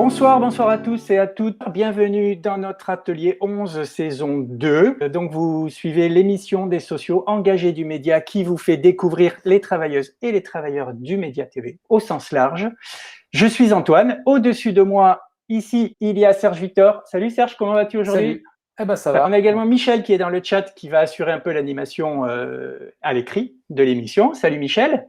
Bonsoir à tous et à toutes. Bienvenue dans notre atelier 11, saison 2. Donc, vous suivez l'émission des sociaux engagés du média qui vous fait découvrir les travailleuses et les travailleurs du média TV au sens large. Je suis Antoine. Au-dessus de moi, ici, il y a Serge Victor. Salut Serge, comment vas-tu aujourd'hui? Salut. Eh ben ça va. On a également Michel qui est dans le chat qui va assurer un peu l'animation à l'écrit de l'émission. Salut Michel.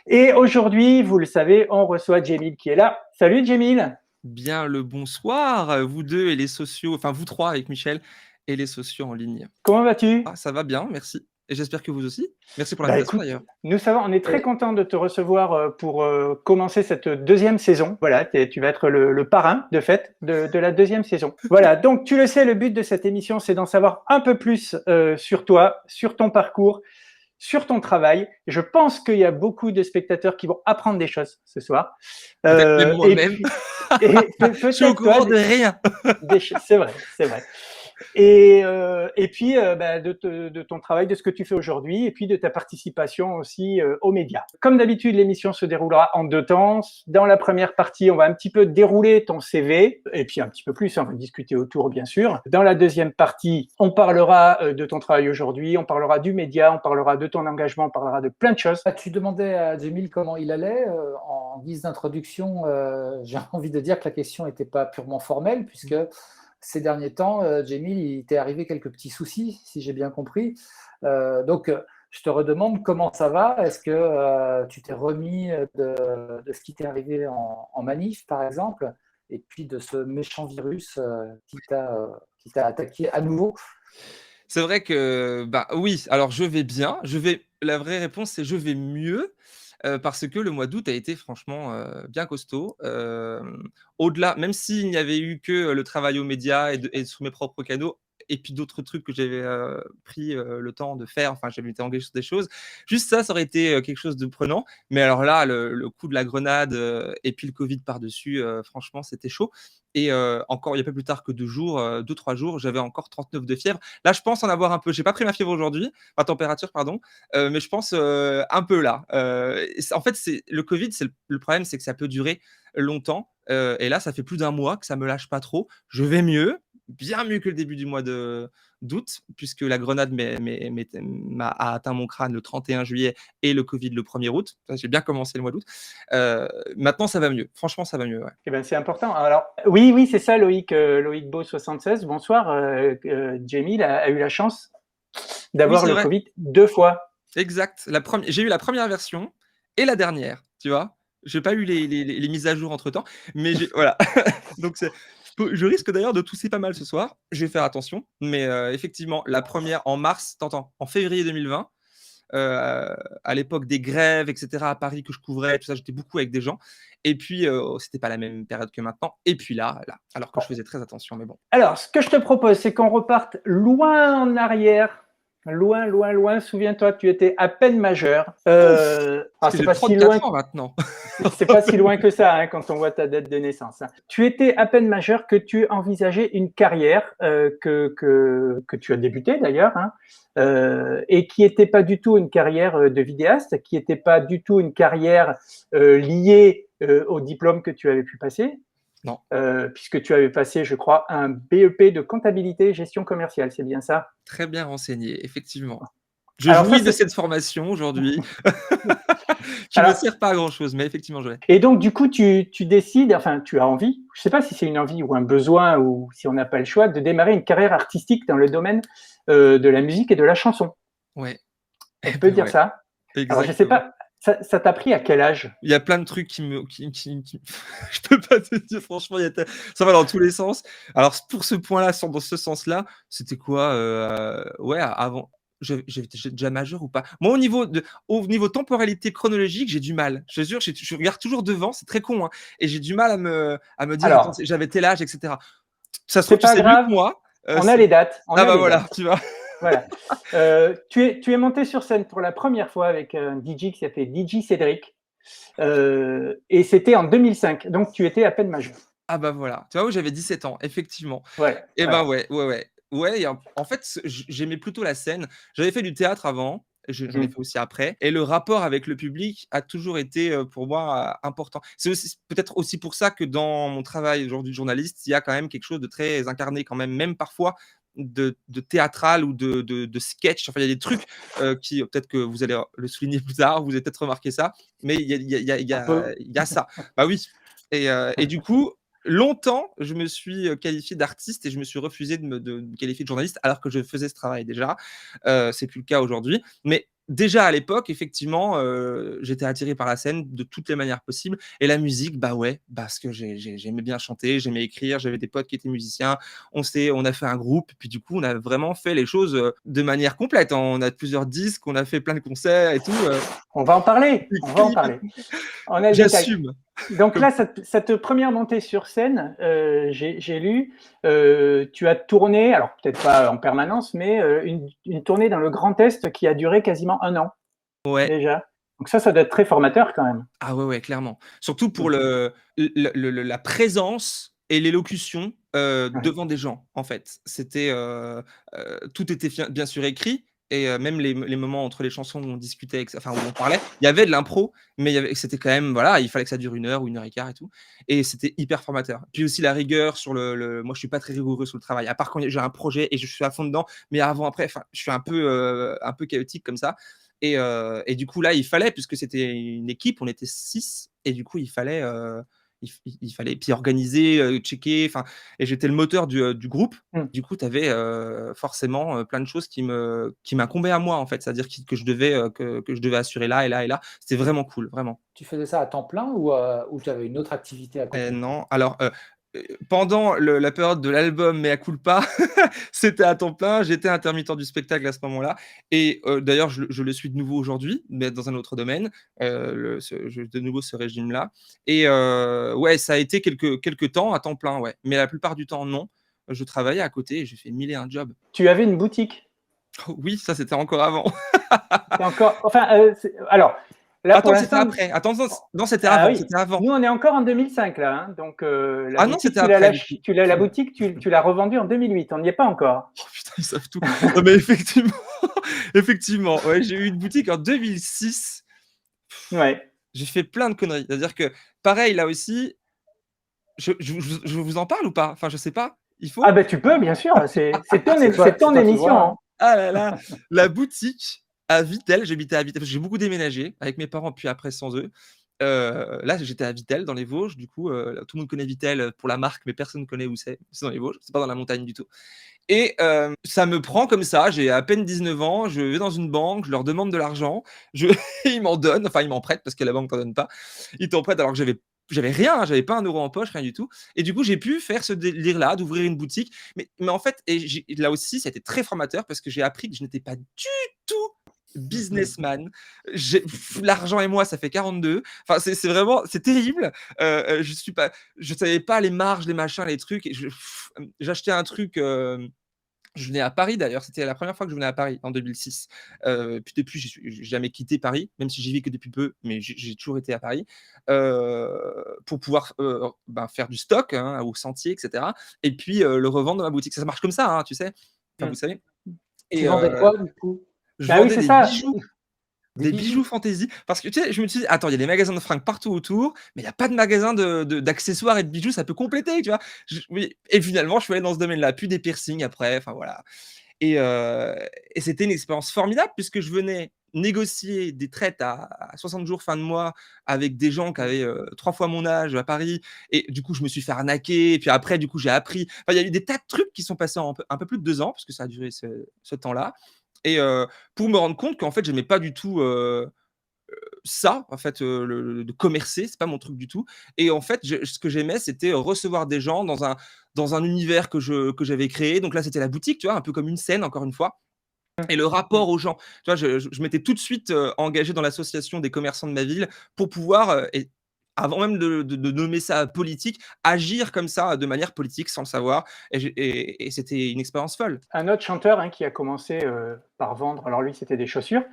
Et aujourd'hui, vous le savez, on reçoit Djemil qui est là. Salut Djemil. Bien le bonsoir, vous deux et les sociaux, enfin vous trois avec Michel et les sociaux en ligne. Comment vas-tu? Ça va bien, merci. Et j'espère que vous aussi. Merci pour Bah l'invitation écoute, d'ailleurs. nous savons, on est très content de te recevoir pour commencer cette deuxième saison. Voilà, tu vas être le parrain de fait de la deuxième saison. Voilà, donc tu le sais, le but de cette émission, c'est d'en savoir un peu plus sur toi, sur ton parcours, sur ton travail. Je pense qu'il y a beaucoup de spectateurs qui vont apprendre des choses ce soir. Peut-être même moi-même. Je suis au courant de rien. C'est vrai, c'est vrai. Et puis de ton travail, de ce que tu fais aujourd'hui, et puis de ta participation aussi aux médias. Comme d'habitude, l'émission se déroulera en deux temps. Dans la première partie, on va un petit peu dérouler ton CV, et puis un petit peu plus, on va discuter autour, bien sûr. Dans la deuxième partie, on parlera de ton travail aujourd'hui, on parlera du média, on parlera de ton engagement, on parlera de plein de choses. Tu demandais à Djemil comment il allait. En guise d'introduction, j'ai envie de dire que la question n'était pas purement formelle, puisque ces derniers temps, Djemil, il t'est arrivé quelques petits soucis, si j'ai bien compris. Donc, je te redemande comment ça va. Est-ce que tu t'es remis de ce qui t'est arrivé en manif, par exemple, et puis de ce méchant virus qui t'a attaqué à nouveau? C'est vrai que, bah oui, alors je vais bien. La vraie réponse, c'est je vais mieux. Parce que le mois d'août a été franchement bien costaud. Au-delà, même s'il n'y avait eu que le travail aux médias et sur mes propres canaux, et puis d'autres trucs que j'avais pris le temps de faire, enfin j'avais été engagé sur des choses, juste ça aurait été quelque chose de prenant. Mais alors là, le coup de la grenade et puis le Covid par-dessus, franchement, c'était chaud. Et encore, il n'y a pas plus tard que 2 jours, 2-3 jours, j'avais encore 39 de fièvre. Là, je pense en avoir un peu. J'ai pas pris ma fièvre aujourd'hui, ma température, pardon. Mais je pense un peu là. En fait, le Covid, le problème, c'est que ça peut durer longtemps. Et là, ça fait plus d'un mois que ça me lâche pas trop. Je vais mieux, bien mieux que le début du mois d'août, puisque la grenade a atteint mon crâne le 31 juillet et le Covid le 1er août. J'ai bien commencé le mois d'août. Maintenant, ça va mieux. Franchement, ça va mieux. Ouais. Eh ben, c'est important. Alors, oui, c'est ça, Loïc Beau 76. Bonsoir. Djemil a eu la chance d'avoir Oui, le vrai. Covid 2 fois. Exact. J'ai eu la première version et la dernière, tu vois. J'ai pas eu les mises à jour entre temps, mais voilà. Donc je risque d'ailleurs de tousser pas mal ce soir. Je vais faire attention, mais effectivement, la première en mars, en février 2020, à l'époque des grèves, etc. à Paris que je couvrais, tout ça, j'étais beaucoup avec des gens. Et puis, c'était pas la même période que maintenant. Et puis là, alors que je faisais très attention, mais bon. Alors, ce que je te propose, c'est qu'on reparte loin en arrière. Loin. Souviens-toi, tu étais à peine majeur. C'est pas si loin ans maintenant. C'est pas si loin que ça hein, quand on voit ta date de naissance. Hein. Tu étais à peine majeur que tu envisageais une carrière que tu as débuté d'ailleurs, hein, et qui n'était pas du tout une carrière de vidéaste, qui n'était pas du tout une carrière liée au diplôme que tu avais pu passer. Non. Puisque tu avais passé, je crois, un BEP de comptabilité et gestion commerciale, c'est bien ça? Très bien renseigné, effectivement. Je jouis de cette formation aujourd'hui. Qui ne me sert pas à grand-chose, mais effectivement, je l'ai. Et donc, du coup, tu décides, enfin, tu as envie, je ne sais pas si c'est une envie ou un besoin ou si on n'a pas le choix, de démarrer une carrière artistique dans le domaine de la musique et de la chanson. Ouais. On peut dire ça. Exactement. Alors, je ne sais pas, ça t'a pris à quel âge? Il y a plein de trucs je peux pas te dire, franchement, ça va dans tous les sens. Alors, pour ce point-là, dans ce sens-là, c'était quoi ouais, avant. J'étais déjà majeur ou pas? Moi, au niveau temporalité chronologique, j'ai du mal. Je te jure, je regarde toujours devant, c'est très con, hein, et j'ai du mal à me dire, Alors, attends, j'avais tel âge, etc. Ça se c'est trouve, tu pas sais mieux grave, que moi. on a les dates. Voilà, tu vois. Voilà. Tu es monté sur scène pour la première fois avec un DJ qui s'appelait DJ Cédric. Et c'était en 2005, donc tu étais à peine majeur. Ah bah voilà, tu vois, j'avais 17 ans, effectivement. Ouais. Et ben ouais. Ouais, en fait, j'aimais plutôt la scène. J'avais fait du théâtre avant, J'en ai Mmh. fait aussi après et le rapport avec le public a toujours été, pour moi, important. C'est aussi peut-être aussi pour ça que dans mon travail aujourd'hui de journaliste, il y a quand même quelque chose de très incarné quand même parfois de théâtral ou de sketch. Enfin, il y a des trucs, qui peut-être que vous allez le souligner plus tard, vous avez peut-être remarqué ça, mais Un peu. il y a ça. Bah oui et du coup, longtemps, je me suis, qualifié d'artiste et je me suis refusé de me qualifier de journaliste alors que je faisais ce travail déjà. C'est plus le cas aujourd'hui, mais déjà à l'époque, effectivement, j'étais attiré par la scène de toutes les manières possibles et la musique, bah ouais, parce que j'aimais bien chanter, j'aimais écrire, j'avais des potes qui étaient musiciens. On a fait un groupe, puis du coup, on a vraiment fait les choses, de manière complète, hein. On a plusieurs disques, on a fait plein de concerts et tout, On va en parler, des on va en clips, parler. On a le détail. j'assume. Donc Comme là, cette première montée sur scène, j'ai lu, tu as tourné, alors peut-être pas en permanence, mais une tournée dans le Grand Est qui a duré quasiment 1 an ouais. déjà. Donc ça doit être très formateur quand même. Ah ouais, ouais, clairement. Surtout pour Mmh. la présence et l'élocution, Ouais. devant des gens, en fait. Tout était bien sûr écrit et même les moments entre les chansons où on discutait enfin où on parlait, il y avait de l'impro, mais c'était quand même voilà, il fallait que ça dure 1 heure ou 1 heure et quart et tout et c'était hyper formateur. Puis aussi la rigueur sur le moi je suis pas très rigoureux sur le travail, à part quand j'ai un projet et je suis à fond dedans, mais avant, après, enfin, je suis un peu chaotique comme ça et du coup, là, il fallait, puisque c'était une équipe, on était 6 et du coup, il fallait puis organiser, checker, enfin et j'étais le moteur du groupe. Mmh. Du coup, tu avais, forcément, plein de choses qui m'incombaient à moi, en fait. C'est-à-dire que je devais assurer là et là et là. C'était vraiment cool, vraiment. Tu faisais ça à temps plein ou tu avais une autre activité à côté? Non, alors, pendant la période de l'album Mea culpa, c'était à temps plein. J'étais intermittent du spectacle à ce moment-là et d'ailleurs je le suis de nouveau aujourd'hui, mais dans un autre domaine, de nouveau ce régime-là et ouais, ça a été quelque temps à temps plein, ouais, mais la plupart du temps, non. Je travaillais à côté et j'ai fait 1000 et un jobs. Tu avais une boutique. Oui, ça, c'était encore avant. C'est encore, enfin, alors là pour Attends, c'était l'instant, après. Attends, non, non, ah oui, c'était avant. nous on est encore en 2005 là, hein, donc la Ah non, boutique c'était après du coup. la boutique tu l'as revendue en 2008. On n'y est pas encore. Oh putain, ils savent tout. Non mais effectivement, effectivement, ouais, j'ai eu une boutique en 2006. Ouais. J'ai fait plein de conneries. C'est-à-dire que pareil, là aussi, je vous en parle ou pas? Enfin, je sais pas, il Ah faut? ben tu peux, bien sûr. C'est C'est ton toi qui émission, vois, hein. hein. Ah là là, la boutique à Vittel, j'habitais à Vittel parce que j'ai beaucoup déménagé avec mes parents, puis après sans eux. Là, j'étais à Vittel dans les Vosges, du coup, tout le monde connaît Vittel, pour la marque, mais personne ne connaît où c'est. C'est dans les Vosges, c'est pas dans la montagne du tout et ça me prend comme ça, j'ai à peine 19 ans, je vais dans une banque, je leur demande de l'argent, je ils m'en donnent, enfin ils m'en prêtent parce que la banque t'en donne pas. Ils t'en prêtent alors que j'avais rien, hein, j'avais pas 1 € en poche, rien du tout et du coup, j'ai pu faire ce délire-là d'ouvrir une boutique mais en fait et là aussi, ça a été très formateur parce que j'ai appris que je n'étais pas du tout businessman. L'argent et moi, ça fait 42. Enfin, c'est vraiment c'est terrible. Je savais pas les marges, les machins, les trucs et j'achetais un truc, je venais à Paris d'ailleurs, c'était la première fois que je venais à Paris en 2006. Puis depuis, j'ai jamais quitté Paris, même si j'y vis que depuis peu, mais j'ai toujours été à Paris, pour pouvoir, faire du stock, hein, au sentier et cetera et puis, le revendre dans ma boutique. Ça marche comme ça, hein, tu sais? Enfin, vous Mmh. savez Tu et vendais quoi du coup? je Bah oui, vendais c'est ça. Des des bijoux bijoux? fantaisie parce que tu sais, je me suis dit: «Attends, il y a des magasins de fringues partout autour, mais il y a pas de magasin d'accessoires et de bijoux, ça peut compléter», tu vois? Oui et finalement, je suis allé dans ce domaine-là, puis des piercings après, enfin voilà. Et c'était une expérience formidable puisque je venais négocier des traites à 60 jours fin de mois avec des gens qui avaient, 3 fois mon âge à Paris et du coup, je me suis fait arnaquer et puis après, du coup, j'ai appris enfin, il y a eu des tas de trucs qui sont passés en un peu plus de 2 ans parce que ça a duré ce temps-là et pour me rendre compte qu'en fait, j'aimais pas du tout, ça, en fait, de commercer, c'est pas mon truc du tout et en fait, ce que j'aimais, c'était recevoir des gens dans un univers que j'avais créé. Donc là, c'était la boutique, tu vois? Un peu comme une scène, encore une fois et le Mmh. rapport aux gens. Tu vois? Je m'étais tout de suite, engagé dans l'association des commerçants de ma ville pour pouvoir, et avant même de nommer ça politique, agir comme ça de manière politique sans le savoir. Et c'était une expérience folle. Un autre chanteur qui a commencé par vendre, alors lui c'était des chaussures,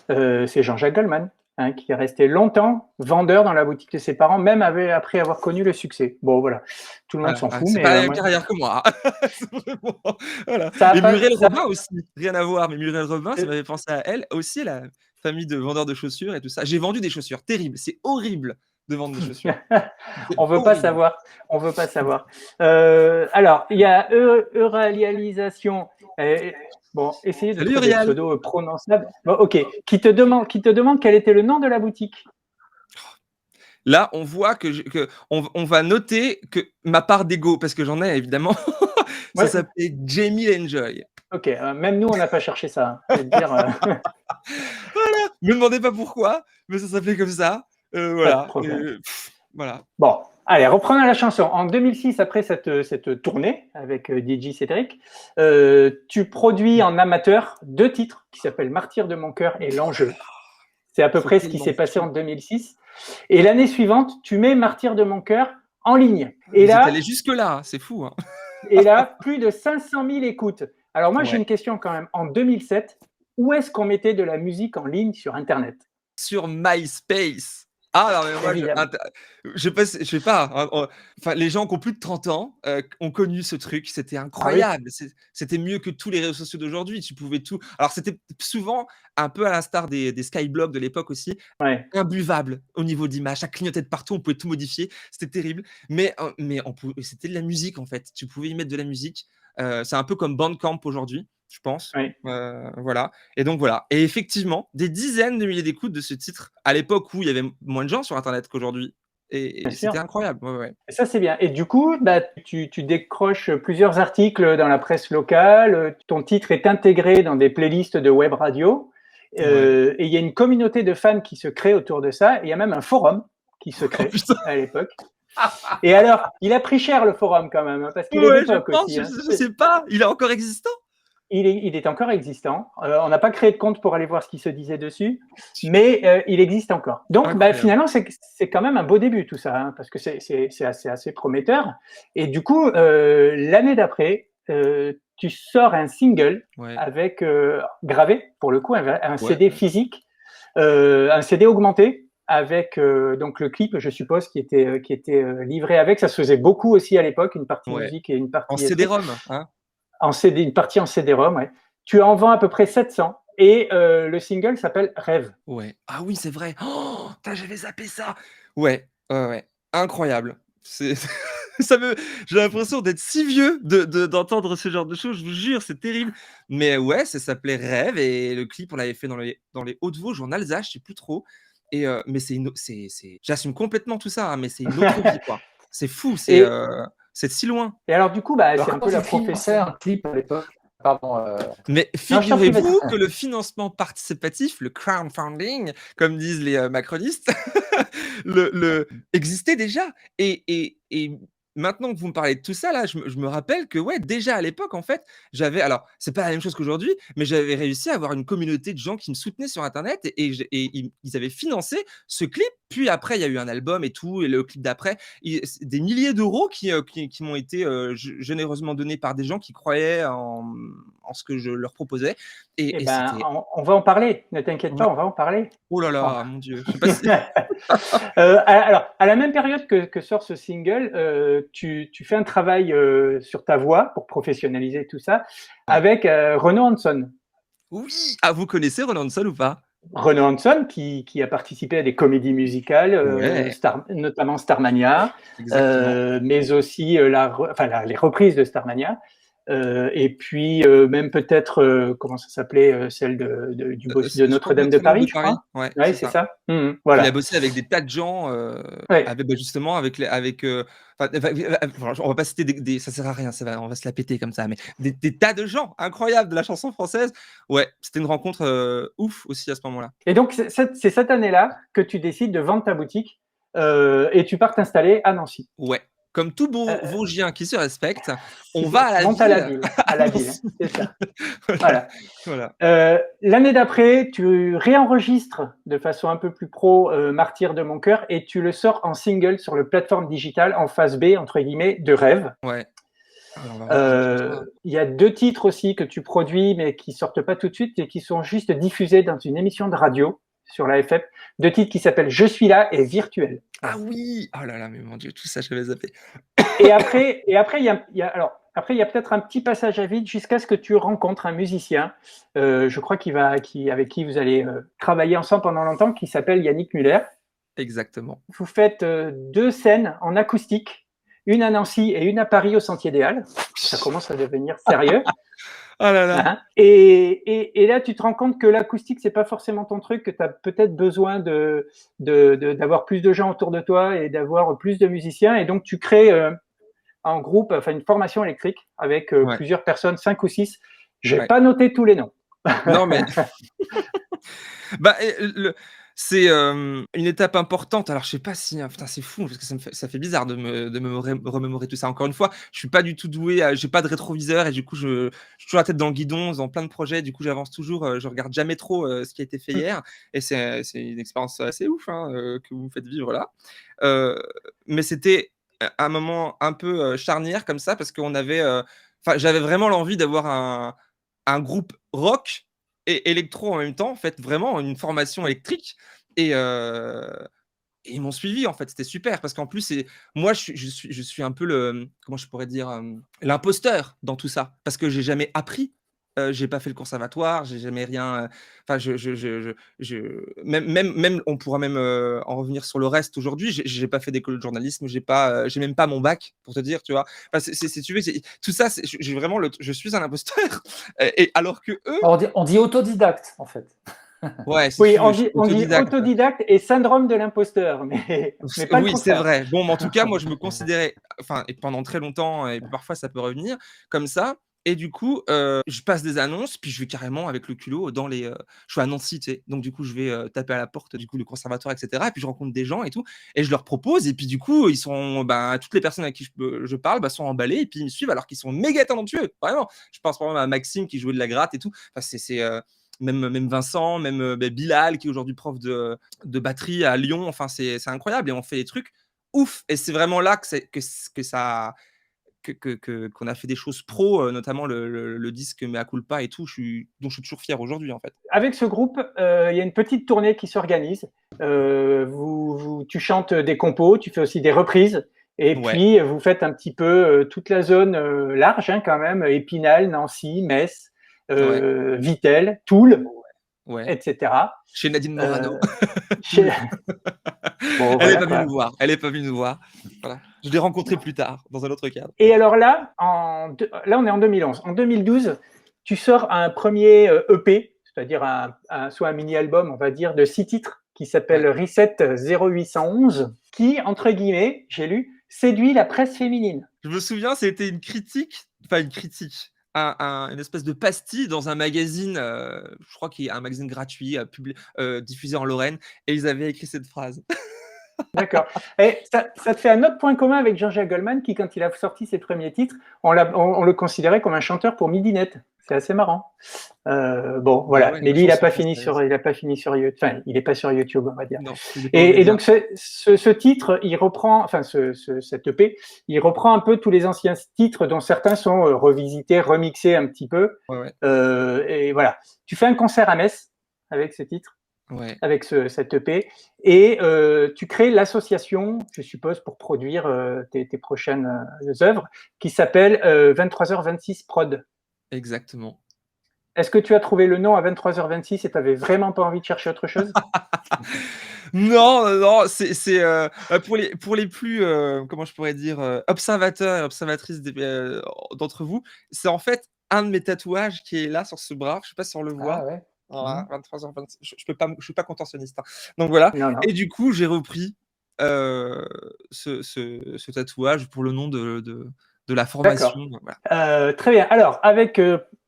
c'est Jean-Jacques Goldman, qui est resté longtemps vendeur dans la boutique de ses parents, même après avoir connu le succès. Bon voilà, tout le monde s'en fout. C'est mais pas la même moi, carrière que moi. Vraiment, voilà. ça a Et pas, Muriel ça, Robin aussi, rien à voir, mais Muriel Robin, ça euh, m'avait pensé à elle aussi, la famille de vendeurs de chaussures et tout ça. J'ai vendu des chaussures, terrible, c'est horrible de vendre des chaussures. C'est on veut pas horrible. savoir, on veut pas savoir. Alors il y a Euralialisation. Bon, essayez de Salut trouver des Uriel. pseudos prononçables. Bon, ok. Qui te demande quel était le nom de la boutique. Là, on voit on va noter que ma part d'ego, parce que j'en ai évidemment, ça Ouais. s'appelait Jamie Enjoy. Ok. Même nous, on n'a pas cherché ça. Je vais te dire. Voilà, me demandez pas pourquoi, mais ça s'appelait comme ça. Pas de Voilà. problème. Voilà. Bon, allez, reprenons la chanson. En 2006, après cette tournée avec DJ Cédric, tu produis en amateur 2 titres qui s'appellent Martyr de mon cœur et L'Enjeu. C'est à peu près ce qui s'est passé en 2006. Et l'année suivante, tu mets Martyr de mon cœur en ligne. Et Vous êtes là, allé jusque-là, c'est fou. Hein. et là, plus de 500 000 écoutes. Alors moi, j'ai Ouais. une question quand même. En 2007, où est-ce qu'on mettait de la musique en ligne sur Internet? Sur MySpace. Ah non, mais moi, Évidemment. je sais pas. Enfin, les gens qui ont plus de 30 ans ont connu ce truc. C'était Ah oui. incroyable. C'était mieux que tous les réseaux sociaux d'aujourd'hui. Tu pouvais tout. Alors, c'était souvent un peu à l'instar des Skyblogs de l'époque aussi, Ouais. imbuvable au niveau d'image. Ça clignotait de partout. On pouvait tout modifier. C'était terrible. Mais c'était de la musique en fait. Tu pouvais y mettre de la musique. C'est un peu comme Bandcamp aujourd'hui, je pense. Ouais. Voilà. Et donc voilà. Et effectivement, des dizaines de milliers d'écoutes de ce titre à l'époque où il y avait moins de gens sur Internet qu'aujourd'hui. Et Bien sûr. c'était incroyable. Ouais, ouais. Et ça, c'est bien. Et du coup, tu décroches plusieurs articles dans la presse locale. Ton titre est intégré dans des playlists de web radio. Ouais. Et il y a une communauté de fans qui se crée autour de ça. Et il y a même un forum qui se Oh crée putain. à l'époque. Et alors, il a pris cher le forum quand même, parce qu'il est Ouais, je d'époque pense. aussi. Je sais pas. Il est encore existant. Il est encore existant. On n'a pas créé de compte pour aller voir ce qui se disait dessus, mais il existe encore. Donc, finalement, c'est quand même un beau début tout ça, parce que c'est assez prometteur. Et du coup, l'année d'après, tu sors un single avec gravé, pour le coup, un CD physique, un CD augmenté avec donc le clip, je suppose, qui était livré avec. Ça se faisait beaucoup aussi à l'époque, une partie musique et une partie en CD-ROM, hein. Une partie en CD-ROM, ouais. Tu en vends à peu près 700 et le single s'appelle Rêve. Ouais. Ah oui, c'est vrai. Oh, j'avais zappé ça. Ouais, ouais. Incroyable. J'ai l'impression d'être si vieux d'entendre ce genre de choses, je vous jure, c'est terrible. Mais ouais, ça s'appelait Rêve et le clip, on l'avait fait dans les Hauts-de-Vosges ou en Alsace, je sais plus trop. Mais j'assume complètement tout ça, hein, mais c'est une autre vie, quoi. C'est fou, c'est si loin. Et alors, du coup, c'est un peu la profession. Un clip à l'époque. Pardon. Mais figurez-vous que le financement participatif, le crowdfunding, comme disent les macronistes, existait déjà. Et maintenant que vous me parlez de tout ça, là, je me rappelle que ouais, déjà à l'époque, en fait, alors, c'est pas la même chose qu'aujourd'hui, mais j'avais réussi à avoir une communauté de gens qui me soutenaient sur Internet et ils avaient financé ce clip. Puis après, il y a eu un album et tout, et le clip d'après, des milliers d'euros qui m'ont été généreusement donnés par des gens qui croyaient en ce que je leur proposais. Et c'était... on va en parler, ne t'inquiète pas, on va en parler. Oh là là, mon Dieu, je sais pas si... alors, à la même période que sort ce single, tu fais un travail sur ta voix pour professionnaliser tout ça avec Renaud Hanson. Oui. Ah, vous connaissez Renaud Hanson ou pas? Renaud Hanson qui a participé à des comédies musicales, notamment Starmania, mais aussi les reprises de Starmania. Et puis même peut-être comment ça s'appelait, celle de Notre-Dame de Paris, je crois. Ouais, c'est ça. Voilà. Il a bossé avec des tas de gens, justement avec on va pas citer ça sert à rien, on va se la péter comme ça, mais des tas de gens incroyables de la chanson française. Ouais, c'était une rencontre ouf aussi à ce moment-là. Et donc c'est cette année-là que tu décides de vendre ta boutique et tu pars t'installer à Nancy. Ouais. comme tout bon Euh, Vosgien qui se respecte, on va à la monte à la ville. ville, à la ville, Allons-y. c'est ça. Voilà. Voilà. Voilà. L'année d'après, tu réenregistres de façon un peu plus pro Martyr de mon cœur et tu le sors en single sur le plateforme digitale en phase B, entre guillemets, de rêve. Ouais. Alors, on va regarder tout ça. Il y a 2 titres aussi que tu produis mais qui sortent pas tout de suite et qui sont juste diffusés dans une émission de radio sur la FM. 2 titres qui s'appellent Je suis là et Virtuel. Ah oui! Oh là là, mais mon Dieu, tout ça, j'avais zappé. Et après, il y a peut-être un petit passage à vide jusqu'à ce que tu rencontres un musicien, je crois avec qui vous allez travailler ensemble pendant longtemps, qui s'appelle Yannick Muller. Exactement. Vous faites 2 scènes en acoustique, une à Nancy et une à Paris au Sentier des Halles. Ça commence à devenir sérieux. Oh là là. Hein. Et là, tu te rends compte que l'acoustique, c'est pas forcément ton truc, que tu as peut-être besoin d'avoir plus de gens autour de toi et d'avoir plus de musiciens. Et donc, tu crées en groupe, enfin une formation électrique avec Ouais. plusieurs personnes, 5 ou 6. Je n'ai Ouais. pas noté tous les noms. Non, mais bah, c'est une étape importante. Alors, je sais pas si, putain, c'est fou parce que ça fait bizarre de me remémorer tout ça. Encore une fois, je suis pas du tout doué, j'ai pas de rétroviseur et du coup, je suis toujours la tête dans le guidon, dans plein de projets. Du coup, j'avance toujours, je regarde jamais trop ce qui a été fait hier et c'est une expérience assez ouf que vous me faites vivre là. Mais c'était un moment un peu charnière comme ça parce qu'on avait, enfin, j'avais vraiment l'envie d'avoir un groupe rock et électro en même temps, en fait, vraiment une formation électrique et et ils m'ont suivi, en fait, c'était super parce qu'en plus, moi, je suis un peu comment je pourrais dire? L'imposteur dans tout ça parce que j'ai jamais appris, j'ai pas fait le conservatoire, j'ai jamais rien, enfin, même on pourra même, en revenir sur le reste aujourd'hui, j'ai pas fait d'école de journalisme, j'ai même pas mon bac pour te dire, tu vois? Enfin, si tu veux, tout ça, j'ai vraiment je suis un imposteur et alors qu'eux, On dit autodidacte, en fait. ouais, si Oui, tu veux, je suis on dit autodidacte. autodidacte et syndrome de l'imposteur, mais pas le Oui, c'est contraire. vrai. Bon, mais en tout cas, moi, je me considérais, enfin, et pendant très longtemps, et parfois ça peut revenir comme ça. Et du coup, je passe des annonces, puis je vais carrément avec le culot dans je suis à Nancy, tu sais, donc du coup, je vais taper à la porte, du coup, le conservatoire, et cetera. Et puis je rencontre des gens et tout, et je leur propose. Et puis du coup, ils sont, ben, toutes les personnes à qui je parle, bah, sont emballées, et puis ils me suivent alors qu'ils sont méga talentueux, vraiment. Je pense par exemple à Maxime qui jouait de la gratte et tout. Enfin, même Vincent, même Bilal qui est aujourd'hui prof de batterie à Lyon. Enfin, c'est incroyable et on fait des trucs ouf. Et c'est vraiment là que ça qu'on a fait des choses pro, notamment le disque Mea Culpa et tout, dont je suis toujours fier aujourd'hui, en fait. Avec ce groupe, il y a une petite tournée qui s'organise. Tu chantes des compos, tu fais aussi des reprises. Et Ouais, puis, vous faites un petit peu toute la zone large, hein, quand même, Épinal, Nancy, Metz, ouais, Vittel, Toul, ouais. etc. Chez Nadine Euh, Morano. chez... Bon, Elle est voilà pas venue quoi. nous voir. Elle est pas venue nous voir. Voilà. Je l'ai rencontrée plus tard, dans un autre cadre. Et alors là, là, on est en 2011. En 2012, tu sors un premier EP, c'est-à-dire soit un mini-album, on va dire, de 6 titres, qui s'appelle Ouais. Reset 0811, qui, entre guillemets, j'ai lu, séduit la presse féminine. Je me souviens, c'était une critique, enfin une critique, une espèce de pastille dans un magazine, je crois qu'il y a un magazine gratuit, diffusé en Lorraine, et ils avaient écrit cette phrase. D'accord. Et ça te fait un autre point commun avec Jean-Jacques Goldman, qui, quand il a sorti ses premiers titres, on le considérait comme un chanteur pour midinette. C'est assez marrant. Bon, Bah voilà. ouais, Mais la lui, il n'a chanson pas fini française. enfin, il n'est pas sur YouTube, on va dire. Non, il est pas aux Et médias. donc, ce titre, il reprend, enfin, cet EP, il reprend un peu tous les anciens titres dont certains sont revisités, remixés un petit peu. Ouais, ouais. Et voilà. Tu fais un concert à Metz avec ce titre, Ouais. avec cet EP, et tu crées l'association, je suppose, pour produire tes prochaines œuvres, qui s'appelle 23h26 Prod. Exactement. Est-ce que tu as trouvé le nom à 23h26 et tu n'avais vraiment pas envie de chercher autre chose? Non, non, pour les plus, comment je pourrais dire, observateurs et observatrices d'entre vous, c'est en fait un de mes tatouages qui est là sur ce bras. Je sais pas si on le Ah voit. ouais. Voilà, 23h26. Je suis pas contentionniste, hein. Donc voilà. Non, non. Et du coup, j'ai repris ce tatouage pour le nom de la D'accord. formation. Voilà. Très bien. Alors, avec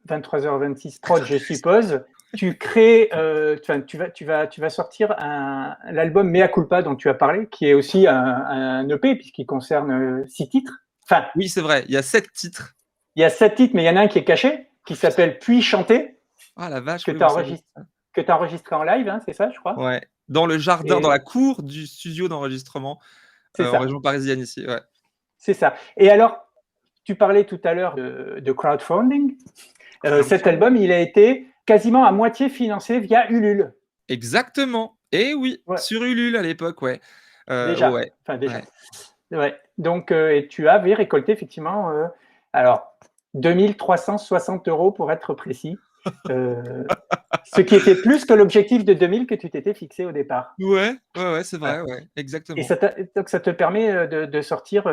23h26 Prod, je suppose, tu crées, tu vas sortir l'album Mea Culpa dont tu as parlé, qui est aussi un EP puisqu'il concerne 6 titres. Enfin, Oui, c'est vrai, il y a 7 titres. il y a 7 titres, mais il y en a un qui est caché, qui s'appelle Puis chanter, Ah la vache, que oui, tu as oui, ça existe. enregistré en live, hein, c'est ça, je crois. Ouais, dans le jardin, dans Et la cour du studio d'enregistrement, c'est en ça, région parisienne ici, ouais. c'est ça. Et alors, tu parlais tout à l'heure de crowdfunding. Cet album, il a été quasiment à moitié financé via Ulule. Exactement. Et oui, Ouais, sur Ulule à l'époque, ouais. déjà. Ouais, Enfin, déjà. ouais. Ouais. Donc, et tu avais récolté effectivement, alors, 2 360 € pour être précis. Ce qui était plus que l'objectif de 2000 que tu t'étais fixé au départ. Ouais, ouais, ouais, c'est Voilà. vrai, ouais, Et exactement. donc ça te permet de sortir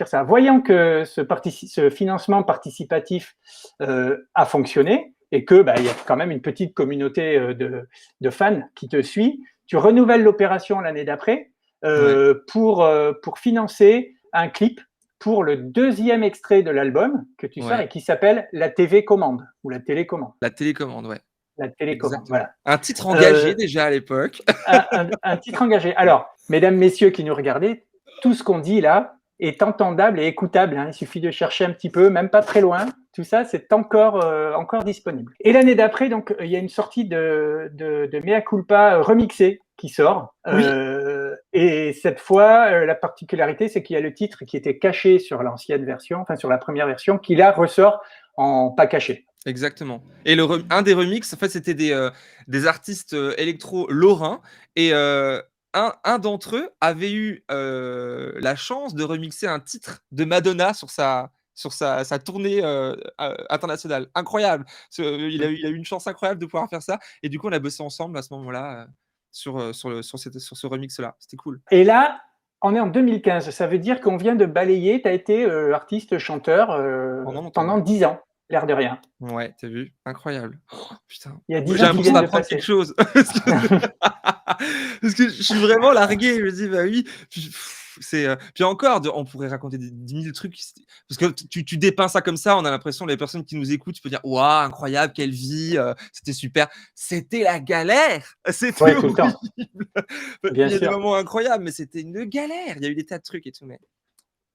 ça. Voyant que ce financement participatif a fonctionné et que il y a quand même une petite communauté de fans qui te suit, tu renouvelles l'opération l'année d'après Ouais, pour financer un clip pour le deuxième extrait de l'album que tu sors ouais. et qui s'appelle La TV commande ou la télécommande. La télécommande, ouais, La télécommande, exactement. voilà. Un titre engagé Euh, déjà à l'époque. un titre engagé. Alors, mesdames, messieurs qui nous regardez, tout ce qu'on dit là est entendable et écoutable, hein. Il suffit de chercher un petit peu, même pas très loin. Tout ça, c'est encore disponible. Et l'année d'après, donc, il y a une sortie de Mea Culpa remixé qui sort. Oui, Et cette fois, la particularité, c'est qu'il y a le titre qui était caché sur l'ancienne version, enfin sur la première version, qui là ressort en pas caché. exactement. Et un des remixes, en fait, c'était des artistes électro lorrains. Et un d'entre eux avait eu la chance de remixer un titre de Madonna sur sa tournée internationale. Incroyable. Il a eu une chance incroyable de pouvoir faire ça. Et du coup, on a bossé ensemble à ce moment-là sur ce remix-là. C'était cool. Et là, on est en 2015. Ça veut dire qu'on vient de balayer. Tu as été artiste-chanteur Pendant longtemps, pendant ouais. 10 ans, l'air de rien. Ouais, t'as vu? Incroyable. Oh, putain. Il y a J'ai 10 ans qui l'impression viennent de d'apprendre quelque passer. chose. Parce que je suis vraiment largué. Je me dis, bah oui. Puis encore, on pourrait raconter des 10 000 trucs. Parce que tu dépeins ça comme ça, on a l'impression, les personnes qui nous écoutent, tu peux dire, waouh, incroyable, quelle vie, c'était super. C'était la galère. C'était Oui, tout le horrible. temps, bien Il y a des sûr. moments incroyables, mais c'était une galère. Il y a eu des tas de trucs et tout, mais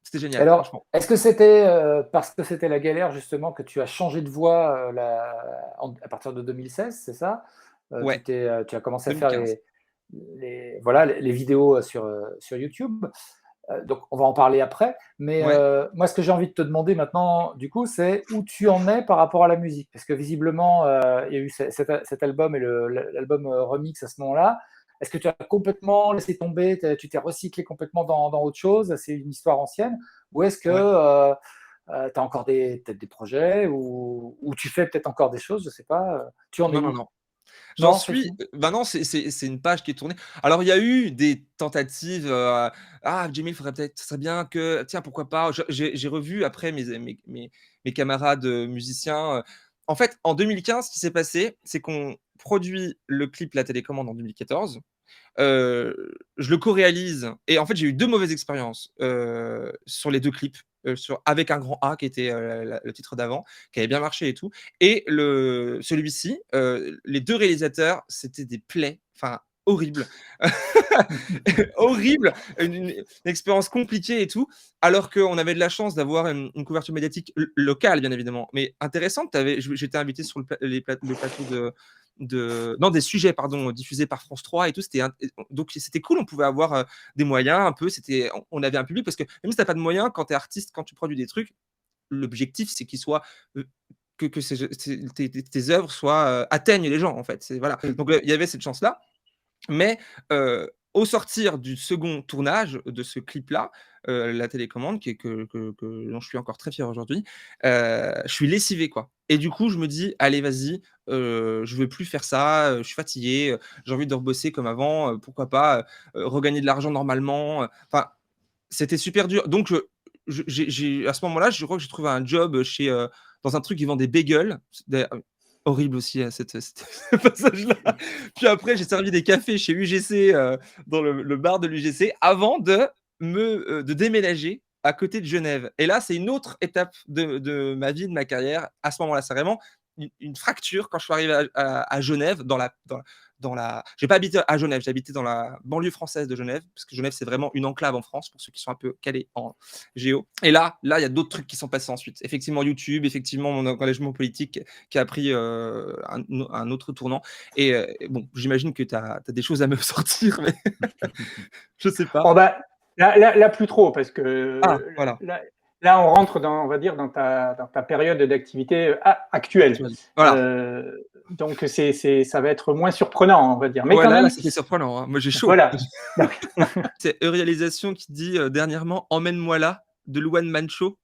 c'était génial, Alors, franchement. est-ce que c'était parce que c'était la galère justement que tu as changé de voie à partir de 2016, c'est ça? Ouais, Tu as commencé à faire 2015. voilà, les vidéos sur YouTube. Donc, on va en parler après. Mais Ouais, moi, ce que j'ai envie de te demander maintenant, du coup, c'est où tu en es par rapport à la musique. Parce que visiblement, il y a eu cet album et l'album remix à ce moment-là. Est-ce que tu as complètement laissé tomber, tu t'es recyclé complètement dans autre chose? C'est une histoire ancienne? Ou est-ce que ouais. tu as encore peut-être des projets ou tu fais peut-être encore des choses? Je ne sais pas. Tu en es Non, non, où? non. J'en Non, c'est suis. fini. Bah non, c'est une page qui est tournée. Alors, il y a eu des tentatives. Ah, Jimmy, il faudrait peut-être, ce serait bien que. Tiens, pourquoi pas. J'ai revu après mes camarades musiciens. En fait, en 2015, ce qui s'est passé, c'est qu'on produit le clip La Télécommande en 2014. Je le co-réalise. Et en fait, j'ai eu deux mauvaises expériences sur les deux clips. Avec un grand A qui était le titre d'avant, qui avait bien marché et tout. Et celui-ci, les deux réalisateurs, c'était des plaies, enfin horribles. Horrible, une expérience compliquée et tout, alors qu'on avait de la chance d'avoir une couverture médiatique locale, bien évidemment, mais intéressante. J'étais invité sur le plateau non, des sujets, pardon, diffusés par France 3 et tout. Donc c'était cool, on pouvait avoir des moyens un peu. On avait un public parce que même si tu n'as pas de moyens, quand tu es artiste, quand tu produis des trucs, l'objectif c'est qu'ils soient que tes œuvres atteignent les gens en fait. Voilà. Donc il y avait cette chance là. Mais au sortir du second tournage de ce clip-là, La Télécommande, dont je suis encore très fier aujourd'hui, je suis lessivé, quoi. Et du coup, je me dis: «Allez, vas-y, je veux plus faire ça, je suis fatigué, j'ai envie de rebosser comme avant, pourquoi pas, regagner de l'argent normalement», enfin, c'était super dur. Donc à ce moment-là, je crois que j'ai trouvé un job dans un truc qui vend des bagels. Horrible aussi, ce passage-là. Puis après, j'ai servi des cafés chez UGC, dans le bar de l'UGC, avant de déménager à côté de Genève. Et là, c'est une autre étape de ma vie, de ma carrière. À ce moment-là, c'est vraiment une fracture quand je suis arrivé à Genève, j'ai pas habité à Genève, j'ai habité dans la banlieue française de Genève, parce que Genève, c'est vraiment une enclave en France, pour ceux qui sont un peu calés en géo. Et là, il y a d'autres trucs qui sont passés ensuite. Effectivement, YouTube, effectivement, mon engagement politique qui a pris un autre tournant. Et bon, j'imagine que tu as des choses à me sortir, mais je sais pas. Oh bah, là, plus trop, parce que Voilà. là, on rentre on va dire, dans ta période d'activité actuelle. Voilà. Donc, ça va être moins surprenant, on va dire. Mais Ouais, quand là, même, c'était surprenant, hein. Moi, j'ai chaud. voilà. C'est Euréalisation qui dit dernièrement Emmène-moi là de Louane Mancho.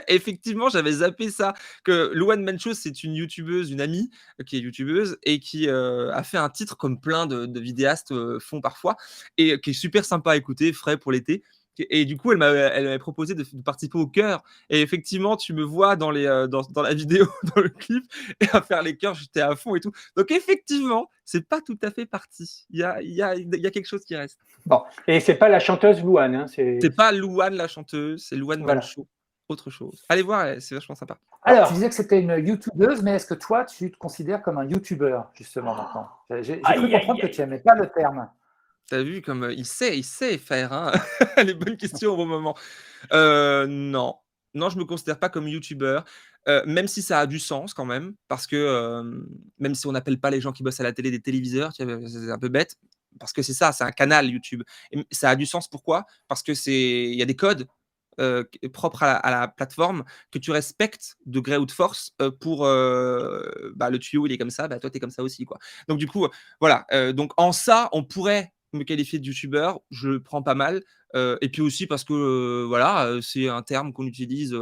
Effectivement, j'avais zappé ça. Que Louane Mancho, c'est une youtubeuse, une amie qui est youtubeuse et qui a fait un titre comme plein de vidéastes font parfois et qui est super sympa à écouter, frais pour l'été. Et du coup, elle m'avait proposé de participer au chœur. Et effectivement, tu me vois dans la vidéo, dans le clip, et à faire les chœurs, j'étais à fond et tout. Donc effectivement, c'est pas tout à fait parti. Il y a quelque chose qui reste. Bon, et c'est pas la chanteuse Louane, hein, C'est pas Louane la chanteuse, c'est Louane Voilà. Mancho. Autre chose. Allez voir, c'est vachement sympa. Alors, tu disais que c'était une youtubeuse, mais est-ce que toi, tu te considères comme un youtubeur, justement, maintenant? J'ai cru comprendre que tu n'aimais pas le terme. T'as vu comme il sait faire hein les bonnes questions au bon moment. Non, non, je me considère pas comme youtubeur, même si ça a du sens quand même, parce que même si on n'appelle pas les gens qui bossent à la télé des téléviseurs, tu vois, c'est un peu bête, parce que c'est ça, c'est un canal YouTube. Et ça a du sens pourquoi? Parce que il y a des codes propres à la plateforme que tu respectes de gré ou de force pour le tuyau il est comme ça, bah toi t'es comme ça aussi quoi. Donc du coup voilà, donc en ça on pourrait me qualifier de youtubeur, je le prends pas mal. Et puis aussi parce que voilà, c'est un terme qu'on utilise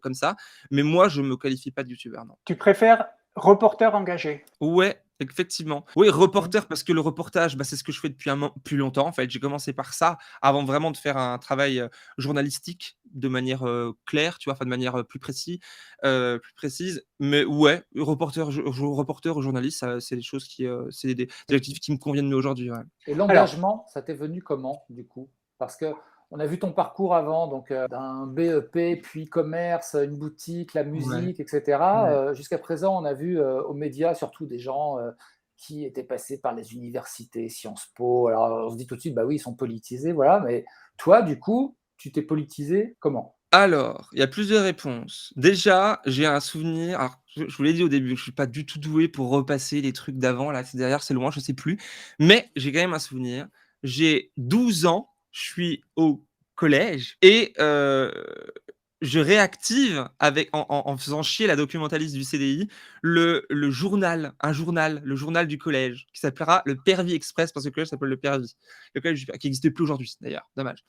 comme ça. Mais moi, je me qualifie pas de youtubeur, non. Tu préfères reporter engagé? Ouais, effectivement. Oui, reporter parce que le reportage, c'est ce que je fais depuis plus longtemps. En fait, j'ai commencé par ça avant vraiment de faire un travail journalistique de manière claire, tu vois, enfin de manière plus précise. Mais ouais, reporter ou journaliste, c'est des choses c'est des adjectifs qui me conviennent mieux aujourd'hui. Ouais. Et l'engagement, ça t'est venu comment, du coup? Parce que on a vu ton parcours avant, donc d'un BEP, puis commerce, une boutique, la musique, etc. Jusqu'à présent, on a vu aux médias surtout des gens qui étaient passés par les universités, Sciences Po. Alors, on se dit tout de suite, bah oui, ils sont politisés, voilà. Mais toi, du coup, tu t'es politisé comment? Alors, il y a plusieurs réponses. Déjà, j'ai un souvenir. Alors, je vous l'ai dit au début, je suis pas du tout doué pour repasser les trucs d'avant. Là, c'est derrière, c'est loin, je sais plus. Mais j'ai quand même un souvenir. J'ai 12 ans, je suis au collège et je réactive en faisant chier la documentaliste du CDI le journal, le journal du collège qui s'appellera le Pervis Express parce que le collège s'appelle le Pervis. Le collège qui n'existe plus aujourd'hui d'ailleurs, dommage.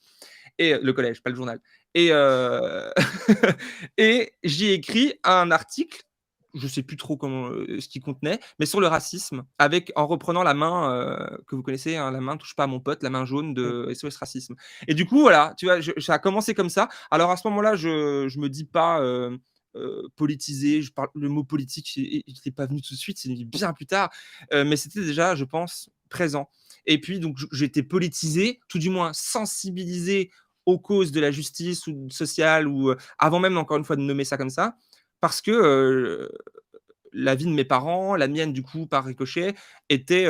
Et le collège, pas le journal. Et, et j'ai écrit un article, je sais plus trop comment, ce qu'il contenait, mais sur le racisme, en reprenant la main que vous connaissez, hein, la main touche pas à mon pote, la main jaune de SOS Racisme. Et du coup, voilà, tu vois, ça a commencé comme ça. Alors à ce moment-là, je me dis pas politisé. Le mot politique, il n'est pas venu tout de suite, c'est venu bien plus tard, mais c'était déjà, je pense, présent. Et puis donc j'étais politisé, tout du moins sensibilisé aux causes de la justice ou sociale, ou avant même, encore une fois, de nommer ça comme ça, parce que la vie de mes parents, la mienne, du coup, par ricochet, était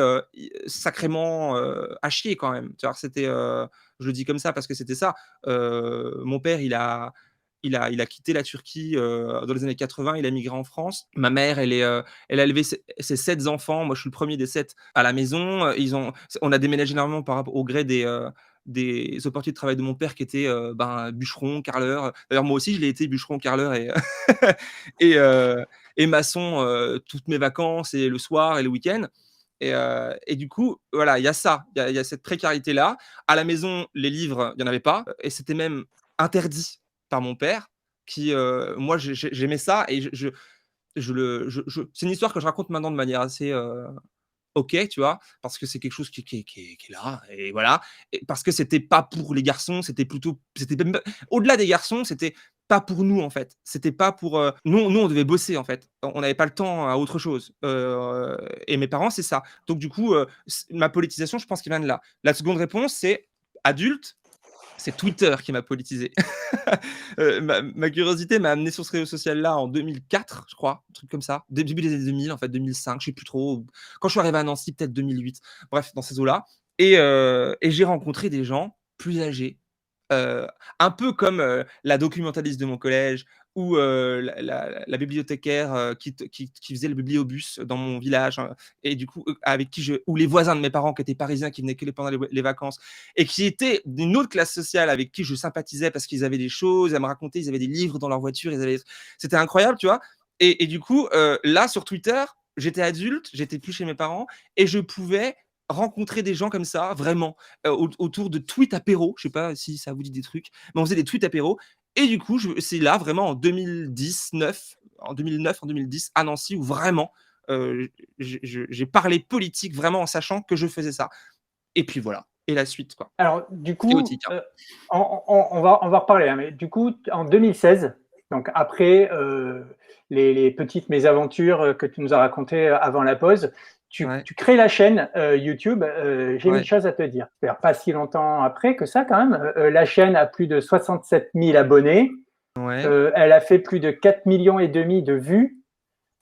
sacrément à chier quand même. Tu vois, c'était, je le dis comme ça parce que c'était ça. Mon père, il a quitté la Turquie dans les années 80, il a migré en France. Ma mère, elle a élevé ses 7 enfants. Moi, je suis le premier des 7 à la maison. On a déménagé énormément au gré des opportunités de travail de mon père qui était bûcheron, carreleur. D'ailleurs, moi aussi, je l'ai été bûcheron, carreleur et, et maçon toutes mes vacances et le soir et le week-end. Et du coup, voilà, il y a ça, il y a cette précarité-là. À la maison, les livres, il n'y en avait pas. Et c'était même interdit par mon père, qui, moi, j'aimais ça. Et c'est une histoire que je raconte maintenant de manière assez OK, tu vois, parce que c'est quelque chose qui est là, et voilà, et parce que c'était pas pour les garçons, c'était même au-delà des garçons, c'était pas pour nous, en fait. C'était pas pour, nous, on devait bosser, en fait. On n'avait pas le temps à autre chose, et mes parents, c'est ça. Donc du coup, ma politisation, je pense qu'il vient de là. La seconde réponse, c'est adulte. C'est Twitter qui m'a politisé. Ma curiosité m'a amené sur ce réseau social-là en 2004, je crois, un truc comme ça. Début des années 2000, en fait, 2005, je sais plus trop. Quand je suis arrivé à Nancy, peut-être 2008. Bref, dans ces eaux-là. Et j'ai rencontré des gens plus âgés, un peu comme la documentaliste de mon collège ou la bibliothécaire qui faisait le bibliobus dans mon village, hein, et du coup, avec qui ou les voisins de mes parents qui étaient parisiens, qui venaient que pendant les vacances, et qui étaient d'une autre classe sociale avec qui je sympathisais parce qu'ils avaient des choses à me raconter, ils avaient des livres dans leur voiture, c'était incroyable, tu vois. Et du coup, là, sur Twitter, j'étais adulte, j'étais plus chez mes parents, et je pouvais rencontrer des gens comme ça, vraiment, autour de tweets apéro. Je sais pas si ça vous dit des trucs, mais on faisait des tweets apéro. Et du coup, c'est là, vraiment, en 2019, en 2010, à Nancy, où vraiment, j'ai parlé politique, vraiment en sachant que je faisais ça. Et puis voilà. Et la suite, quoi. Alors, du coup, Chaotique, hein. on va reparler, hein, mais du coup, en 2016, donc après les petites mésaventures que tu nous as racontées avant la pause, Ouais. tu crées la chaîne YouTube. J'ai Ouais. une chose à te dire. C'est-à-dire pas si longtemps après que ça, quand même. La chaîne a plus de 67 000 abonnés. Ouais. Elle a fait plus de 4,5 millions de vues.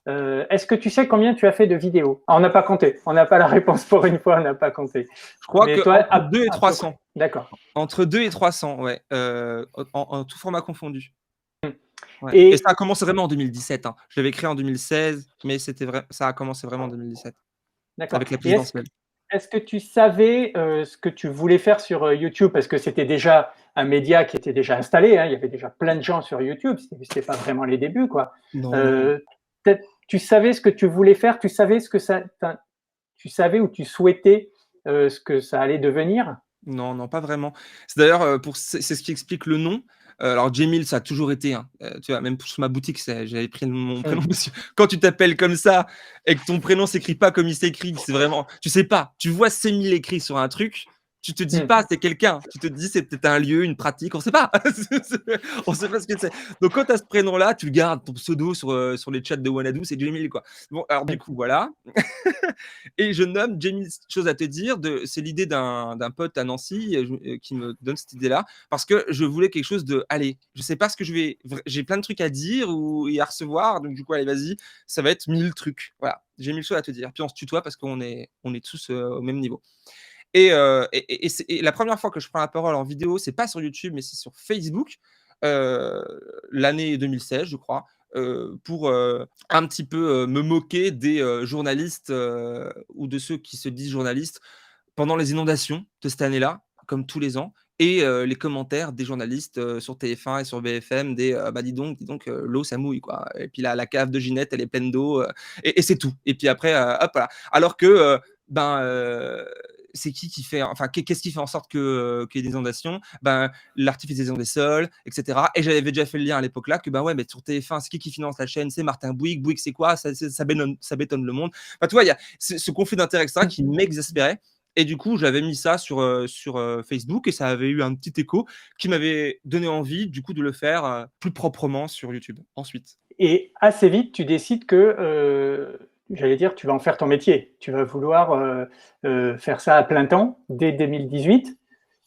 Est-ce que tu sais combien tu as fait de vidéos? On n'a pas compté. On n'a pas la réponse pour une fois. On n'a pas compté. Je crois Mais que toi, entre 2 et 300. D'accord. Entre 2 et 300, ouais. En tout format confondu. Ouais. Et ça Et a commencé vraiment en 2017, hein. Je l'avais créé en 2016, mais ça a commencé vraiment en 2017, d'accord. avec la Et présidentielle. est-ce que tu savais ce que tu voulais faire sur YouTube? Parce que c'était déjà un média qui était déjà installé, hein. Il y avait déjà plein de gens sur YouTube. C'était pas vraiment les débuts, quoi. Non, non. Tu savais ce que tu voulais faire? Tu savais tu savais ou tu souhaitais ce que ça allait devenir? Non, non, pas vraiment. C'est d'ailleurs, c'est ce qui explique le nom. Alors Djemil, ça a toujours été, hein, tu vois? Même sur ma boutique, j'avais pris mon prénom Mmh. dessus. Quand tu t'appelles comme ça et que ton prénom s'écrit pas comme il s'écrit, c'est vraiment tu sais pas. Tu vois 6000 écrits sur un truc, tu te dis Mmh. pas: «C'est quelqu'un». Tu te dis: «C'est peut-être un lieu, une pratique», on sait pas. On sait pas ce que c'est. Donc quand tu as ce prénom-là, tu le gardes, ton pseudo sur les chats de Wanadoo, c'est Djemil, quoi. Bon, alors du coup, voilà. Et je nomme Jamie, chose à te dire, c'est l'idée d'un pote à Nancy qui me donne cette idée-là, parce que je voulais quelque chose de, allez, je sais pas ce que j'ai plein de trucs à dire et à recevoir, donc du coup, allez, vas-y, ça va être 1000 trucs. Voilà, j'ai 1000 choses à te dire. Puis on se tutoie parce qu'on est tous au même niveau. Et la première fois que je prends la parole en vidéo, c'est pas sur YouTube, mais c'est sur Facebook, euh, l'année 2016, je crois, pour un petit peu me moquer des journalistes ou de ceux qui se disent journalistes pendant les inondations de cette année-là, comme tous les ans, et les commentaires des journalistes sur TF1 et sur BFM des bah dis donc, l'eau ça mouille, quoi. Et puis la cave de Ginette elle est pleine d'eau, et c'est tout. Et puis après, hop là. Alors que ben c'est qui fait, enfin qu'est-ce qui fait en sorte qu'il y ait des inondations? Ben l'artificialisation des sols, etc. Et j'avais déjà fait le lien à l'époque là que ben ouais, mais sur TF1 c'est qui finance la chaîne? C'est Martin Bouygues. Bouygues c'est quoi? Ça bétonne le monde. Enfin tu vois, il y a ce conflit d'intérêts, etc., qui m'exaspérait. Et du coup, j'avais mis ça sur Facebook et ça avait eu un petit écho qui m'avait donné envie, du coup, de le faire plus proprement sur YouTube ensuite. Et assez vite, tu décides que, j'allais dire, tu vas en faire ton métier. Tu vas vouloir faire ça à plein temps dès 2018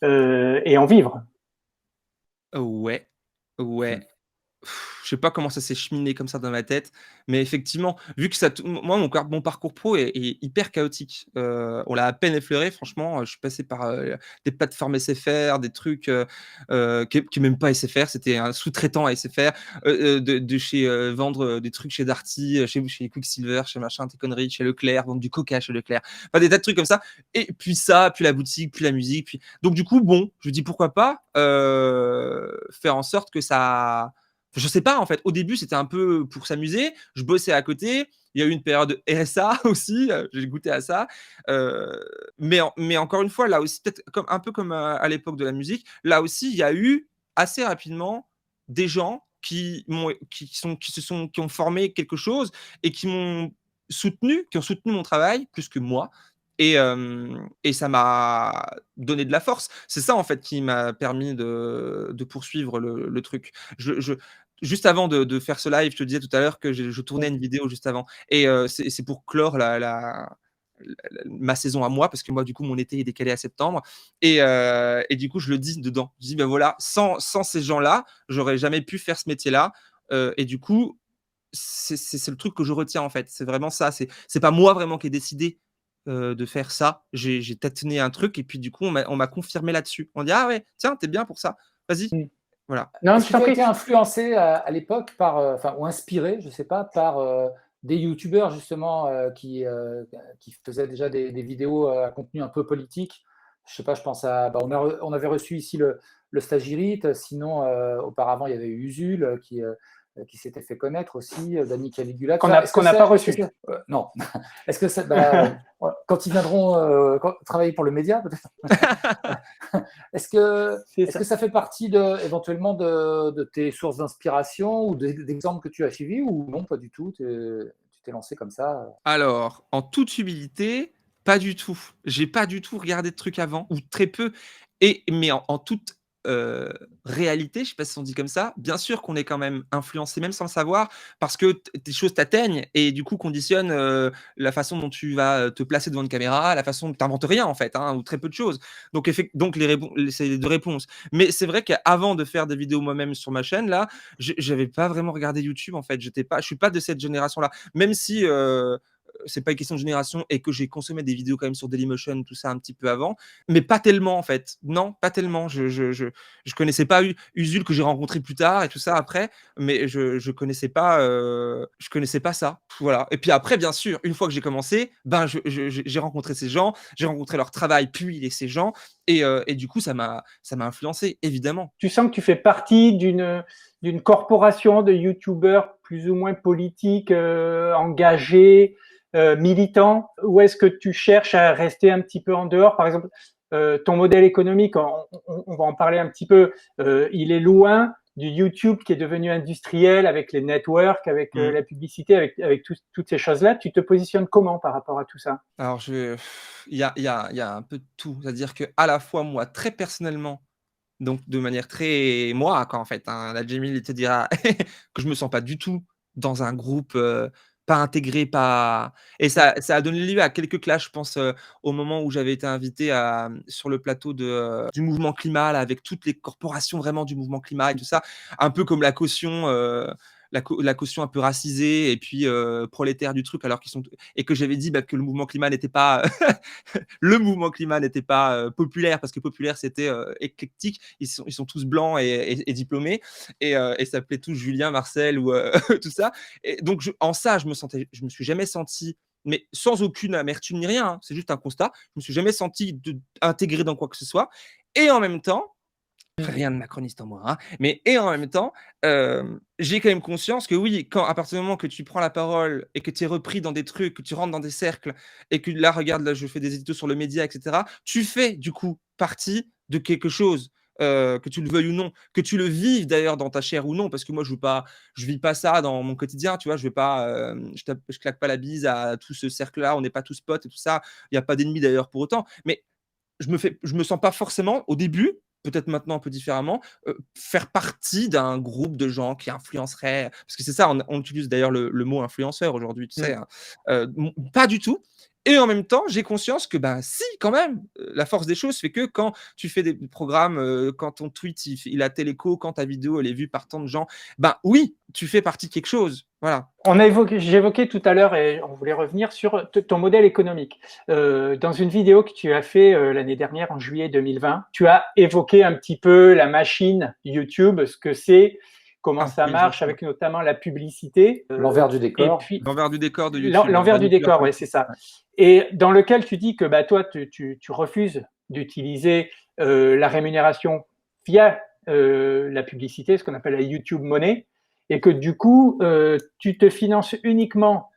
et en vivre. Ouais, ouais. Mmh. Je sais pas comment ça s'est cheminé comme ça dans ma tête, mais effectivement, vu que moi, mon parcours pro est hyper chaotique. On l'a à peine effleuré, franchement. Je suis passé par des plateformes SFR, des trucs qui même pas SFR, c'était un sous-traitant à SFR, de chez vendre des trucs chez Darty, chez Quicksilver, chez machin, tes conneries, chez Leclerc, vendre du coca chez Leclerc. Enfin, des tas de trucs comme ça. Et puis ça, puis la boutique, puis la musique. Donc, du coup, bon, je me dis pourquoi pas faire en sorte que ça. Je sais pas en fait. Au début, c'était un peu pour s'amuser. Je bossais à côté. Il y a eu une période de RSA aussi. J'ai goûté à ça. Mais encore une fois, là aussi, peut-être un peu comme à l'époque de la musique, là aussi, il y a eu assez rapidement des gens qui ont formé quelque chose et qui ont soutenu mon travail plus que moi. Et ça m'a donné de la force. C'est ça en fait qui m'a permis de poursuivre le truc. Juste avant de faire ce live, je te disais tout à l'heure que je tournais une vidéo juste avant. Et c'est pour clore ma saison à moi, parce que moi, du coup, mon été est décalé à septembre. Et du coup, je le dis dedans. Je dis, ben voilà, sans ces gens-là, j'aurais jamais pu faire ce métier-là. Et du coup, c'est le truc que je retiens, en fait. C'est vraiment ça. C'est pas moi vraiment qui ai décidé de faire ça. J'ai tâtonné un truc et puis du coup, on m'a confirmé là-dessus. On dit, ah ouais, tiens, t'es bien pour ça. Vas-y. Voilà. Non, Est-ce je que t'en tu as prie. été influencé à l'époque par, ou inspiré, je ne sais pas, par des youtubeurs justement qui faisaient déjà des vidéos à contenu un peu politique? Je ne sais pas, je pense à. On avait reçu ici le Stagirite, sinon auparavant il y avait eu Usul qui s'était fait connaître aussi, Dani Caligula. Qu'on n'a pas reçu. Non. Est-ce que ça, quand ils viendront travailler pour le média, peut-être. Est-ce que ça fait partie éventuellement de tes sources d'inspiration ou d'exemples que tu as suivis ou non, pas du tout, tu t'es lancé comme ça? Alors, en toute humilité, pas du tout. J'ai pas du tout regardé de trucs avant ou très peu. Mais en toute réalité, je sais pas si on dit comme ça, bien sûr qu'on est quand même influencé, même sans le savoir, parce que des choses t'atteignent et du coup conditionnent la façon dont tu vas te placer devant une caméra, la façon dont tu n'inventes rien en fait, hein, ou très peu de choses. Donc, c'est les deux réponses. Mais c'est vrai qu'avant de faire des vidéos moi-même sur ma chaîne, là, j'avais pas vraiment regardé YouTube en fait. Je suis pas de cette génération-là. Même si c'est pas une question de génération et que j'ai consommé des vidéos quand même sur Dailymotion, tout ça un petit peu avant, mais pas tellement en fait. Non, pas tellement. Je connaissais pas Usul que j'ai rencontré plus tard et tout ça après, mais je connaissais pas ça. Voilà. Et puis après, bien sûr, une fois que j'ai commencé, ben j'ai rencontré ces gens, j'ai rencontré leur travail, puis ces gens, et du coup ça m'a influencé évidemment. Tu sens que tu fais partie d'une corporation de youtubeurs plus ou moins politiques, engagés, militants, ou est-ce que tu cherches à rester un petit peu en dehors? Par exemple, ton modèle économique, on va en parler un petit peu, il est loin du YouTube qui est devenu industriel avec les networks, avec la publicité, avec toutes ces choses-là. Tu te positionnes comment par rapport à tout ça? Alors il y a un peu de tout. C'est-à-dire que à la fois moi, très personnellement, donc de manière très moi quoi en fait, hein. Là, Jamil, il te dira que je me sens pas du tout dans un groupe, pas intégré, pas et ça a donné lieu à quelques clashs, je pense, au moment où j'avais été invité sur le plateau du mouvement climat là, avec toutes les corporations vraiment du mouvement climat et tout ça. Un peu comme la caution, la caution un peu racisée et puis, prolétaire du truc alors qu'ils sont et que j'avais dit, bah, que le mouvement climat n'était pas le mouvement climat n'était pas populaire parce que populaire c'était éclectique. Ils sont tous blancs et diplômés et s'appelaient tous Julien, Marcel ou tout ça. Et donc en ça, je me suis jamais senti, mais sans aucune amertume ni rien, hein, c'est juste un constat. Je me suis jamais senti intégré dans quoi que ce soit. Et en même temps, rien de macroniste en moi, hein, mais et en même temps, j'ai quand même conscience que oui, quand à partir du moment que tu prends la parole et que tu es repris dans des trucs, que tu rentres dans des cercles et que là, regarde, là, je fais des éditos sur le média et cetera, tu fais du coup partie de quelque chose, que tu le veuilles ou non, que tu le vives d'ailleurs dans ta chair ou non, parce que moi je vis pas ça dans mon quotidien, tu vois? Je vais pas, je claque pas la bise à tout ce cercle-là, on n'est pas tous potes et tout ça. Il y a pas d'ennemis d'ailleurs pour autant, mais je me sens pas forcément au début, peut-être maintenant un peu différemment, faire partie d'un groupe de gens qui influenceraient parce que c'est ça, on utilise d'ailleurs le mot influenceur aujourd'hui, tu sais, hein. Pas du tout. Et en même temps, j'ai conscience que, ben, si quand même, la force des choses fait que quand tu fais des programmes, quand ton tweet il a tel écho, quand ta vidéo elle est vue par tant de gens, ben oui, tu fais partie de quelque chose. Voilà. J'évoquais tout à l'heure et on voulait revenir sur ton modèle économique. Dans une vidéo que tu as fait l'année dernière, en juillet 2020, tu as évoqué un petit peu la machine YouTube, ce que c'est, comment ça marche, avec notamment la publicité. L'envers du décor. Et puis, l'envers du décor de YouTube. L'envers du décor, oui, c'est ça. Et dans lequel tu dis que bah, toi, tu refuses d'utiliser la rémunération via la publicité, ce qu'on appelle la YouTube Money, et que du coup, tu te finances uniquement,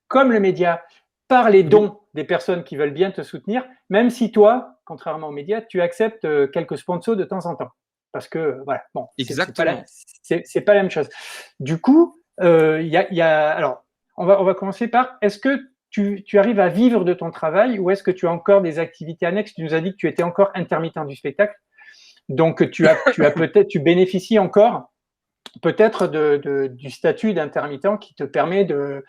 comme le média, par les dons des personnes qui veulent bien te soutenir, même si toi, contrairement aux médias, tu acceptes quelques sponsors de temps en temps. Parce que, voilà, bon, c'est pas la même chose. Du coup, alors, on va commencer par, est-ce que tu arrives à vivre de ton travail ou est-ce que tu as encore des activités annexes? Tu nous as dit que tu étais encore intermittent du spectacle. Donc, tu bénéficies encore peut-être du statut d'intermittent qui te permet de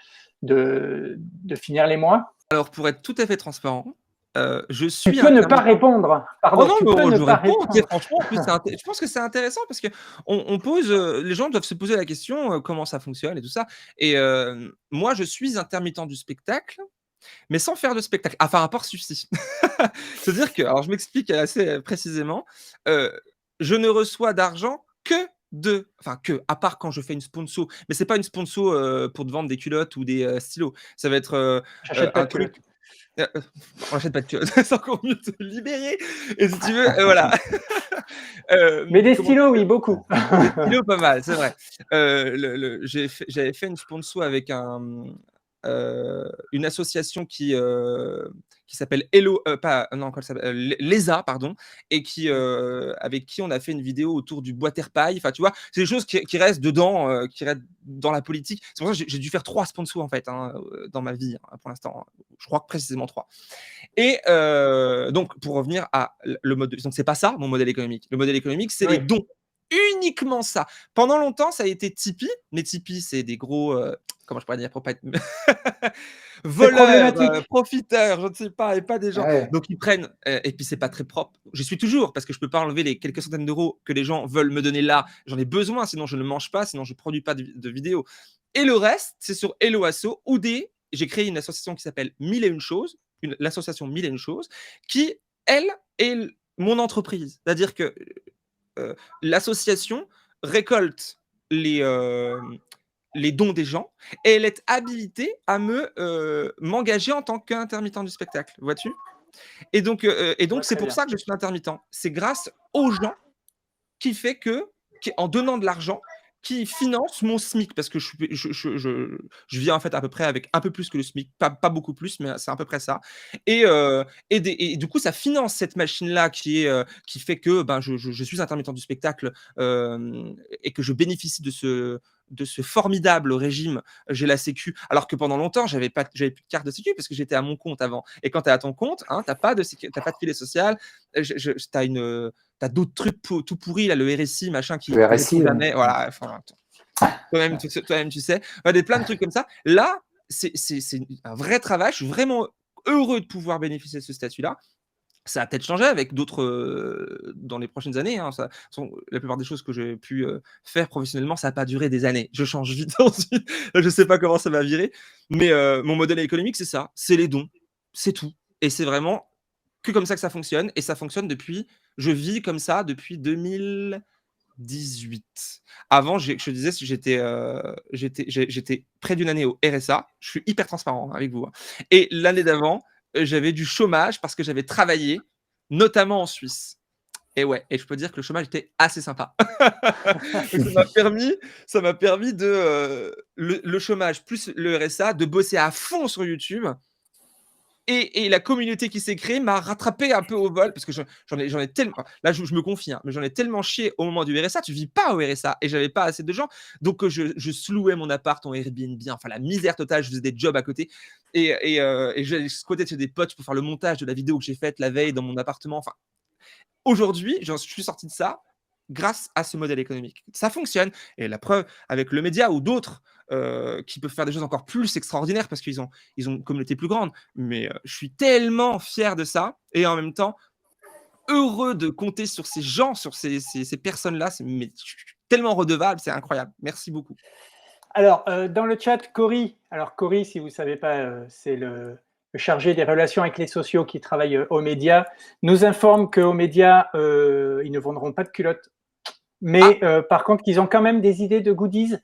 finir les mois. Alors, pour être tout à fait transparent, je Tu suis peux ne pas intermittent. répondre. Oh Pardon, non, tu mais peux ne je pas réponds, tu sais, répondre. franchement, en plus, je pense que c'est intéressant parce qu'on pose, les gens doivent se poser la question, comment ça fonctionne et tout ça et moi, je suis intermittent du spectacle, mais sans faire de spectacle. Enfin, à part celui-ci. C'est-à-dire que alors je m'explique assez, précisément, heu, je ne reçois d'argent à part quand je fais une sponsor, mais c'est pas une sponsor, pour te vendre des culottes ou des, stylos. Ça va être, J'achète pas un de culottes. truc, on achète pas de culottes, c'est encore mieux de te libérer et si tu veux, voilà. Mais des Comment stylos, oui, beaucoup. des stylos, pas mal, c'est vrai. J'avais fait une sponsor avec une association qui s'appelle Hello, pas non, comment elle s'appelle? Lesa, pardon, et avec qui on a fait une vidéo autour du bois terre-paille. Enfin, tu vois? C'est des choses qui restent dedans, qui restent dans la politique. C'est pour ça que j'ai dû faire 3 sponsors, en fait, hein, dans ma vie, hein, pour l'instant, hein. Je crois que précisément 3. Et donc pour revenir à le mode donc c'est pas ça mon modèle économique. Le modèle économique, c'est les Oui. dons. Uniquement ça. Pendant longtemps, ça a été Tipeee, mais Tipeee, c'est des gros, comment je pourrais dire pour pas être C'est voleurs, problématique. profiteurs, je ne sais pas et pas des gens Ouais. donc ils prennent, et puis c'est pas très propre. J'y suis toujours parce que je peux pas enlever les quelques centaines d'euros que les gens veulent me donner là. J'en ai besoin, sinon je ne mange pas, sinon je produis pas de vidéos et le reste, c'est sur Hello Asso ou j'ai créé une association qui s'appelle Mille et une choses, l'association Mille et une choses, qui, elle, est mon entreprise. C'est-à-dire que l'association récolte les dons des gens et elle est habilitée à m'engager en tant qu'intermittent du spectacle, vois-tu? Et donc c'est Très pour bien. ça que je suis intermittent. C'est grâce aux gens qui fait en donnant de l'argent, qui finance mon SMIC parce que je vis en fait à peu près avec un peu plus que le SMIC, pas beaucoup plus, mais c'est à peu près ça. Et du coup, ça finance cette machine-là qui fait que ben, je suis intermittent du spectacle et que je bénéficie de ce formidable régime. J'ai la Sécu, alors que pendant longtemps, j'avais plus de carte de Sécu parce que j'étais à mon compte avant. Et quand tu es à ton compte, hein, tu n'as pas de filet social, tu as d'autres trucs tout pourris, là, le RSI, machin, qui Le ne répond RSI, ouais. jamais. Voilà, enfin, toi-même, tu sais. Ouais, des plein de trucs comme ça. Là, c'est un vrai travail. Je suis vraiment heureux de pouvoir bénéficier de ce statut-là. Ça a peut-être changé avec d'autres dans les prochaines années. Hein, la plupart des choses que j'ai pu faire professionnellement, ça n'a pas duré des années. Je change vite ensuite. Je ne sais pas comment ça va virer. Mais mon modèle économique, c'est ça. C'est les dons. C'est tout. Et c'est vraiment que comme ça que ça fonctionne. Et ça fonctionne je vis comme ça depuis 2018. Avant, je te disais, j'étais près d'une année au RSA. Je suis hyper transparent avec vous, hein. Et l'année d'avant, j'avais du chômage parce que j'avais travaillé, notamment en Suisse. Et ouais, et je peux dire que le chômage était assez sympa. Donc ça m'a permis le chômage plus le RSA, de bosser à fond sur YouTube et la communauté qui s'est créée m'a rattrapé un peu au vol parce que j'en ai tellement. Là, je me confie, hein, mais j'en ai tellement chié au moment du RSA. Tu vis pas au RSA et j'avais pas assez de gens. Donc, je slouais mon appart en Airbnb. Enfin, la misère totale. Je faisais des jobs à côté. Et j'allais squatter chez des potes pour faire le montage de la vidéo que j'ai faite la veille dans mon appartement. Enfin, aujourd'hui, je suis sorti de ça grâce à ce modèle économique. Ça fonctionne. Et la preuve, avec le média ou d'autres qui peuvent faire des choses encore plus extraordinaires parce qu'ils ont une communauté plus grande. Mais je suis tellement fier de ça et en même temps heureux de compter sur ces gens, sur ces personnes-là. Mais je suis tellement redevable, c'est incroyable. Merci beaucoup. Alors, dans le chat, Cory, alors Cory, si vous ne savez pas, c'est le chargé des relations avec les sociaux qui travaille aux médias, nous informe qu'aux médias, ils ne vendront pas de culottes. Mais par contre, qu'ils ont quand même des idées de goodies.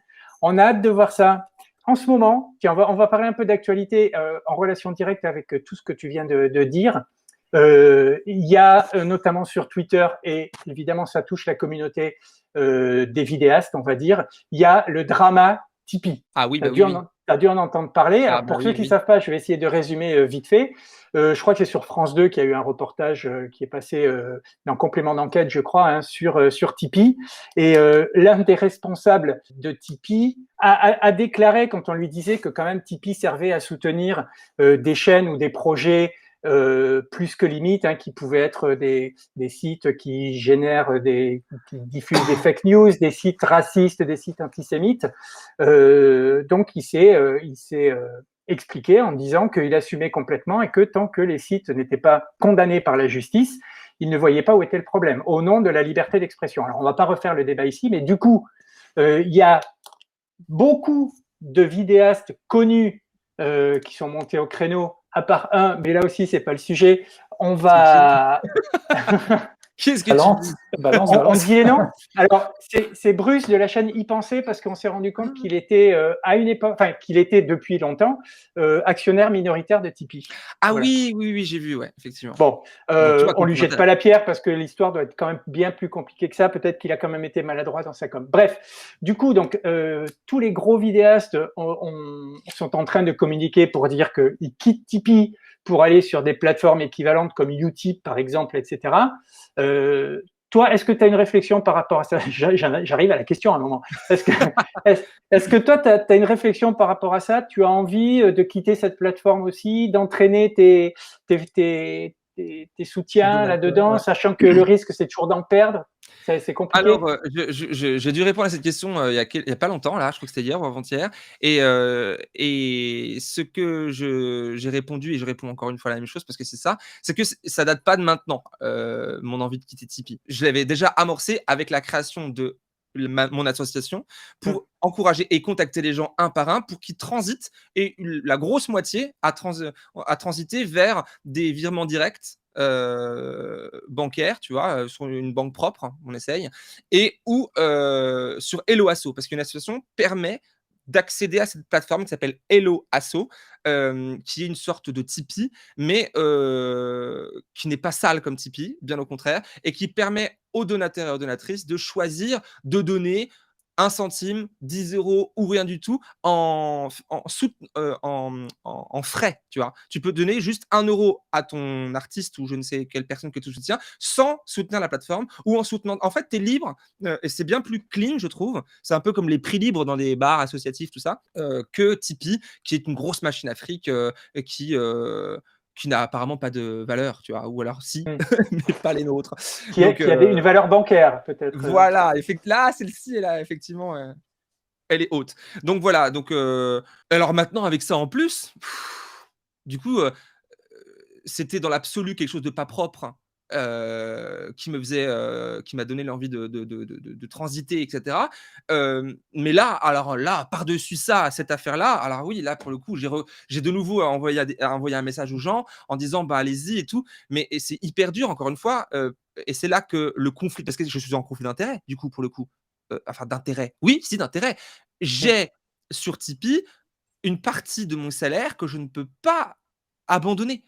On a hâte de voir ça. En ce moment, tiens, on va parler un peu d'actualité en relation directe avec tout ce que tu viens de dire. Il y a notamment sur Twitter, et évidemment ça touche la communauté des vidéastes, on va dire, il y a le drama Tipeee. Ah oui, Tu as, bah oui, oui. dû en entendre parler. Ah Alors bah pour ceux oui, qui ne oui. savent pas, je vais essayer de résumer vite fait. Je crois que c'est sur France 2 qu'il y a eu un reportage qui est passé en complément d'enquête, je crois, hein, sur Tipeee. Et l'un des responsables de Tipeee a déclaré, quand on lui disait que quand même Tipeee servait à soutenir des chaînes ou des projets plus que limite, hein, qui pouvaient être des sites qui génèrent qui diffusent des fake news, des sites racistes, des sites antisémites. Donc il s'est expliqué en disant qu'il assumait complètement et que tant que les sites n'étaient pas condamnés par la justice, il ne voyait pas où était le problème, au nom de la liberté d'expression. Alors, on ne va pas refaire le débat ici, mais du coup, il y a beaucoup de vidéastes connus qui sont montés au créneau, à part un, mais là aussi, c'est pas le sujet. On va. Qu'est-ce que Balance, balance, On balance. dit les noms. Alors, c'est Bruce de la chaîne Y Penser parce qu'on s'est rendu compte qu'il était à une époque, enfin qu'il était depuis longtemps actionnaire minoritaire de Tipeee. Ah Voilà. oui, j'ai vu, ouais, effectivement. Bon, Donc, tu vois, on lui conflit jette d'intérêt. pas la pierre parce que l'histoire doit être quand même bien plus compliquée que ça. Peut-être qu'il a quand même été maladroit dans sa com. Bref, du coup, donc tous les gros vidéastes sont en train de communiquer pour dire qu'ils quittent Tipeee pour aller sur des plateformes équivalentes comme Utip, par exemple, etc. Toi, est-ce que tu as une réflexion par rapport à ça? J'arrive à la question à un moment. Est-ce que toi, tu as une réflexion par rapport à ça? Tu as envie de quitter cette plateforme aussi, d'entraîner tes soutiens là-dedans, Ouais. sachant que le risque, c'est toujours d'en perdre? C'est compliqué? Alors, j'ai dû répondre à cette question, il y a pas longtemps là, je crois que c'était hier ou avant-hier et ce que j'ai répondu et je réponds encore une fois la même chose parce que c'est ça, c'est que ça date pas de maintenant, mon envie de quitter Tipeee. Je l'avais déjà amorcé avec la création de mon association pour encourager et contacter les gens un par un pour qu'ils transitent et la grosse moitié a transité vers des virements directs bancaires, tu vois, sur une banque propre, on essaye, et ou sur Hello Asso, parce qu'une association permet d'accéder à cette plateforme qui s'appelle Hello Asso, qui est une sorte de Tipeee, mais qui n'est pas sale comme Tipeee, bien au contraire, et qui permet aux donateurs et aux donatrices de choisir de donner 1 centime, 10 euros ou rien du tout en frais, tu vois. Tu peux donner juste 1 euro à ton artiste ou je ne sais quelle personne que tu soutiens sans soutenir la plateforme ou en soutenant. En fait, tu es libre et c'est bien plus clean, je trouve. C'est un peu comme les prix libres dans des bars associatifs, tout ça, que Tipeee, qui est une grosse machine à fric qui n'a apparemment pas de valeur, tu vois, ou alors si, mais pas les nôtres. Qui avait une valeur bancaire, peut-être. Voilà, là, celle-ci, là, effectivement, elle est haute. Donc voilà, donc alors maintenant avec ça en plus, du coup, c'était dans l'absolu quelque chose de pas propre, qui me faisait, qui m'a donné l'envie de transiter et cetera. Mais là, alors là, par-dessus ça, cette affaire-là, alors oui, là, pour le coup, j'ai de nouveau envoyé un message aux gens en disant: «Bah, allez-y et tout». Mais c'est hyper dur encore une fois, et c'est là que le conflit parce que je suis en conflit d'intérêts, du coup, pour le coup. Enfin d'intérêt. Oui, si d'intérêt. J'ai sur Tipeee une partie de mon salaire que je ne peux pas abandonner.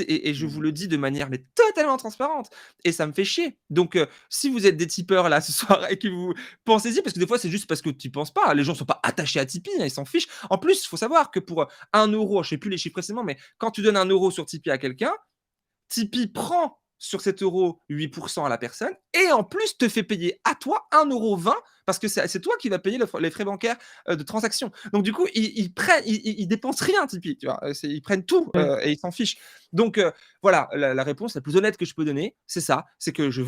Et je vous le dis de manière mais totalement transparente et ça me fait chier. Donc si vous êtes des tipeurs là ce soir et que vous pensez-y parce que des fois c'est juste parce que tu y penses pas. Les gens sont pas attachés à Tipeee, hein, ils s'en fichent. En plus, il faut savoir que pour 1 €, je sais plus les chiffres précisément, mais quand tu donnes 1 € sur Tipeee à quelqu'un, Tipeee prend sur cet euro 8 à la personne et en plus te fait payer à toi 1,20 € parce que c'est toi qui vas payer les frais bancaires de transaction. Donc du coup, ils dépensent rien Tipeee, tu vois? Ils prennent tout et ils s'en fichent. Donc voilà, la réponse la plus honnête que je peux donner, c'est ça, c'est que je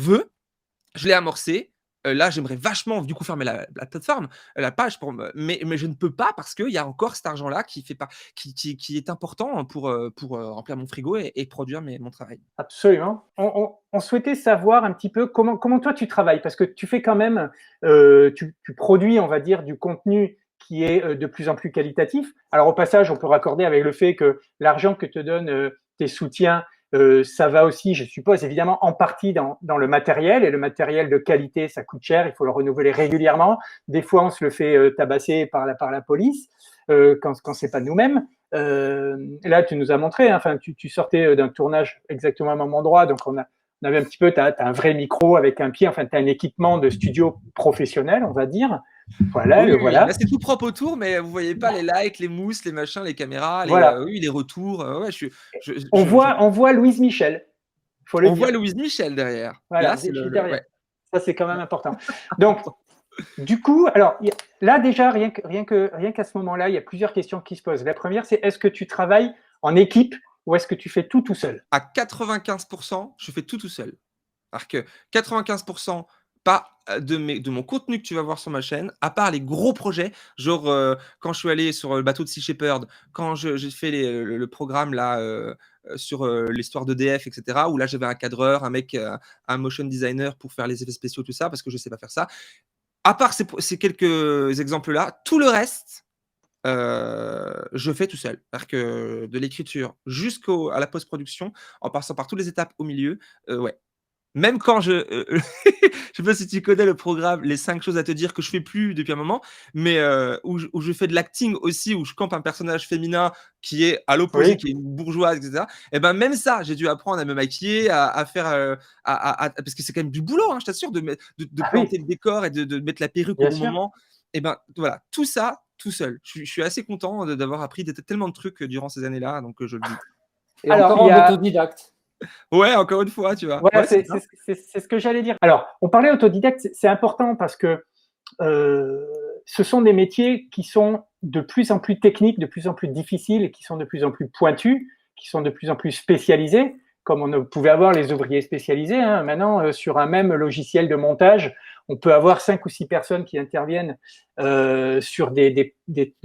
l'ai amorcé. Là, j'aimerais vachement du coup fermer la plateforme, la page mais je ne peux pas parce qu'il y a encore cet argent-là qui est important pour remplir mon frigo et produire mon travail. Absolument. On souhaitait savoir un petit peu comment toi tu travailles, parce que tu fais quand même, tu produis, on va dire, du contenu qui est de plus en plus qualitatif. Alors au passage, on peut raccorder avec le fait que l'argent que te donnent tes soutiens, ça va aussi, je suppose, évidemment, en partie dans le matériel, et le matériel de qualité, ça coûte cher, il faut le renouveler régulièrement. Des fois, on se le fait tabasser par la police quand c'est pas nous-mêmes. Là, tu nous as montré, hein, enfin, tu sortais d'un tournage exactement au même endroit, donc on avait un petit peu, tu as un vrai micro avec un pied, enfin, tu as un équipement de studio professionnel, on va dire. Voilà, Oui, le oui, oui. voilà. Là, c'est tout propre autour, mais vous voyez pas les likes, les mousses, les machins, les caméras, Voilà. oui, les retours. Ouais, On voit Louise Michel, faut le on voit dire. Louise Michel derrière. Là, Voilà, c'est juste le derrière. ouais. Ça, c'est quand même important. Donc, du coup, alors là déjà, rien qu'à ce moment-là, il y a plusieurs questions qui se posent. La première, c'est est-ce que tu travailles en équipe ou est-ce que tu fais tout seul? À 95 je fais tout seul. Alors que 95 pas de mon contenu que tu vas voir sur ma chaîne, à part les gros projets, genre quand je suis allé sur le bateau de Sea Shepherd, quand j'ai fait le programme là sur l'histoire d'EDF, etc., où là j'avais un cadreur, un mec, un motion designer pour faire les effets spéciaux, tout ça, parce que je sais pas faire ça. À part ces quelques exemples-là, tout le reste, je fais tout seul. C'est-à-dire que de l'écriture jusqu'à la post-production, en passant par toutes les étapes au milieu, ouais. Même quand je sais pas si tu connais le programme Les 5 choses à te dire que je fais plus depuis un moment, mais où je fais de l'acting aussi, où je campe un personnage féminin qui est à l'opposé, Oui, qui est une bourgeoise, et cetera. Et ben même ça, j'ai dû apprendre à me maquiller, à faire, parce que c'est quand même du boulot, hein, je t'assure, de ah planter oui, le décor et de mettre la perruque au bien bon sûr. moment. Et ben voilà, tout ça, tout seul. Je suis assez content d'avoir appris tellement de trucs durant ces années-là, donc je le dis. Et Alors, encore il y en a, autodidacte. Ouais, encore une fois, tu vois? voilà, Ouais, c'est bien. c'est ce que j'allais dire. Alors, on parlait autodidacte, c'est important parce que euh, ce sont des métiers qui sont de plus en plus techniques, de plus en plus difficiles et qui sont de plus en plus pointus, qui sont de plus en plus spécialisés, comme on pouvait avoir les ouvriers spécialisés. Hein. Maintenant, sur un même logiciel de montage, on peut avoir 5 ou 6 personnes qui interviennent sur des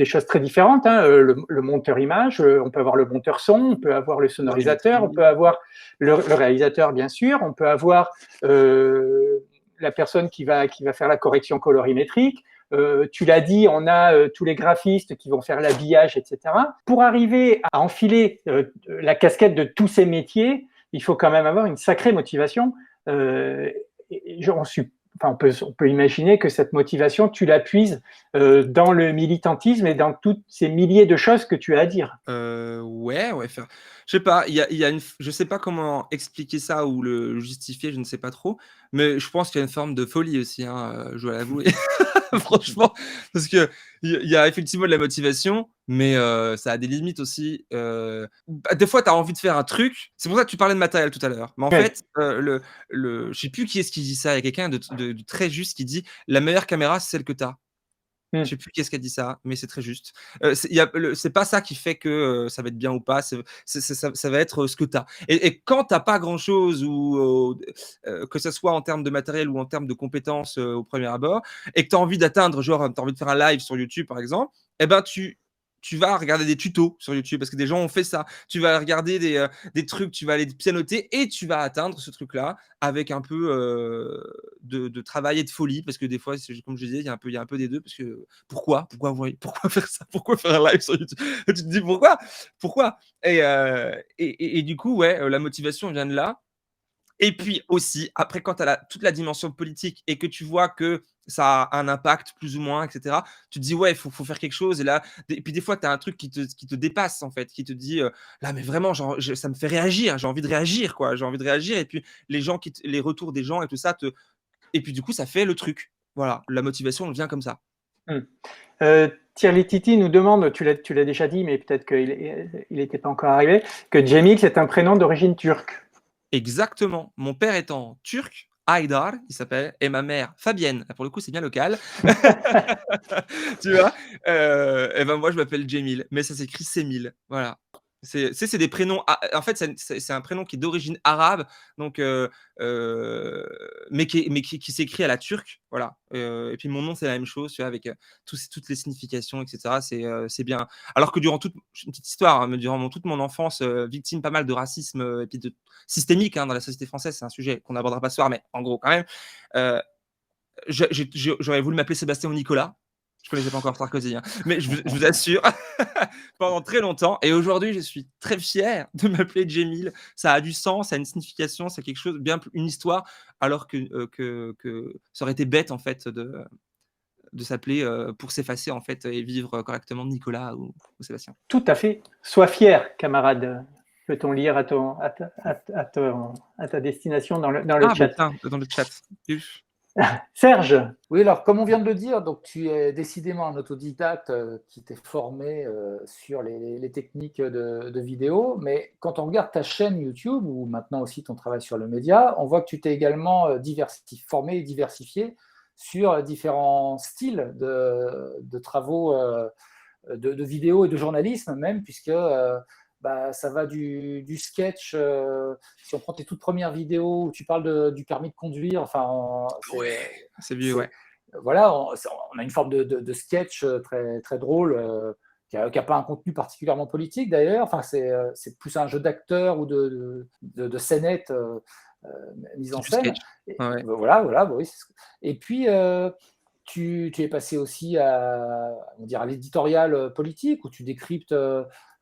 choses très différentes. Hein. Le monteur image, on peut avoir le monteur son, on peut avoir le sonorisateur, on L'orientation. peut avoir le réalisateur, bien sûr, on peut avoir la personne qui va faire la correction colorimétrique. Tu l'as dit, on a tous les graphistes qui vont faire l'habillage, etc. Pour arriver à enfiler la casquette de tous ces métiers, il faut quand même avoir une sacrée motivation. On peut imaginer que cette motivation, tu la puises dans le militantisme et dans toutes ces milliers de choses que tu as à dire. Ouais, faire je sais pas, il y a je sais pas comment expliquer ça ou le justifier, je ne sais pas trop, mais je pense qu'il y a une forme de folie aussi, hein, je dois l'avouer. Franchement, parce qu'il y a effectivement de la motivation, mais ça a des limites aussi, bah, des fois, tu as envie de faire un truc, c'est pour ça que tu parlais de matériel tout à l'heure, mais en Oui. fait, je sais plus qui est-ce qui dit ça, il y a quelqu'un de très juste qui dit: «La meilleure caméra, c'est celle que tu as». Je Mm. sais plus qui est-ce qui a dit ça, mais c'est très juste. C'est pas ça qui fait que ça va être bien ou pas, ça va être ce que tu as. Et quand tu pas grand-chose, ou que ce soit en termes de matériel ou en termes de compétences au premier abord, et que tu as envie d'atteindre, genre, tu as envie de faire un live sur YouTube par exemple, et ben tu vas regarder des tutos sur YouTube parce que des gens ont fait ça. Tu vas regarder des trucs, tu vas aller pianoter et tu vas atteindre ce truc-là avec un peu de travail et de folie, parce que des fois, comme je disais, il y a un peu des deux, parce que pourquoi faire ça, pourquoi faire un live sur YouTube? Tu te dis pourquoi? Et du coup, ouais, la motivation vient de là. Et puis aussi, après, quand tu as toute la dimension politique et que tu vois que ça a un impact plus ou moins, et cetera, tu te dis: «Ouais, il faut faire quelque chose». Et là, et puis des fois, tu as un truc qui te dépasse, en fait, qui te dit: «Là, mais vraiment, genre, ça me fait réagir, j'ai envie de réagir, quoi, j'ai envie de réagir». Et puis les retours des gens et tout ça, et puis du coup, ça fait le truc. Voilà, la motivation, elle vient comme ça. Mm. Thierry Titi nous demande, tu l'as déjà dit, mais peut-être qu'il n'était pas encore arrivé, que Cemil, c'est un prénom d'origine turque. Exactement. Mon père étant turc, Haydar, il s'appelle, et ma mère Fabienne. Pour le coup, c'est bien local. Tu vois? Et ben moi, je m'appelle Djemil, mais ça s'écrit Semil. Voilà. C'est des prénoms, en fait, c'est un prénom qui est d'origine arabe, donc mais qui s'écrit à la turque, voilà. Et puis mon nom, c'est la même chose, tu vois? Avec toutes les significations, et cetera. C'est bien. Alors que durant une petite histoire, hein, mais durant toute mon enfance, victime pas mal de racisme, et puis systémique, hein, dans la société française, c'est un sujet qu'on n'abordera pas ce soir, mais en gros, quand même, heu, j'aurais voulu m'appeler Sébastien ou Nicolas. Je connaissais pas encore Sarkozy, hein, mais je vous assure, pendant très longtemps. Et aujourd'hui, je suis très fier de m'appeler Djemil. Ça a du sens, ça a une signification, c'est quelque chose, bien une histoire, alors que ça aurait été bête, en fait, de s'appeler, pour s'effacer, en fait, et vivre correctement, Nicolas ou Sébastien. Tout à fait. Sois fier, camarade. Peut-on lire à ta destination dans le Ah, bah chat. tiens, dans le chat. Uf. Serge, Oui, alors comme on vient de le dire, donc tu es décidément un autodidacte qui t'est formé sur les techniques de vidéo, mais quand on regarde ta chaîne YouTube ou maintenant aussi ton travail sur le média, on voit que tu t'es également formé et diversifié sur différents styles de travaux de vidéo et de journalisme même, puisque ça va du sketch. Si on prend tes toutes premières vidéos où tu parles du permis de conduire, enfin, c'est vieux, ouais. Voilà, on a une forme de sketch très, très drôle qui n'a pas un contenu particulièrement politique d'ailleurs. Enfin, c'est plus un jeu d'acteur ou de scénette mise en C'est du scène. sketch. Ouais. Voilà, oui. Et puis, tu es passé aussi à l'éditorial politique où tu décryptes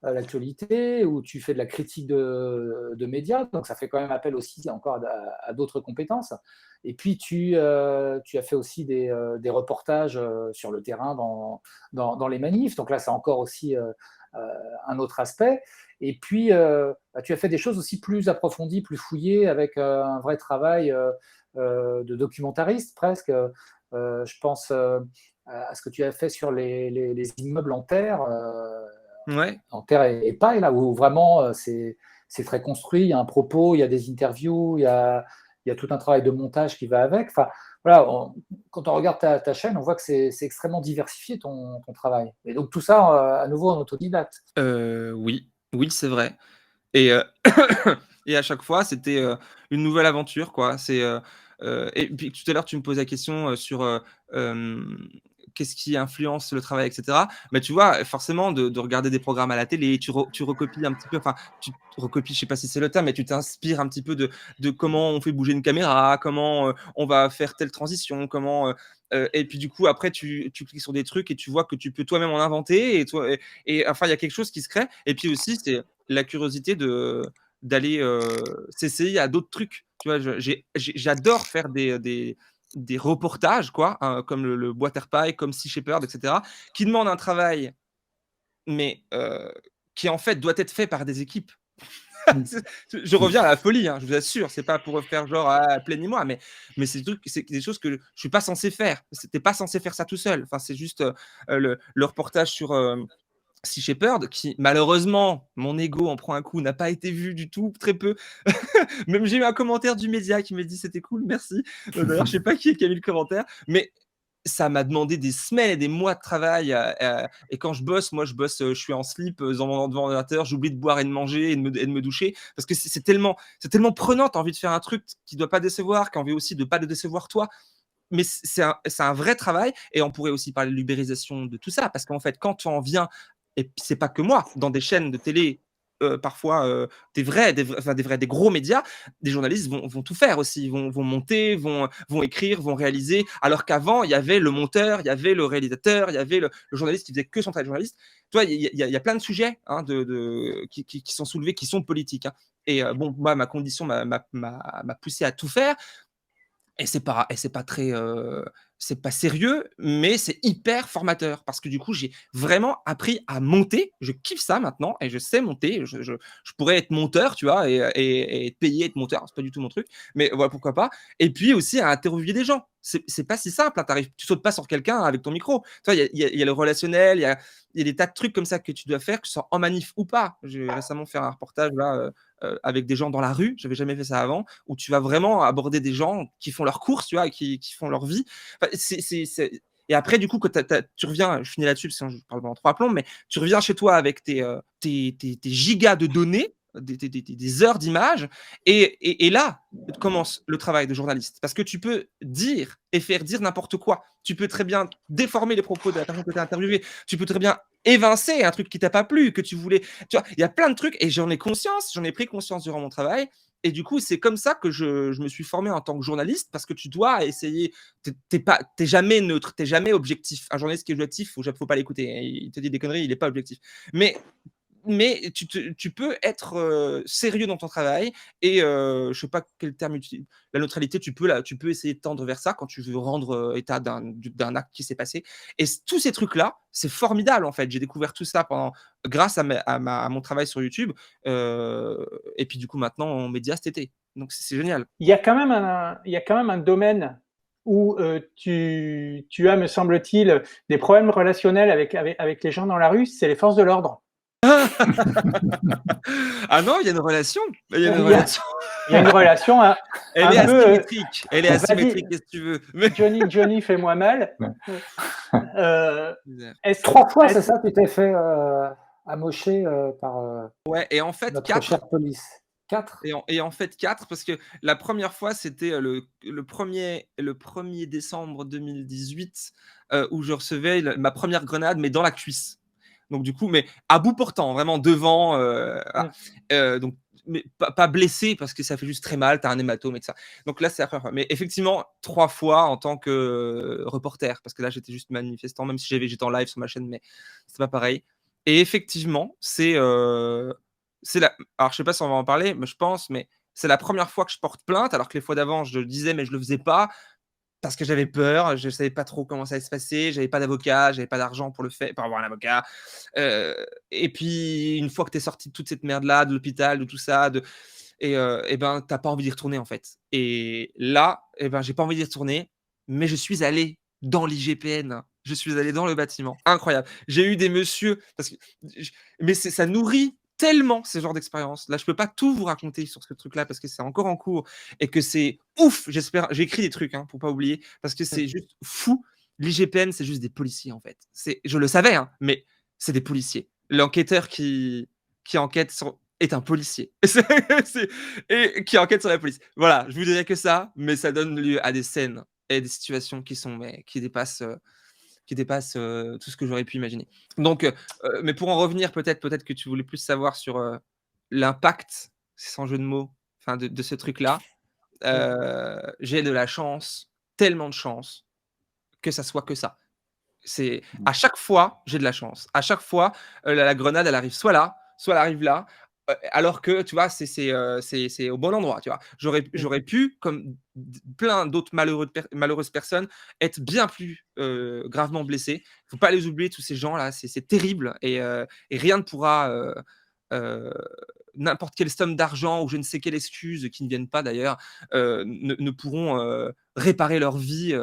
l'actualité, où tu fais de la critique de médias. Donc, ça fait quand même appel aussi encore à d'autres compétences. Et puis, tu as fait aussi des reportages sur le terrain dans les manifs. Donc là, c'est encore aussi un autre aspect. Et puis, tu as fait des choses aussi plus approfondies, plus fouillées, avec un vrai travail de documentariste presque. Je pense à ce que tu as fait sur les immeubles en terre, en terre et paille, là où vraiment c'est très construit. Il y a un propos, il y a des interviews, il y a tout un travail de montage qui va avec. Enfin, voilà, quand on regarde ta chaîne, on voit que c'est extrêmement diversifié ton travail. Et donc tout ça, à nouveau, en autodidacte. Oui, c'est vrai. Et, et à chaque fois, c'était une nouvelle aventure, quoi. Et puis tout à l'heure, tu me poses la question sur qu'est-ce qui influence le travail, etc. Mais tu vois, forcément, de regarder des programmes à la télé, tu recopies un petit peu, enfin, tu recopies, je sais pas si c'est le terme, mais tu t'inspires un petit peu de comment on fait bouger une caméra, comment on va faire telle transition, et puis du coup, après, tu cliques sur des trucs et tu vois que tu peux toi-même en inventer. Et enfin, il y a quelque chose qui se crée. Et puis aussi, c'est la curiosité d'aller s'essayer à d'autres trucs. Tu vois, j'adore faire des reportages, quoi, hein, comme le Waterpie, comme Sea Shepherd, etc., qui demandent un travail, mais qui en fait doit être fait par des équipes. Je reviens à la folie, hein, je vous assure, c'est pas pour faire genre plaignez-moi, mais c'est des choses que je suis pas censé faire. T'es pas censé faire ça tout seul. Enfin, c'est juste le reportage sur Sea Shepherd, qui malheureusement, mon ego en prend un coup, n'a pas été vu du tout, très peu. Même j'ai eu un commentaire du média qui m'a dit c'était cool, merci. D'ailleurs, je sais pas qui a mis le commentaire, mais ça m'a demandé des semaines et des mois de travail. Et quand je bosse, moi, je suis en slip devant l'ordinateur, j'oublie de boire et de manger et de me doucher, parce que c'est tellement prenant. T'as envie de faire un truc qui doit pas décevoir, qui a envie aussi de pas te décevoir toi. Mais c'est un vrai travail, et on pourrait aussi parler de l'ubérisation de tout ça, parce qu'en fait, quand tu en viens, et c'est pas que moi, dans des chaînes de télé, parfois des gros médias, des journalistes vont tout faire aussi, vont monter, vont écrire, vont réaliser, alors qu'avant, il y avait le monteur, il y avait le réalisateur, il y avait le journaliste qui faisait que son travail de journaliste. Tu vois, il y a plein de sujets hein, qui sont soulevés, qui sont politiques. Hein. Et bon, moi, ma condition m'a poussé à tout faire. Et c'est pas très, c'est pas sérieux, mais c'est hyper formateur, parce que du coup, j'ai vraiment appris à monter. Je kiffe ça maintenant et je sais monter. Je pourrais être monteur, tu vois, et être payé être monteur. C'est pas du tout mon truc, mais voilà, pourquoi pas. Et puis aussi à interviewer des gens. C'est pas si simple, hein, tu sautes pas sur quelqu'un avec ton micro. Tu vois, il y a le relationnel, il y a des tas de trucs comme ça que tu dois faire, que ce soit en manif ou pas. J'ai récemment fait un reportage là, avec des gens dans la rue, j'avais jamais fait ça avant, où tu vas vraiment aborder des gens qui font leurs courses, tu vois, qui font leur vie. Enfin, et après, du coup, quand tu reviens, je finis là-dessus, parce que je parle pendant 3 plombs, mais tu reviens chez toi avec tes gigas de données, des heures d'images, et là commence le travail de journaliste. Parce que tu peux dire et faire dire n'importe quoi. Tu peux très bien déformer les propos de la personne que tu as interviewée. Tu peux très bien évincer un truc qui t'a pas plu, que tu voulais. Tu vois, il y a plein de trucs, et j'en ai pris conscience durant mon travail. Et du coup, c'est comme ça que je me suis formé en tant que journaliste, parce que tu dois essayer. T'es jamais neutre, t'es jamais objectif. Un journaliste qui est objectif, faut pas l'écouter. Il te dit des conneries, il est pas objectif. Mais tu peux être sérieux dans ton travail, et je sais pas quel terme utiliser. La neutralité, tu peux essayer de tendre vers ça quand tu veux rendre état d'un acte qui s'est passé. Et tous ces trucs-là, c'est formidable en fait. J'ai découvert tout ça grâce à mon travail sur YouTube. Et puis du coup maintenant en médias cet été. Donc c'est génial. Il y a quand même un domaine où tu as, me semble-t-il, des problèmes relationnels avec les gens dans la rue, c'est les forces de l'ordre. Ah non, il y a une relation. Il y a une relation. Elle est asymétrique. Elle est asymétrique, qu'est-ce que tu veux. Johnny, fais-moi mal. 3 fois, c'est ça, tu t'es fait amoché par Ouais, et en fait notre 4. chère police. 4. Et en fait 4 parce que la première fois, c'était, le 1er décembre 2018, où je recevais ma première grenade, mais dans la cuisse. Donc du coup, mais à bout portant, vraiment devant, voilà. Mmh. Donc mais pas blessé parce que ça fait juste très mal, tu as un hématome et tout ça. Donc là, c'est la première fois. Mais effectivement, 3 fois en tant que, reporter, parce que là, j'étais juste manifestant, même si j'étais en live sur ma chaîne, mais c'est pas pareil. Et effectivement, c'est la alors je sais pas si on va en parler, mais je pense, mais c'est la première fois que je porte plainte, alors que les fois d'avant, je le disais, mais je le faisais pas parce que j'avais peur, je savais pas trop comment ça allait se passer, j'avais pas d'avocat, j'avais pas d'argent pour avoir un avocat. Heu et puis une fois que tu es sorti de toute cette merde-là, de l'hôpital, de tout ça, et ben, tu as pas envie d'y retourner, en fait. Et là, et ben, j'ai pas envie d'y retourner, mais je suis allé dans l'IGPN. Je suis allé dans le bâtiment. Incroyable. J'ai eu des messieurs parce que j mais ça nourrit tellement ce genre d'expérience. Là, je peux pas tout vous raconter sur ce truc-là parce que c'est encore en cours et que c'est ouf, j'espère. J'ai écrit des trucs, hein, pour pas oublier, parce que Mmh. c'est juste fou. L'IGPN, c'est juste des policiers, en fait. Je le savais, hein, mais c'est des policiers. L'enquêteur qui enquête sur est un policier. Et qui enquête sur la police. Voilà, je vous dirais que ça, mais ça donne lieu à des scènes et des situations qui dépassent tout ce que j'aurais pu imaginer. Donc, mais pour en revenir, peut-être que tu voulais plus savoir sur, l'impact, sans jeu de mots, enfin de ce truc-là. Mmh. J'ai de la chance, tellement de chance, que ça soit que ça. C'est Mmh. à chaque fois, j'ai de la chance. À chaque fois, la grenade, elle arrive soit là, soit elle arrive là, alors que, tu vois, c'est au bon endroit, tu vois? J'aurais Mmh. j'aurais pu, comme plein d'autres malheureuses personnes, être bien plus, gravement blessées. Faut pas les oublier, tous ces gens-là, c'est terrible, et rien ne pourra, heu, n'importe quelle somme d'argent ou je ne sais quelle excuse qui ne viennent pas d'ailleurs, ne pourront, réparer leur vie,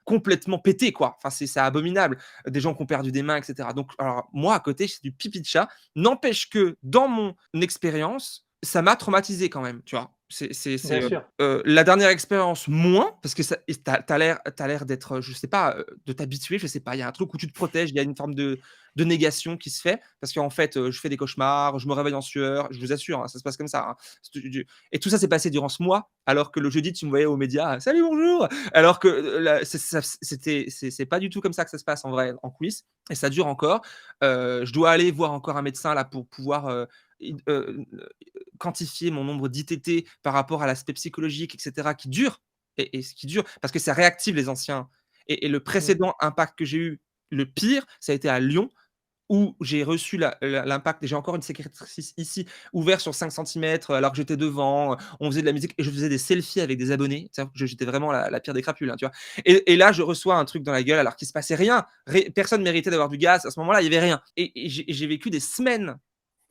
complètement pétée, quoi. Enfin, c'est abominable. Des gens qui ont perdu des mains, et cetera. Donc alors moi, à côté, c'est du pipi de chat. N'empêche que dans mon expérience, ça m'a traumatisé quand même, tu vois? Bien sûr. La dernière expérience, moins, parce que ça et tu l'air d'être, je sais pas, de t'habituer, je sais pas. Il y a un truc où tu te protèges, il y a une forme de négation qui se fait parce qu'en fait, je fais des cauchemars, je me réveille en sueur, je vous assure, hein, ça se passe comme ça, hein. Et tout ça s'est passé durant ce mois, alors que le jeudi, tu me voyais aux médias: «Salut, bonjour!» Alors que, là, c'est pas du tout comme ça que ça se passe en vrai, en coulisses, et ça dure encore. Je dois aller voir encore un médecin là pour pouvoir, quantifier mon nombre d'ITT par rapport à l'aspect psychologique, et cetera, qui dure, et ce qui dure parce que ça réactive les anciens. Et le Mmh. précédent impact que j'ai eu, le pire, ça a été à Lyon, où j'ai reçu l'impact, et j'ai encore une cicatrice ici, ouvert sur 5 centimètres, alors que j'étais devant, on faisait de la musique et je faisais des selfies avec des abonnés. Tu sais, j'étais vraiment la pire des crapules, hein, tu vois? Et là, je reçois un truc dans la gueule alors qu'il se passait rien. Personne méritait d'avoir du gaz. À ce moment-là, il y avait rien. Et j'ai vécu des semaines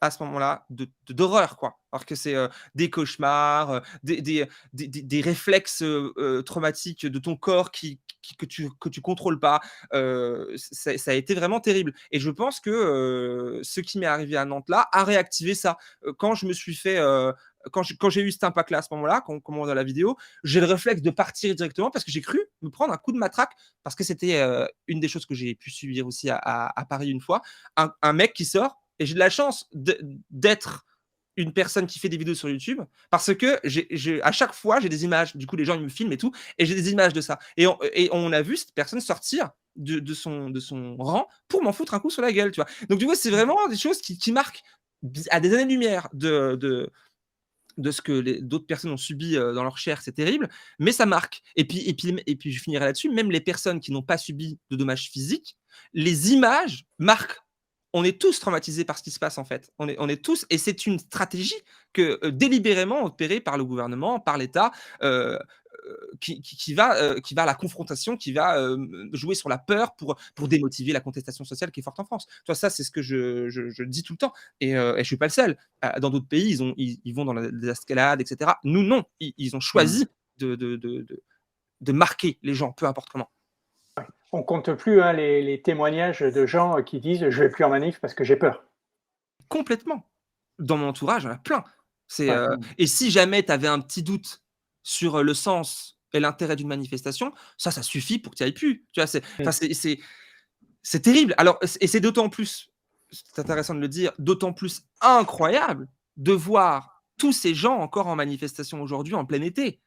à ce moment-là d'horreur, quoi. Alors que c'est, des cauchemars, des réflexes, traumatiques de ton corps que tu contrôles pas. Ça a été vraiment terrible, et je pense que, ce qui m'est arrivé à Nantes là a réactivé ça. Quand je me suis fait, quand j'ai eu cet impact là à ce moment-là, comme on voit dans la vidéo, j'ai le réflexe de partir directement parce que j'ai cru me prendre un coup de matraque, parce que c'était, une des choses que j'ai pu subir aussi à Paris une fois. Un mec qui sort, et j'ai de la chance d'être une personne qui fait des vidéos sur YouTube, parce que à chaque fois, j'ai des images. Du coup, les gens, ils me filment et tout, et j'ai des images de ça. Et on a vu cette personne sortir de son rang pour m'en foutre un coup sur la gueule, tu vois. Donc, du coup, c'est vraiment des choses qui marquent à des années-lumière de ce que d'autres personnes ont subi dans leur chair. C'est terrible, mais ça marque. Et puis, je finirai là-dessus. Même les personnes qui n'ont pas subi de dommages physiques, les images marquent. On est tous traumatisés par ce qui se passe, en fait. On est tous, et c'est une stratégie que, délibérément opérée par le gouvernement, par l'État, qui va à la confrontation, qui va, jouer sur la peur pour démotiver la contestation sociale qui est forte en France. Tu vois, ça, c'est ce que je dis tout le temps, et je suis pas le seul. Dans d'autres pays, ils vont dans la désescalade, et cetera. Nous, non, ils ont Mmh. choisi de marquer les gens, peu importe comment. On compte plus, hein, les témoignages de gens, qui disent: «Je vais plus en manif parce que j'ai peur». Complètement. Dans mon entourage, il y en a plein. Ouais. Mmh. Et si jamais tu avais un petit doute sur, le sens et l'intérêt d'une manifestation, ça suffit pour que tu y ailles plus. Tu vois? C'est Mmh. enfin, c'est terrible. Alors, et c'est d'autant plus, c'est intéressant de le dire, d'autant plus incroyable de voir tous ces gens encore en manifestation aujourd'hui en plein été.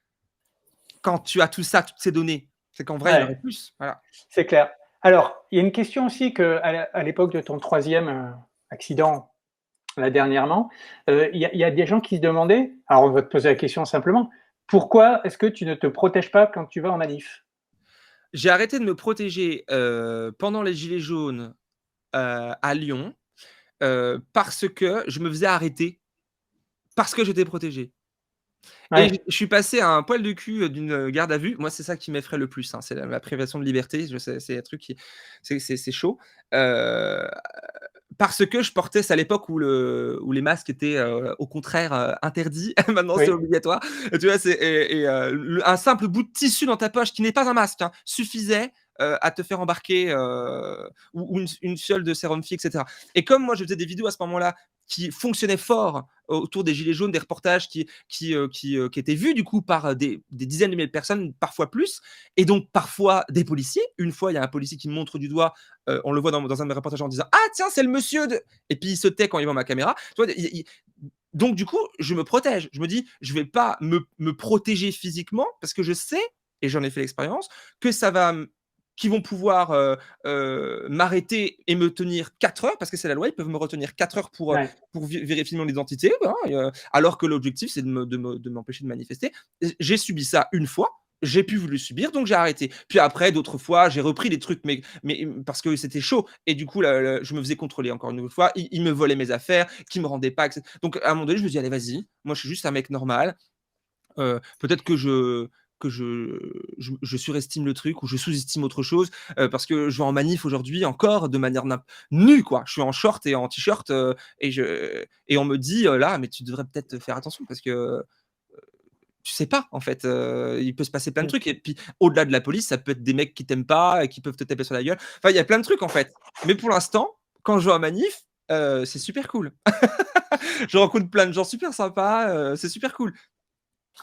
Quand tu as tout ça, toutes ces données, c'est qu'en vrai, il y en aurait Ouais, plus. Voilà. c'est clair. Alors, il y a une question aussi que à l'époque de ton troisième accident, là dernièrement, il y a des gens qui se demandaient, alors on va te poser la question simplement, pourquoi est-ce que tu ne te protèges pas quand tu vas en manif? J'ai arrêté de me protéger pendant les Gilets jaunes à Lyon parce que je me faisais arrêter parce que j'étais protégé. Et Ouais, je suis passé à un poil de cul d'une garde à vue. Moi, c'est ça qui m'effraie le plus, hein, c'est la privation de liberté. Je sais, c'est un truc qui c'est chaud. Heu, Parce que je portais c'est à l'époque où les masques étaient, au contraire, interdits. Maintenant, c'est oui, obligatoire. Tu vois? Un simple bout de tissu dans ta poche qui n'est pas un masque, hein, suffisait, à te faire embarquer, ou une fiole de sérum Fi et cetera. Et comme moi, je faisais des vidéos à ce moment-là qui fonctionnaient fort autour des gilets jaunes, des reportages qui étaient vus du coup par des dizaines de milliers de personnes, parfois plus, et donc parfois des policiers. Une fois, il y a un policier qui me montre du doigt, on le voit dans un de mes reportages en disant: «Ah tiens, c'est le monsieur de», et puis il se tait quand il voit ma caméra. Tu vois? Donc du coup, je me protège. Je me dis: «Je vais pas me protéger physiquement parce que je sais, et j'en ai fait l'expérience, que ça va qu'ils vont pouvoir, m'arrêter et me tenir 4 heures, parce que c'est la loi, ils peuvent me retenir 4 heures ouais. pour vérifier mon identité, voilà, alors que l'objectif, c'est de m'empêcher de manifester. J'ai subi ça une fois, j'ai plus voulu subir, donc j'ai arrêté. Puis après, d'autres fois, j'ai repris des trucs, mais parce que c'était chaud, et du coup, je me faisais contrôler encore une nouvelle fois. Ils me volaient mes affaires, qui me rendaient pas, etc. Donc à un moment donné, je me dis: allez, vas-y, moi je suis juste un mec normal. Peut-être que je surestime le truc, ou je sous-estime autre chose, parce que je vais en manif aujourd'hui encore de manière nue, quoi. Je suis en short et en t-shirt, et on me dit, là: «Mais tu devrais peut-être faire attention parce que tu sais pas en fait, il peut se passer plein de Mmh. trucs», et puis au-delà de la police, ça peut être des mecs qui t'aiment pas et qui peuvent te taper sur la gueule. Enfin, il y a plein de trucs en fait. Mais pour l'instant, quand je vais en manif, c'est super cool. Je rencontre plein de gens super sympas, c'est super cool,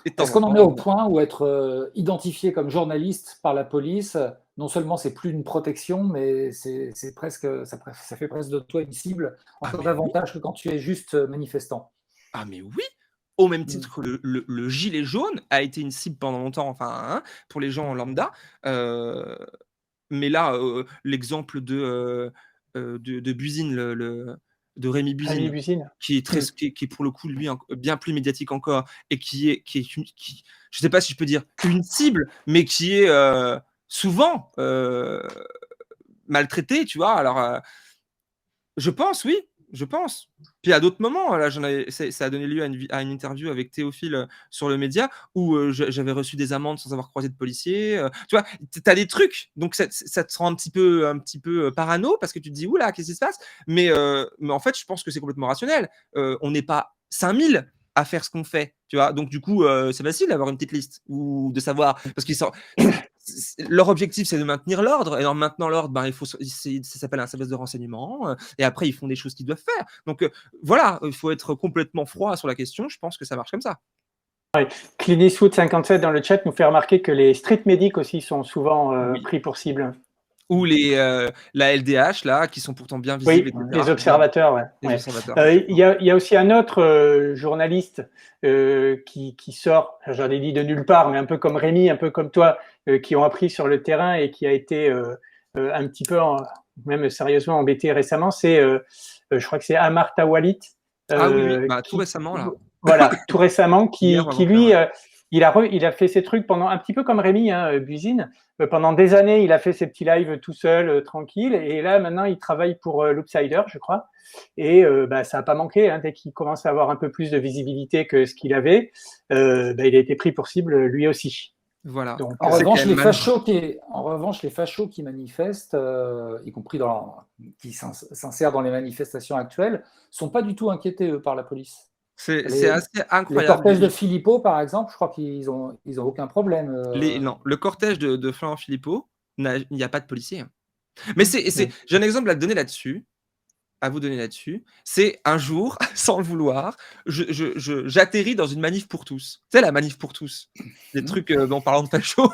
et de Est-ce temps en qu'on en temps, est au bon. point où être identifié comme journaliste par la police, non seulement c'est plus une protection, mais c'est presque, ça fait presque de toi une cible, Ah encore mais oui! davantage que quand tu es juste manifestant? Ah mais oui! Au même Mm. titre que le gilet jaune a été une cible pendant longtemps, enfin, hein, pour les gens lambda, heu, mais là, l'exemple de Buzyn, de Rémi Rémi Buzyn, Buzine. qui est très Mmh. qui est pour le coup, lui, bien plus médiatique encore, et qui est une qui je sais pas si je peux dire une cible, mais qui est, souvent, maltraité, tu vois? Alors, je pense, oui, je pense. Puis à d'autres moments, là, ça a donné lieu à une interview avec Théophile, sur le Média, où, j'avais reçu des amendes sans avoir croisé de policier, tu vois? Tu as des trucs, donc ça te rend un petit peu, parano, parce que tu te dis: «Ouh là, qu'est-ce qui se passe?» Mais en fait, je pense que c'est complètement rationnel. On n'est pas 5 000 à faire ce qu'on fait, tu vois? Donc du coup, c'est facile d'avoir une petite liste, ou de savoir, parce qu'ils sont leur objectif, c'est de maintenir l'ordre, et en maintenant l'ordre, ben, il faut ça s'appelle un service de renseignement, et après ils font des choses qu'ils doivent faire. Donc voilà, il faut être complètement froid sur la question, je pense que ça marche comme ça. Clint Eastwood 57 dans le chat nous fait remarquer que les street medics aussi sont souvent Oui. pris pour cible. Ou la LDH là, qui sont pourtant bien visibles, Oui, et les cetera. Bien, observateurs, ouais. les Ouais. observateurs, effectivement. Il y a aussi un autre journaliste qui sort, j'en ai dit de nulle part, mais un peu comme Rémi, un peu comme toi, qui ont appris sur le terrain et qui a été un petit peu, même sérieusement embêté récemment. Je crois que c'est Amar Tawalit, Ah oui, oui, bah, tout qui, récemment là, voilà, tout récemment, hier ou qui avant-hier, ouais. lui, il a fait ses trucs pendant un petit peu comme Rémi, hein, Buzine. Pendant des années, il a fait ses petits lives tout seul, tranquille. Et là, maintenant, il travaille pour l'Oopsider, je crois. Et bah, ça n'a pas manqué. Hein, dès qu'il commence à avoir un peu plus de visibilité que ce qu'il avait, bah, il a été pris pour cible lui aussi. Voilà, Donc, En c'est quand revanche, même malheureux. les fachos qui manifestent, y compris qui s'insèrent dans les manifestations actuelles, sont pas du tout inquiétés, eux, par la police. C'est Les, assez les incroyable. cortèges de Philippot, par exemple, je crois qu'ils ont aucun problème. Non, le cortège de Florent Philippot, il n'y a pas de policiers, hein. Mais j'ai un exemple à te donner là-dessus. à vous donner là-dessus, c'est un jour, sans le vouloir, j'atterris dans une manif pour tous. Tu sais, la manif pour tous. Des trucs, en parlant de facho.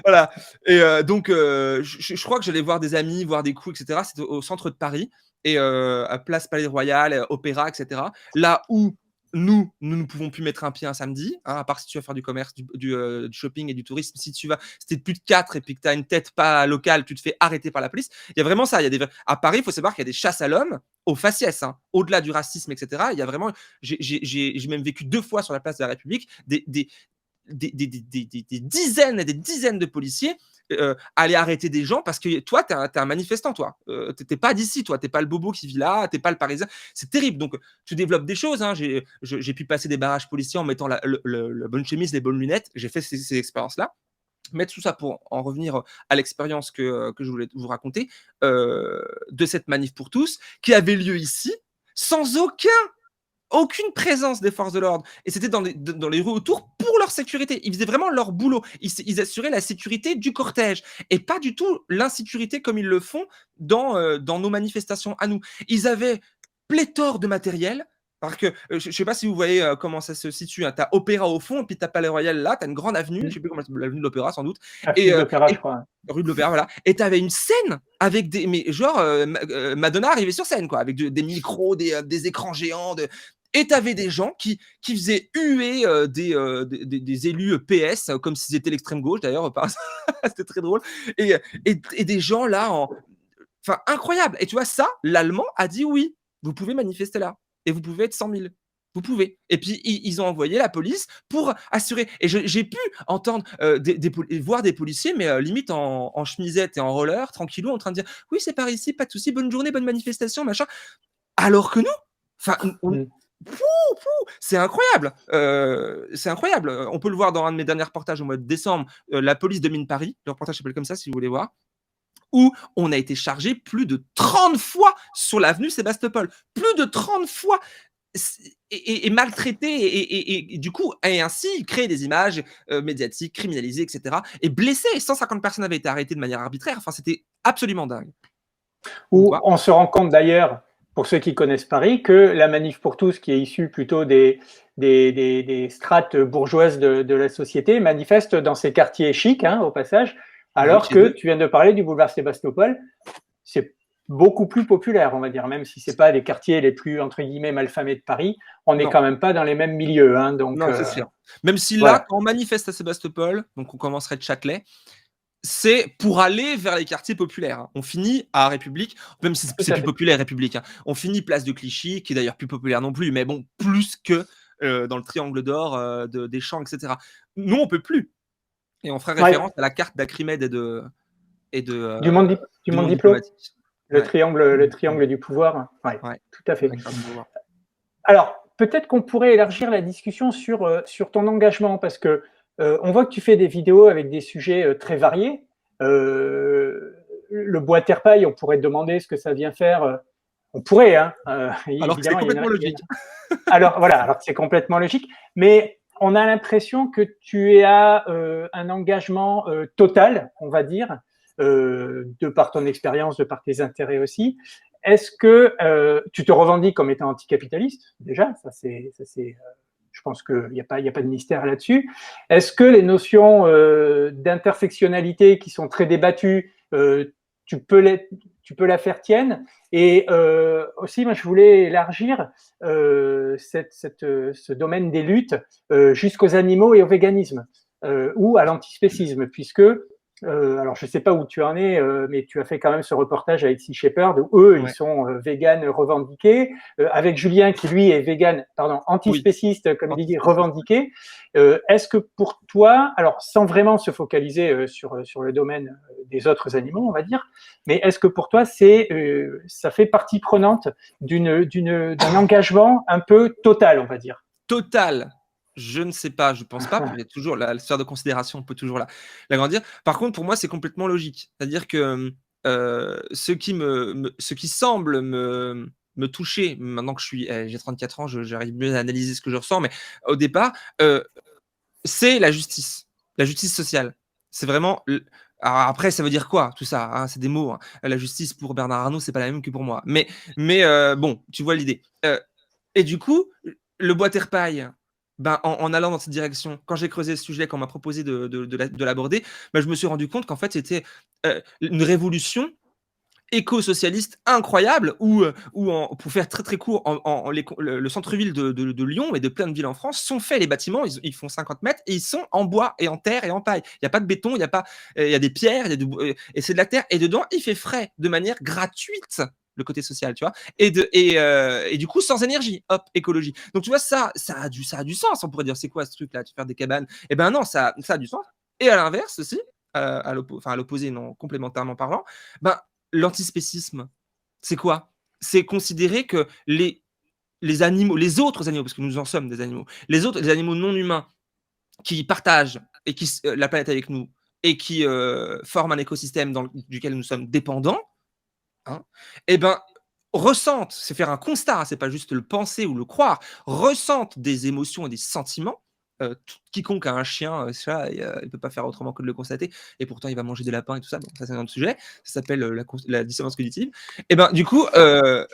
Voilà. Et donc, je crois que j'allais voir des amis, voir des coups, etc. C'était au centre de Paris, et à Place Palais Royal, Opéra, etc. Là où nous ne pouvons plus mettre un pied un samedi, hein, à part si tu vas faire du commerce, du shopping et du tourisme. Si tu es plus de 4 et puis que tu as une tête pas locale, tu te fais arrêter par la police. Il y a vraiment ça. À Paris, il faut savoir qu'il y a des chasses à l'homme au faciès, hein, au-delà du racisme, etc. Il y a vraiment, j'ai même vécu 2 fois sur la place de la République des dizaines et des dizaines de policiers aller arrêter des gens parce que toi, t'es un manifestant, toi. T'es pas d'ici, toi. T'es pas le bobo qui vit là, t'es pas le parisien. C'est terrible. Donc, tu développes des choses. Hein. J'ai pu passer des barrages policiers en mettant la bonne chemise, les bonnes lunettes. J'ai fait ces expériences-là. Mettre tout ça pour en revenir à l'expérience que je voulais vous raconter de cette manif pour tous qui avait lieu ici sans aucune présence des forces de l'ordre. Et c'était dans les rues autour pour leur sécurité. Ils faisaient vraiment leur boulot. Ils assuraient la sécurité du cortège et pas du tout l'insécurité comme ils le font dans nos manifestations à nous. Ils avaient pléthore de matériel. Parce que je ne sais pas si vous voyez comment ça se situe. Hein. Tu as Opéra au fond, et puis tu as Palais Royal là, tu as une grande avenue, je ne sais plus comment c'est, l'avenue de l'Opéra sans doute. Rue de l'Opéra, je crois. Rue de l'Opéra, voilà. Et tu avais une scène avec des. Mais genre, Madonna arrivait sur scène, quoi, avec des micros, des écrans géants. Et tu avais des gens qui faisaient huer des élus PS, comme s'ils étaient l'extrême gauche, d'ailleurs. C'était très drôle. Et des gens là, enfin, incroyable. Et tu vois, ça, l'Allemand a dit oui, vous pouvez manifester là. Et vous pouvez être 100 000. Vous pouvez. Et puis, ils ont envoyé la police pour assurer. Et j'ai pu entendre, voir des policiers, mais limite en chemisette et en roller, tranquillou, en train de dire « Oui, c'est par ici, pas de souci, bonne journée, bonne manifestation, machin. » Alors que nous, enfin, c'est incroyable. C'est incroyable. On peut le voir dans un de mes derniers reportages au mois de décembre, la police domine Paris. Le reportage s'appelle comme ça, si vous voulez voir. Où on a été chargé plus de 30 fois sur l'avenue Sébastopol. Plus de 30 fois et maltraité et du coup, et ainsi créer des images médiatiques, criminalisées, etc. Et blessé. 150 personnes avaient été arrêtées de manière arbitraire. Enfin, c'était absolument dingue. Où on se rend compte d'ailleurs, pour ceux qui connaissent Paris, que la manif pour tous, qui est issue plutôt des strates bourgeoises de la société, manifeste dans ces quartiers chics, hein, au passage, alors que tu viens de parler du boulevard Sébastopol, c'est beaucoup plus populaire, on va dire, même si c'est pas les quartiers les plus, entre guillemets, malfamés de Paris, on n'est quand même pas dans les mêmes milieux. Hein, donc, non, c'est sûr. Même si là, quand on manifeste à Sébastopol, donc on commencerait de Châtelet, c'est pour aller vers les quartiers populaires. Hein. On finit à République, même si c'est plus populaire République. Hein. On finit place de Clichy, qui est d'ailleurs plus populaire non plus, mais bon, plus que dans le triangle d'or des Champs, etc. Nous, on peut plus. Et on ferait référence à la carte d'Acrimed du monde diplomatique. Le triangle du pouvoir. Ouais, tout à fait. Alors, peut-être qu'on pourrait élargir la discussion sur ton engagement, parce que on voit que tu fais des vidéos avec des sujets très variés. Le bois terre-paille, on pourrait te demander ce que ça vient faire. On pourrait, hein. Alors que c'est complètement logique. Alors voilà, alors c'est complètement logique, mais on a l'impression que tu as un engagement total, on va dire, de par ton expérience, de par tes intérêts aussi. Est-ce que tu te revendiques comme étant anticapitaliste? Déjà, ça c'est je pense qu'il n'y a pas de mystère là-dessus. Est-ce que les notions d'intersectionnalité qui sont très débattues, tu peux la faire tienne? Et aussi, moi, je voulais élargir ce domaine des luttes jusqu'aux animaux et au véganisme ou à l'antispécisme, puisque alors je ne sais pas où tu en es, mais tu as fait quand même ce reportage avec Sea Shepherd où eux, ils sont véganes revendiqués, avec Julien qui lui est végane, antispéciste, comme il dit, revendiqué. Est-ce que pour toi, alors sans vraiment se focaliser sur le domaine des autres animaux, on va dire, mais est-ce que pour toi ça fait partie prenante d'un engagement un peu total, on va dire? Total. Je ne sais pas, je pense pas. Il y a toujours la sphère de considération, on peut toujours l'agrandir. Par contre, pour moi, c'est complètement logique. C'est-à-dire que ce qui semble me toucher, maintenant que j'ai 34 ans, j'arrive mieux à analyser ce que je ressens, mais au départ, c'est la justice sociale. C'est vraiment Alors après, ça veut dire quoi tout ça, hein? C'est des mots, hein. La justice pour Bernard Arnault, c'est pas la même que pour moi. Mais bon, tu vois l'idée. Et du coup, le bois terre-paille, ben, en allant dans cette direction, quand j'ai creusé ce sujet, qu'on m'a proposé de l'aborder, ben, je me suis rendu compte qu'en fait, c'était une révolution éco-socialiste incroyable pour faire très très court, le centre-ville de Lyon et de plein de villes en France sont faits, les bâtiments, ils font 50 mètres et ils sont en bois et en terre et en paille. Il n'y a pas de béton, il y a des pierres, et c'est de la terre. Et dedans, il fait frais de manière gratuite, le côté social, tu vois. Et du coup, sans énergie, hop, écologie. Donc tu vois, ça a du sens. On pourrait dire, c'est quoi ce truc-là, tu faire des cabanes? Eh ben non, ça a du sens. Et à l'inverse aussi, à l'opposé, non, complémentairement parlant, ben, l'antispécisme, c'est quoi? C'est considérer que les animaux, les autres animaux, parce que nous en sommes des animaux, les animaux non humains qui partagent et la planète avec nous et qui forment un écosystème duquel nous sommes dépendants, hein, eh ben, ressentent, c'est faire un constat, c'est pas juste le penser ou le croire, ressentent des émotions et des sentiments. Quiconque a un chien, ça, il peut pas faire autrement que de le constater, et pourtant il va manger des lapins et tout ça. Bon, ça c'est un autre sujet. Ça s'appelle la dissonance cognitive. Et ben du coup, de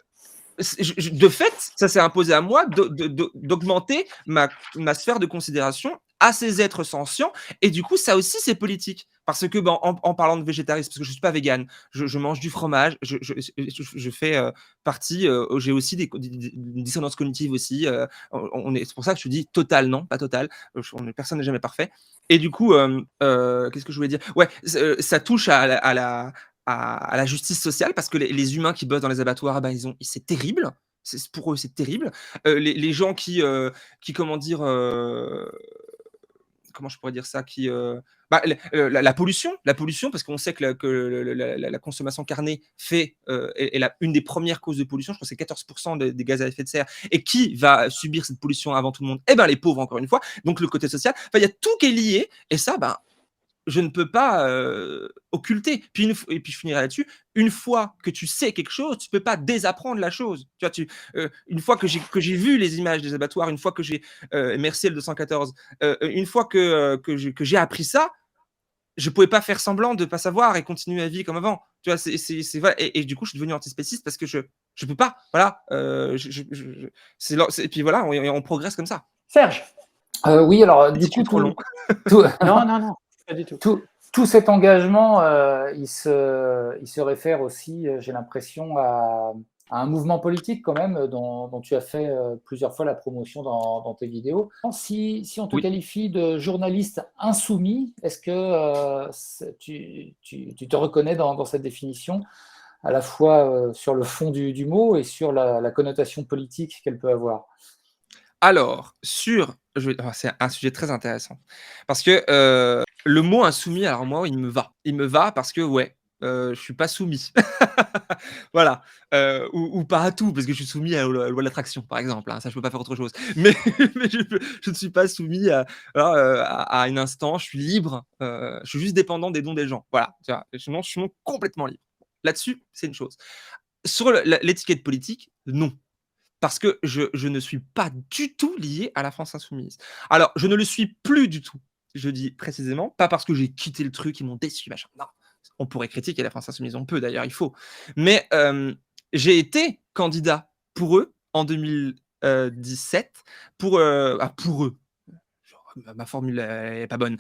fait, ça s'est imposé à moi d'augmenter ma sphère de considération à ces êtres sentients. Et du coup, ça aussi, c'est politique. Parce que, ben, en parlant de végétarisme, parce que je ne suis pas végane, je mange du fromage, je fais partie, j'ai aussi des dissonances cognitives aussi. C'est pour ça que je dis total, non, pas total. Personne n'est jamais parfait. Et du coup, qu'est-ce que je voulais dire? Ouais, ça touche à la justice sociale, parce que les humains qui bossent dans les abattoirs, ben, c'est terrible. Pour eux, c'est terrible. Les gens comment dire, comment je pourrais dire ça, bah, la pollution, parce qu'on sait que la consommation carnée est une des premières causes de pollution. Je crois que c'est 14% des gaz à effet de serre. Et qui va subir cette pollution avant tout le monde? Eh ben, les pauvres, encore une fois. Donc le côté social, il y a tout qui est lié. Et ça, ben, je ne peux pas occulter. Et puis je finirai là-dessus. Une fois que tu sais quelque chose, tu peux pas désapprendre la chose. Tu vois, une fois que j'ai vu les images des abattoirs, une fois que j'ai merci le 214, une fois que j'ai appris ça, je pouvais pas faire semblant de pas savoir et continuer à vivre comme avant. Tu vois, voilà. Et du coup, je suis devenu antispéciste parce que je peux pas. Voilà. Et puis voilà, on progresse comme ça. Serge. Oui, alors du coup, trop long. Non, pas du tout. Tout cet engagement, il se réfère aussi, j'ai l'impression, à un mouvement politique quand même, dont tu as fait plusieurs fois la promotion dans tes vidéos. Si on te qualifie de journaliste insoumis, est-ce que tu te reconnais dans cette définition, à la fois sur le fond du mot et sur la connotation politique qu'elle peut avoir? Alors, c'est un sujet très intéressant. Parce que le mot insoumis, alors moi, il me va. Il me va parce que, ouais, je suis pas soumis. Voilà. Ou pas à tout, parce que je suis soumis à la loi de l'attraction, par exemple, hein. Ça, je peux pas faire autre chose. Mais, mais je ne suis pas soumis à une instance, je suis libre. Je suis juste dépendant des dons des gens. Voilà. Tu vois, sinon, je suis complètement libre. Là-dessus, c'est une chose. Sur l'étiquette politique, non. Parce que je ne suis pas du tout lié à la France insoumise. Alors, je ne le suis plus du tout, je dis précisément, pas parce que j'ai quitté le truc, ils m'ont déçu, machin. Non, on pourrait critiquer la France insoumise, on peut d'ailleurs, il faut. Mais j'ai été candidat pour eux en 2017, pour eux. Ma formule n'est pas bonne,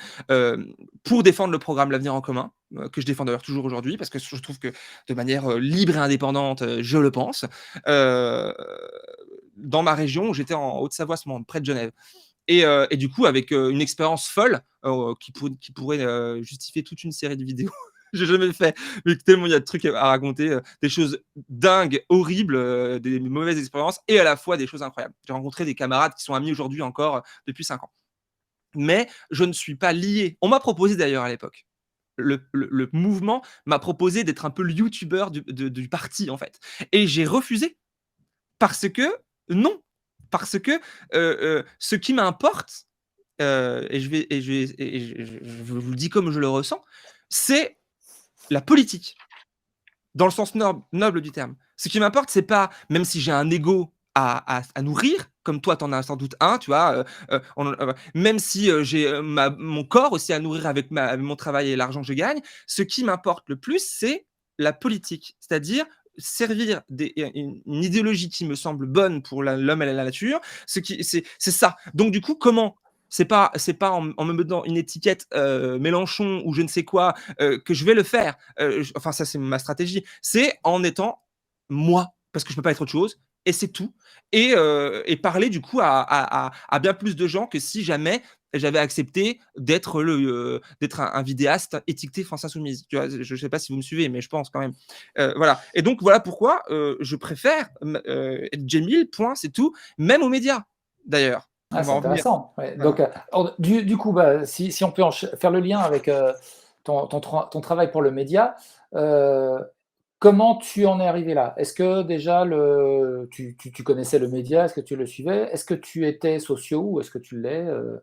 pour défendre le programme L'Avenir en commun, que je défends d'ailleurs toujours aujourd'hui, parce que je trouve que de manière libre et indépendante, je le pense, dans ma région, où j'étais en Haute-Savoie, près de Genève. Et du coup, avec une expérience folle qui pourrait justifier toute une série de vidéos. J'ai jamais fait, mais tellement il y a de trucs à raconter, des choses dingues, horribles, des mauvaises expériences, et à la fois des choses incroyables. J'ai rencontré des camarades qui sont amis aujourd'hui encore depuis 5 ans. Mais je ne suis pas lié. On m'a proposé d'ailleurs à l'époque. Le mouvement m'a proposé d'être un peu le youtubeur du parti, en fait. Et j'ai refusé. Parce que non. Parce que ce qui m'importe, et je vous le dis comme je le ressens, c'est la politique. Dans le sens noble du terme. Ce qui m'importe, c'est pas, même si j'ai un ego à nourrir, comme toi, tu en as sans doute un, tu vois? Même si, j'ai, mon corps aussi à nourrir avec mon travail et l'argent que je gagne, ce qui m'importe le plus, c'est la politique. C'est-à-dire servir une idéologie qui me semble bonne pour l'homme et la nature, c'est ça. Donc du coup, comment? C'est pas en me mettant une étiquette, Mélenchon ou je ne sais quoi, que je vais le faire. Enfin ça, c'est ma stratégie. C'est en étant moi, parce que je peux pas être autre chose et c'est tout. Et parler du coup à bien plus de gens que si jamais j'avais accepté d'être un vidéaste étiqueté France Insoumise. Tu vois? Je sais pas si vous me suivez, mais je pense quand même. Voilà. Et donc voilà pourquoi je préfère être Djemil, point, c'est tout, même aux médias d'ailleurs. On Ah, va c'est en venir. intéressant. Ouais. Voilà. Donc, du coup, si on peut faire le lien avec ton travail pour le média, euh, comment tu en es arrivé là? Est-ce que déjà tu connaissais le média? Est-ce que tu le suivais? Est-ce que tu étais socio ou est-ce que tu l'es? Euh,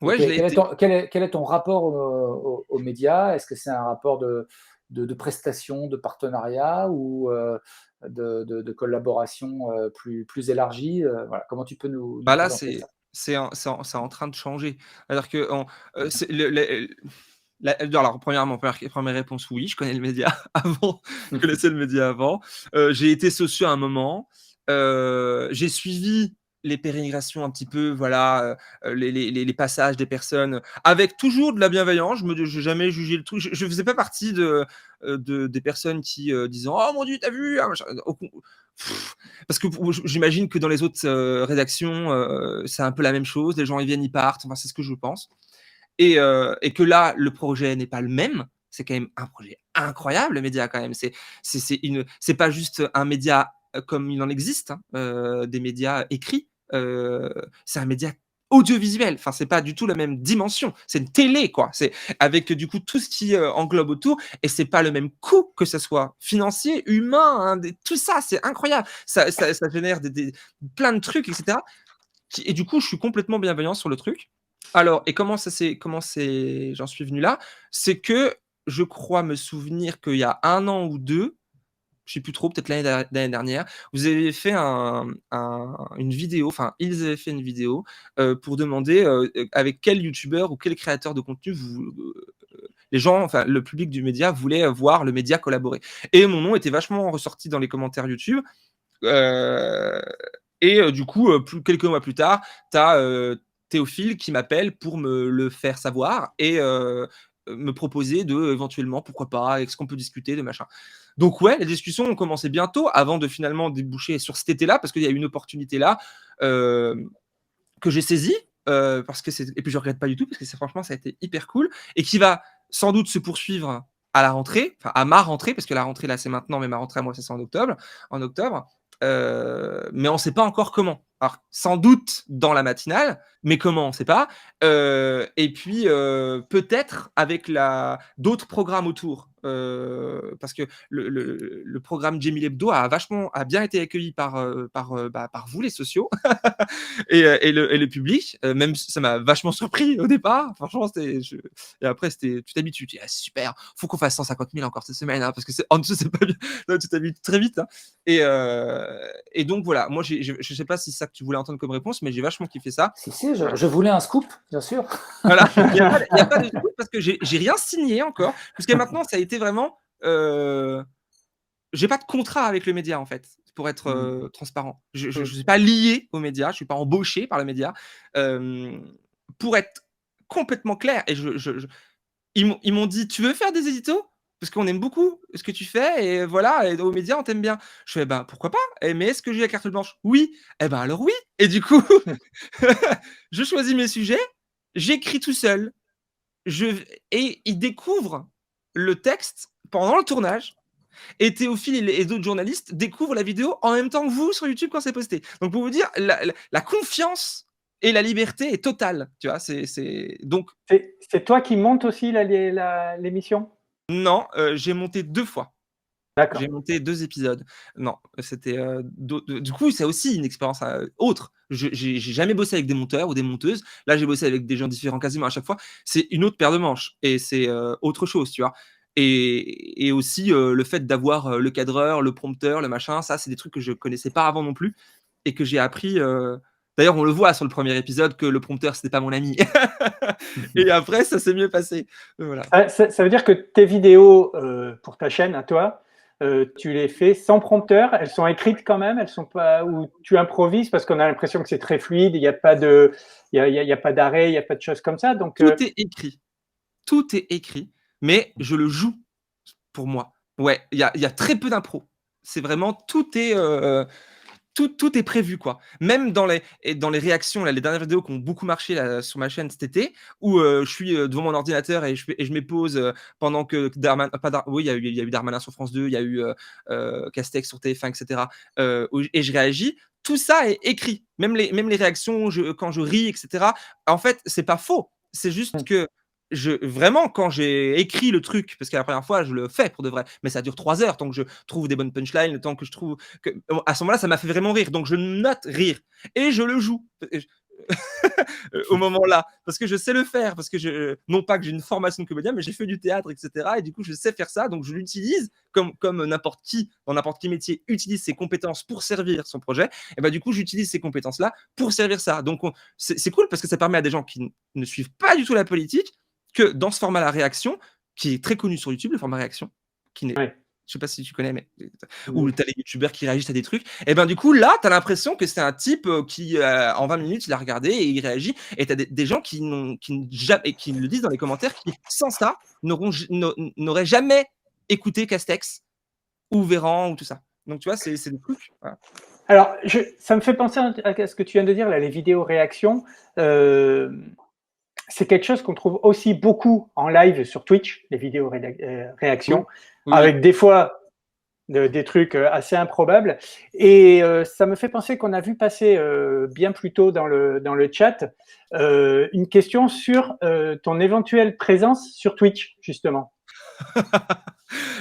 Ouais, je l'ai été. quel est ton rapport aux médias? Est-ce que c'est un rapport de prestation, de partenariat ou de collaboration plus élargie? Voilà. Comment tu peux nous Bah là, présenter ça? c'est en train de changer. C'est-à-dire que c'est alors premièrement, première réponse, oui, je connais le média avant, je connaissais le média avant. J'ai été socio à un moment. J'ai suivi les pérégrinations un petit peu, voilà, les passages des personnes avec toujours de la bienveillance. J'ai jamais jugé le truc. Je faisais pas partie des personnes qui disaient «Oh mon Dieu, t'as vu?» ah, machin. Parce que j'imagine que dans les autres rédactions, c'est un peu la même chose. Les gens, ils viennent, ils partent. Enfin, c'est ce que je pense. Et que là, le projet n'est pas le même. C'est quand même un projet incroyable, le média, quand même. C'est pas juste un média comme il en existe, hein, des médias écrits. C'est un média audiovisuel. Enfin, c'est pas du tout la même dimension. C'est une télé, quoi. C'est avec du coup tout ce qui englobe autour, et c'est pas le même coût, que ce soit financier, humain, hein, tout ça, c'est incroyable. Ça génère plein de trucs, etc. Et du coup, je suis complètement bienveillant sur le truc. Alors, et j'en suis venu là, c'est que je crois me souvenir qu'il y a 1 an ou 2, je sais plus trop, peut-être l'année dernière, vous avez fait une vidéo, enfin, ils avaient fait une vidéo pour demander avec quel youtubeur ou quel créateur de contenu les gens, enfin, le public du média voulait voir le média collaborer. Et mon nom était vachement ressorti dans les commentaires YouTube. Euh, du coup, quelques mois plus tard, tu as Théophile qui m'appelle pour me le faire savoir et me proposer éventuellement, pourquoi pas, est-ce qu'on peut discuter de machin. Donc ouais, les discussions ont commencé bientôt avant de finalement déboucher sur cet été-là, parce qu'il y a une opportunité là que j'ai saisie, et puis je regrette pas du tout, parce que franchement, ça a été hyper cool, et qui va sans doute se poursuivre à la rentrée, enfin à ma rentrée, parce que la rentrée là c'est maintenant, mais ma rentrée à moi c'est en octobre. Mais on ne sait pas encore comment. Alors, sans doute dans la matinale, mais comment, on ne sait pas. Et puis, peut-être avec d'autres programmes autour. Parce que le programme Djemil Hebdo a bien été accueilli par vous, les sociaux, et le public. Même ça m'a vachement surpris au départ. Franchement, et après, tu t'habitues. Tu dis, ah, super, faut qu'on fasse 150 000 encore cette semaine, hein, parce que en dessous, c'est pas bien. Tu t'habitues très vite. Hein. Et donc voilà, moi je ne sais pas si c'est ça que tu voulais entendre comme réponse, mais j'ai vachement kiffé ça. Si, je voulais un scoop, bien sûr. Voilà, il n'y a pas de scoop parce que j'ai rien signé encore, jusqu'à maintenant ça a été vraiment, j'ai pas de contrat avec le média en fait, pour être transparent. Je suis pas lié aux médias, je suis pas embauché par le média, pour être complètement clair. Et ils m'ont dit: «Tu veux faire des éditos? Parce qu'on aime beaucoup ce que tu fais et voilà, et aux médias, on t'aime bien». Je fais: «Ben, pourquoi pas? Mais est-ce que j'ai la carte blanche?» «Oui». «Eh ben, alors oui». Et du coup, je choisis mes sujets, j'écris tout seul. Et ils découvrent le texte pendant le tournage, et Théophile et d'autres journalistes découvrent la vidéo en même temps que vous sur YouTube quand c'est posté. Donc pour vous dire, la confiance et la liberté est totale, tu vois? Donc C'est toi qui montes aussi l'émission? non, j'ai monté 2 fois. D'accord. J'ai monté 2 épisodes. Non, c'était, du coup, c'est aussi une expérience, autre. J'ai jamais bossé avec des monteurs ou des monteuses. Là, j'ai bossé avec des gens différents quasiment à chaque fois. C'est une autre paire de manches et c'est, autre chose, tu vois? Et aussi le fait d'avoir le cadreur, le prompteur, le machin, ça c'est des trucs que je connaissais pas avant non plus et que j'ai appris. D'ailleurs, on le voit sur le premier épisode que le prompteur c'était pas mon ami. Et après, ça s'est mieux passé. Voilà. Ça veut dire que tes vidéos pour ta chaîne à toi, tu les fais sans prompteur, elles sont écrites quand même, elles sont pas, ou tu improvises parce qu'on a l'impression que c'est très fluide, il n'y a pas de, il y a pas d'arrêt, il n'y a pas de choses comme ça. Donc Tout est écrit. Tout est écrit, mais je le joue pour moi. Ouais, il y a très peu d'impro. C'est vraiment tout est prévu, quoi. Même dans les réactions, là, les dernières vidéos qui ont beaucoup marché là, sur ma chaîne cet été, où je suis devant mon ordinateur et je mets pause pendant que Darmanin, oui, il y a eu Darmanin sur France 2, il y a eu Castex sur TF1, etc. Et je réagis. Tout ça est écrit. Même les réactions, quand je ris, etc. En fait, c'est pas faux. C'est juste que vraiment, quand j'ai écrit le truc, parce que la première fois, je le fais pour de vrai, mais ça dure 3 heures, tant que je trouve des bonnes punchlines, le temps que je trouve à ce moment-là, ça m'a fait vraiment rire. Donc, je note rire et je le joue au moment-là parce que je sais le faire, parce que non pas que j'ai une formation de comédien, mais j'ai fait du théâtre, etc. Et du coup, je sais faire ça. Donc, je l'utilise comme n'importe qui, dans n'importe quel métier, utilise ses compétences pour servir son projet. Et bah, du coup, j'utilise ces compétences-là pour servir ça. Donc, c'est cool parce que ça permet à des gens qui ne suivent pas du tout la politique que dans ce format la réaction, qui est très connu sur YouTube, le format réaction, qui n'est ouais. je sais pas si tu connais, mais où tu as les youtubeurs qui réagissent à des trucs. Et ben du coup, là, tu as l'impression que c'est un type qui, en 20 minutes, il a regardé et il réagit. Et tu as des gens qui le disent dans les commentaires, qui, sans ça, n'auraient jamais écouté Castex ou Véran ou tout ça. Donc, tu vois, c'est des trucs. Voilà. Alors, ça me fait penser à ce que tu viens de dire, là, les vidéos réactions. C'est quelque chose qu'on trouve aussi beaucoup en live sur Twitch, les vidéos réactions, Oui. avec des fois des trucs assez improbables. Et ça me fait penser qu'on a vu passer bien plus tôt dans le chat une question sur ton éventuelle présence sur Twitch, justement.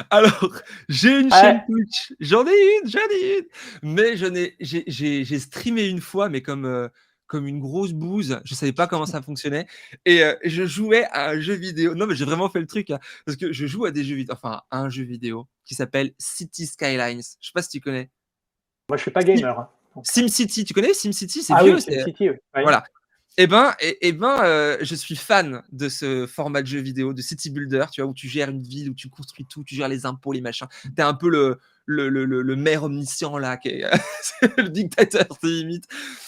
Alors, j'ai une Ouais. chaîne Twitch. J'en ai une. Mais j'ai streamé une fois, mais comme une grosse bouse. Je savais pas comment ça fonctionnait. Et je jouais à un jeu vidéo. Non, mais j'ai vraiment fait le truc, hein, parce que je joue à des jeux vidéo, enfin, à un jeu vidéo qui s'appelle City Skylines. Je sais pas si tu connais. Moi, je suis pas gamer. Hein, donc. SimCity, tu connais SimCity? C'est Ah vieux. oui, SimCity, oui. Voilà. Je suis fan de ce format de jeu vidéo, de City Builder, tu vois, où tu gères une ville, où tu construis tout, tu gères les impôts, les machins. T'es un peu le maire omniscient, là, qui est le dictateur, c'est limite.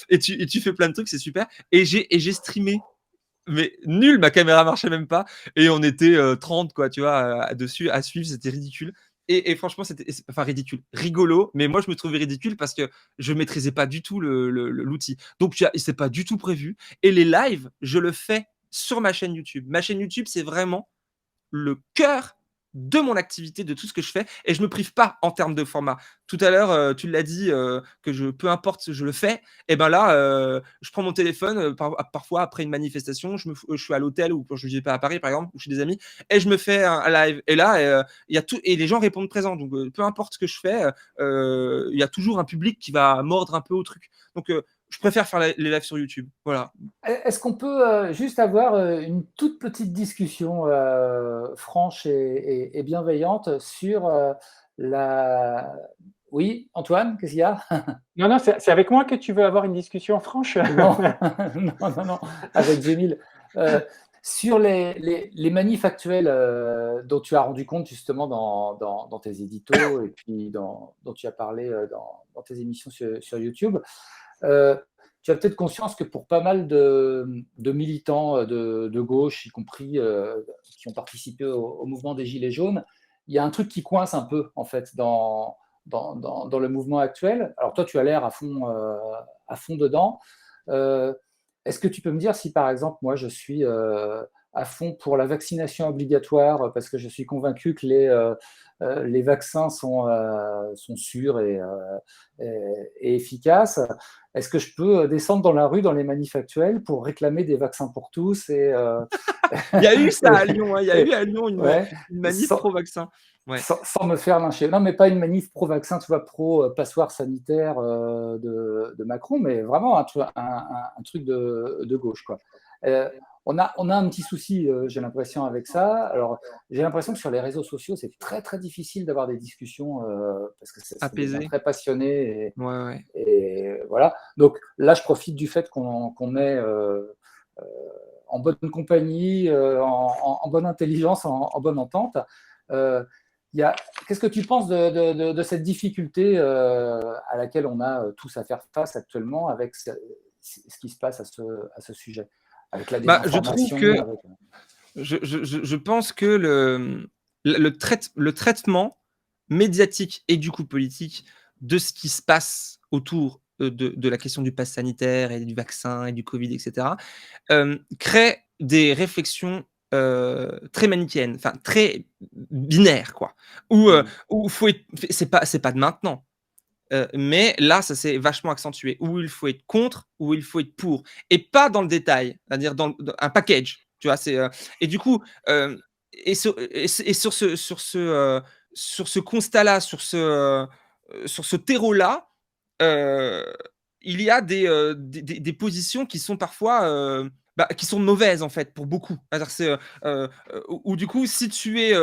Et tu fais plein de trucs, c'est super. Et j'ai streamé, mais nul, ma caméra marchait même pas. Et on était 30, quoi, tu vois, dessus, à suivre, c'était ridicule. Et franchement, c'était enfin ridicule, rigolo, mais moi je me trouvais ridicule parce que je maîtrisais pas du tout l'outil. Donc c'est pas du tout prévu. Et les lives, je le fais sur ma chaîne YouTube. Ma chaîne YouTube, c'est vraiment le cœur de mon activité, de tout ce que je fais, et je me prive pas en termes de format. Tout à l'heure, tu l'as dit, peu importe, je le fais. Et ben là, je prends mon téléphone, parfois après une manifestation, je suis à l'hôtel ou quand je ne vis pas à Paris, par exemple, ou chez des amis, et je me fais un live. Et là, il y a tout, et les gens répondent présents. Donc, peu importe ce que je fais, il y a toujours un public qui va mordre un peu au truc. Donc, je préfère faire les lives sur YouTube. Voilà. Est-ce qu'on peut juste avoir une toute petite discussion franche et bienveillante sur la... Oui, Antoine, qu'est-ce qu'il y a? Non, c'est avec moi que tu veux avoir une discussion franche. Non, non, avec Jamil. Sur les manifs actuels dont tu as rendu compte justement dans tes éditos et puis dont tu as parlé dans tes émissions sur YouTube, tu as peut-être conscience que pour pas mal de militants de gauche, y compris qui ont participé au mouvement des Gilets jaunes, il y a un truc qui coince un peu en fait dans le mouvement actuel. Alors toi, tu as l'air à fond dedans. Est-ce que tu peux me dire si, par exemple, moi, je suis à fond pour la vaccination obligatoire parce que je suis convaincu que les vaccins sont sûrs et efficaces. Est-ce que je peux descendre dans la rue, dans les manifs actuels, pour réclamer des vaccins pour tous Il y a eu ça à Lyon, hein. Il y a eu à Lyon une manif pro-vaccin. Ouais. Sans me faire lyncher. Non, mais pas une manif pro-vaccin, tu vois, pro-passoire sanitaire de Macron, mais vraiment un truc de gauche, quoi. On a un petit souci, j'ai l'impression, avec ça. Alors, j'ai l'impression que sur les réseaux sociaux, c'est très, très difficile d'avoir des discussions parce que c'est des gens Apaisé. très passionnés. Ouais, ouais. Et voilà. Donc là, je profite du fait qu'on est en bonne compagnie, en bonne intelligence, en bonne entente. Qu'est-ce que tu penses de cette difficulté à laquelle on a tous à faire face actuellement avec ce qui se passe à ce sujet, avec la Bah, je trouve désinformation, que avec... je pense que le traitement médiatique et du coup politique de ce qui se passe autour de la question du pass sanitaire et du vaccin et du Covid, etc., crée des réflexions très manichéennes, enfin très binaires, quoi. Où c'est pas de maintenant. Mais là, ça s'est vachement accentué. Où il faut être contre, où il faut être pour, et pas dans le détail, c'est-à-dire dans un package. Tu vois, et du coup, sur ce constat-là, sur ce terreau-là, euh, il y a des positions qui sont parfois qui sont mauvaises en fait pour beaucoup. Ou du coup, si tu es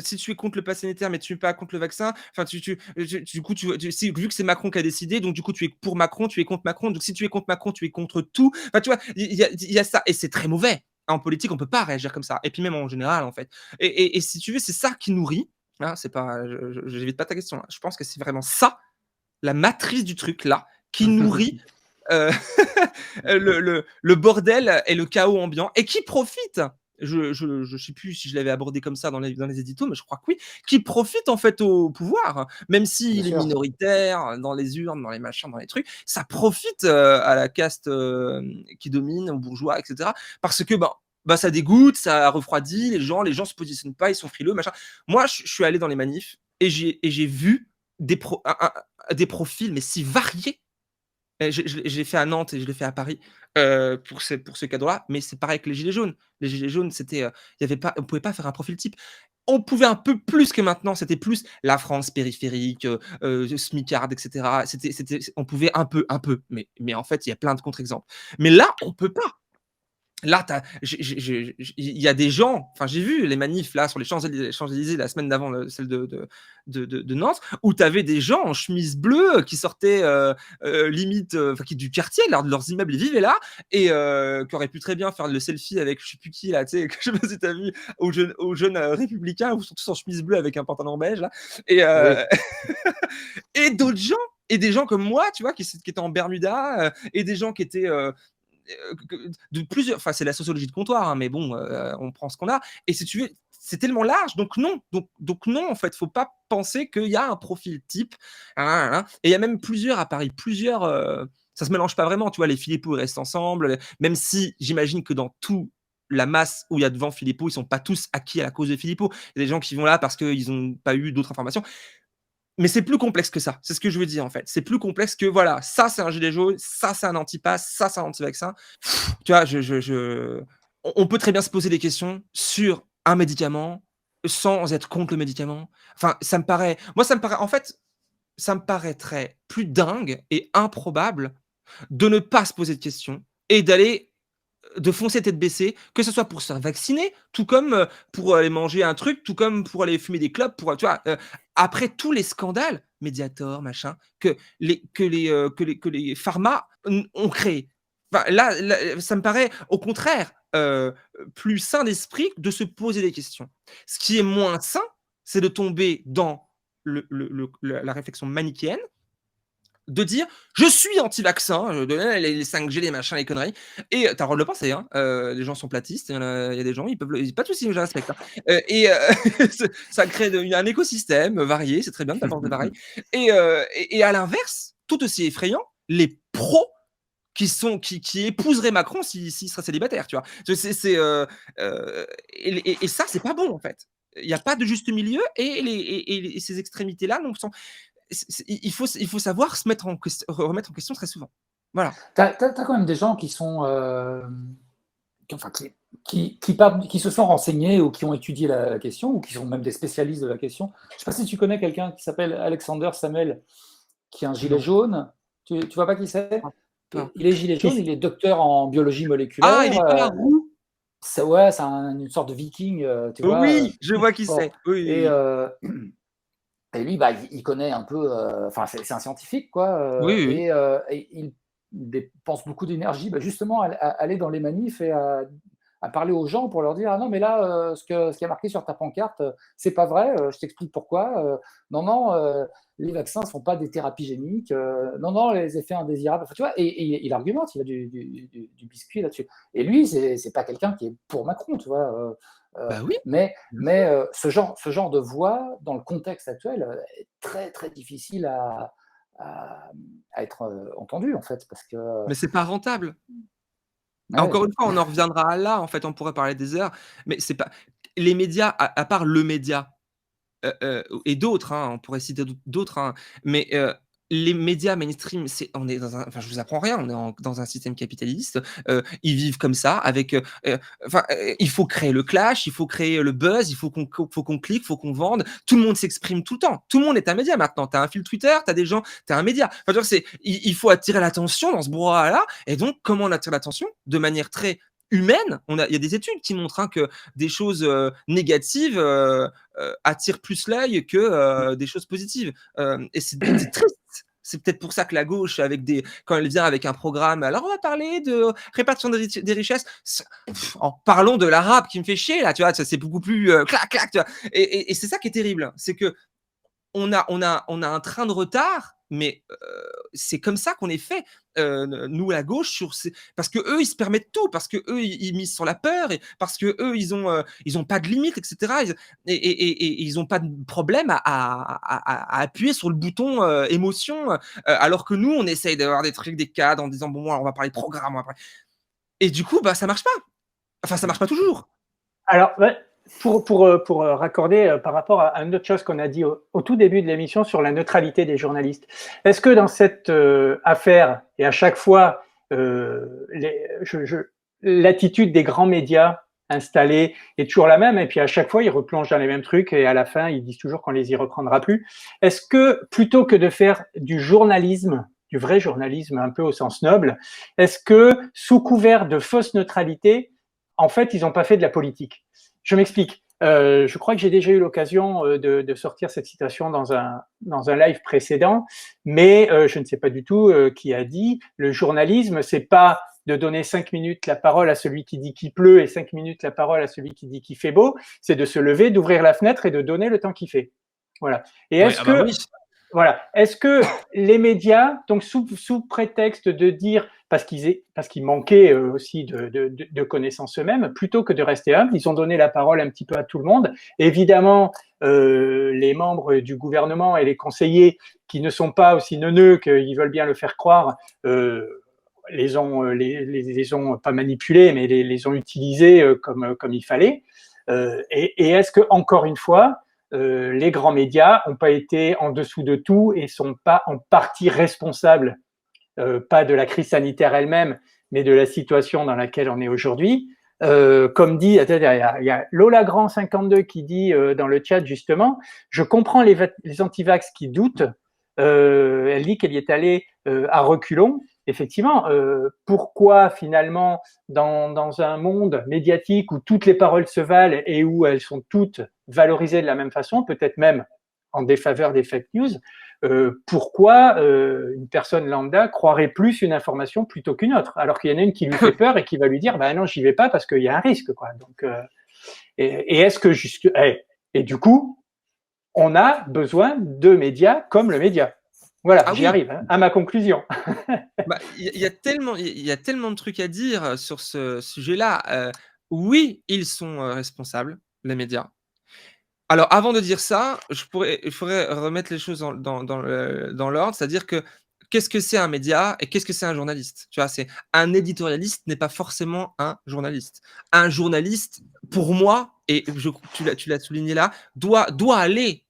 si tu es contre le pass sanitaire mais tu n'es pas contre le vaccin, enfin du coup vu que c'est Macron qui a décidé, donc du coup tu es pour Macron, tu es contre Macron, donc si tu es contre Macron, tu es contre tout. Enfin tu vois, il y a ça et c'est très mauvais. En politique, on peut pas réagir comme ça. Et puis même en général en fait. Et si tu veux, c'est ça qui nourrit. Hein, c'est pas, j'évite pas ta question. Là. Je pense que c'est vraiment ça la matrice du truc là qui nourrit euh, le bordel et le chaos ambiant et qui profite. Je sais plus si je l'avais abordé comme ça dans les éditos, mais je crois que oui, qui profite en fait au pouvoir, même s'il est minoritaire dans les urnes, dans les machins, dans les trucs, ça profite à la caste qui domine, aux bourgeois, etc. Parce que ça dégoûte, ça refroidit les gens se positionnent pas, ils sont frileux, machin. Moi, je suis allé dans les manifs et j'ai vu des profils, mais si variés. J'ai fait à Nantes et je l'ai fait à Paris pour ce cadre-là, mais c'est pareil que les Gilets jaunes. Les Gilets jaunes, c'était, y avait pas, on pouvait pas faire un profil type. On pouvait un peu plus que maintenant, c'était plus la France périphérique, smicarde, etc. On pouvait un peu, mais en fait, il y a plein de contre-exemples. Mais là, on peut pas. Là, il y a des gens, enfin j'ai vu les manifs là sur les Champs-Élysées la semaine d'avant, celle de Nantes, où tu avais des gens en chemise bleue qui sortaient limite du quartier, leurs immeubles, ils vivaient là, et qui auraient pu très bien faire le selfie avec je sais plus qui là, tu sais, je sais pas si tu as vu, aux jeunes républicains, où ils sont tous en chemise bleue avec un pantalon beige là, et, et d'autres gens, et des gens comme moi, tu vois, qui étaient en Bermuda, et des gens qui étaient de plusieurs, enfin c'est la sociologie de comptoir, hein, mais bon, on prend ce qu'on a. Et si tu veux, c'est tellement large, donc non, donc non, en fait, faut pas penser qu'il y a un profil type. Et il y a même plusieurs à Paris, ça se mélange pas vraiment, tu vois, les Philippot restent ensemble, même si j'imagine que dans tout la masse où il y a devant Philippot, ils sont pas tous acquis à la cause de Philippot. Il y a des gens qui vont là parce qu'ils n'ont pas eu d'autres informations. Mais c'est plus complexe que ça. C'est ce que je veux dire, en fait. C'est plus complexe que, voilà, ça, c'est un gilet jaune, ça, c'est un anti-pass, ça, c'est un anti-vaccin. Tu vois, on peut très bien se poser des questions sur un médicament sans être contre le médicament. Enfin, en fait, ça me paraîtrait plus dingue et improbable de ne pas se poser de questions et de foncer tête baissée, que ce soit pour se faire vacciner, tout comme pour aller manger un truc, tout comme pour aller fumer des clopes, tu vois, après tous les scandales, Mediator, machin, que les pharma ont créé. Enfin, là, ça me paraît au contraire plus sain d'esprit de se poser des questions. Ce qui est moins sain, c'est de tomber dans la réflexion manichéenne, de dire je suis anti-vaccin, les 5G, les machins, les conneries, et t'as le droit de le penser, hein. Les gens sont platistes, il y a des gens, ils peuvent, pas de soucis, je respecte. Hein. Ça crée un écosystème varié, c'est très bien de t'apporter pareil. Et à l'inverse, tout aussi effrayant, les pros qui épouseraient Macron s'il serait célibataire, tu vois. Et ça, c'est pas bon en fait. Il n'y a pas de juste milieu et ces extrémités-là il faut savoir se remettre en question très souvent. Voilà. Tu as quand même des gens qui sont qui se sont renseignés ou qui ont étudié la question ou qui sont même des spécialistes de la question. Je ne sais pas si tu connais quelqu'un qui s'appelle Alexander Samuel, qui est un gilet jaune. Tu vois pas qui c'est? Il est gilet jaune, il est docteur en biologie moléculaire. Ah, il est pas roux. Ouais, c'est une sorte de viking, tu vois. Oui, je vois qui Bon, c'est. Oui, oui, et, oui. et lui, bah, il connaît un peu, enfin, c'est un scientifique, quoi, Oui, oui, oui. et il dépense beaucoup d'énergie, bah, justement, à aller dans les manifs et à parler aux gens pour leur dire: «Ah non, mais là, ce qui est marqué sur ta pancarte, c'est pas vrai, je t'explique pourquoi. Non, non, les vaccins ne sont pas des thérapies géniques, non, non, les effets indésirables». Enfin, tu vois? Et il argumente, il a du biscuit là-dessus. Et lui, c'est pas quelqu'un qui est pour Macron, tu vois? Bah oui, bien sûr. Mais ce genre de voix, dans le contexte actuel, est très, très difficile à à être, entendu, en fait, parce que Mais c'est pas rentable. ouais, Encore une fois, on en reviendra à là, en fait, on pourrait parler des heures, mais c'est pas les médias, à part le média, et d'autres, hein, on pourrait citer d'autres, hein, mais les médias mainstream, on est dans un enfin, je vous apprends rien, on est dans un système capitaliste, ils vivent comme ça avec, enfin, il faut créer le clash, il faut créer le buzz, il faut qu'on clique, il faut qu'on vende. Tout le monde s'exprime tout le temps. Tout le monde est un média maintenant. Tu as un fil Twitter, tu as des gens, tu as un média. Enfin, je veux dire, il faut attirer l'attention dans ce brouhaha-là, et donc comment on attire l'attention? De manière très humaine. Il y a des études qui montrent, hein, que des choses, négatives, attire plus l'œil que des choses positives. Et c'est triste. C'est peut-être pour ça que la gauche, quand elle vient avec un programme, alors on va parler de répartition des richesses. Parlons de l'arabe qui me fait chier là, tu vois, c'est beaucoup plus clac clac, tu vois. Et c'est ça qui est terrible, c'est que on a un train de retard, mais c'est comme ça qu'on est fait, nous la gauche parce que eux ils se permettent tout, parce que eux ils misent sur la peur, et parce que eux ils ont pas de limites, et cetera. Et ils ont pas de problème à appuyer sur le bouton, émotion, alors que nous on essaye d'avoir des trucs, des cadres en disant: «Bon, alors on va parler de programme, on va parler», et du coup, bah, ça marche pas. Enfin, ça marche pas toujours. Alors, ouais, pour raccorder par rapport à une autre chose qu'on a dit au tout début de l'émission sur la neutralité des journalistes. Est-ce que dans cette affaire, et à chaque fois, l'attitude des grands médias installés est toujours la même, et puis à chaque fois, ils replongent dans les mêmes trucs, et à la fin, ils disent toujours qu'on les y reprendra plus. Est-ce que plutôt que de faire du journalisme, du vrai journalisme un peu au sens noble, est-ce que sous couvert de fausse neutralité, en fait, ils n'ont pas fait de la politique? Je m'explique. Je crois que j'ai déjà eu l'occasion de sortir cette citation dans un live précédent, mais je ne sais pas du tout qui a dit le journalisme, c'est pas de donner 5 minutes la parole à celui qui dit qu'il pleut et 5 minutes la parole à celui qui dit qu'il fait beau, c'est de se lever, d'ouvrir la fenêtre et de donner le temps qu'il fait. Voilà. Et Ouais, est-ce ah bah que oui. voilà. Est-ce que les médias, donc sous prétexte de dire, parce qu'ils manquaient aussi de connaissances eux-mêmes, plutôt que de rester humbles, ils ont donné la parole un petit peu à tout le monde. Évidemment, les membres du gouvernement et les conseillers qui ne sont pas aussi neuneux qu'ils veulent bien le faire croire, les ont pas manipulés, mais les ont utilisés comme il fallait. Et est-ce que, encore une fois, les grands médias n'ont pas été en dessous de tout et sont pas en partie responsables, pas de la crise sanitaire elle-même, mais de la situation dans laquelle on est aujourd'hui. Comme dit, il y a Lola Grand 52 qui dit dans le chat justement, je comprends les antivax qui doutent. Elle dit qu'elle y est allée à reculons. Effectivement, pourquoi finalement dans un monde médiatique où toutes les paroles se valent et où elles sont toutes valorisées de la même façon, peut-être même en défaveur des fake news, pourquoi une personne lambda croirait plus une information plutôt qu'une autre, alors qu'il y en a une qui lui fait peur et qui va lui dire bah non, j'y vais pas parce qu'il y a un risque, quoi. Donc et est-ce que juste et du coup on a besoin de médias comme le média. Voilà, Ah j'y oui. arrive à ma conclusion. Bah, il y a tellement de trucs à dire sur ce sujet-là. Oui, ils sont, responsables, les médias. Alors avant de dire ça, il faudrait remettre les choses dans l'ordre, c'est-à-dire que, qu'est-ce que c'est un média et qu'est-ce que c'est un journaliste? Tu vois? C'est un éditorialiste n'est pas forcément un journaliste. Un journaliste, pour moi, et tu l'as souligné là, doit aller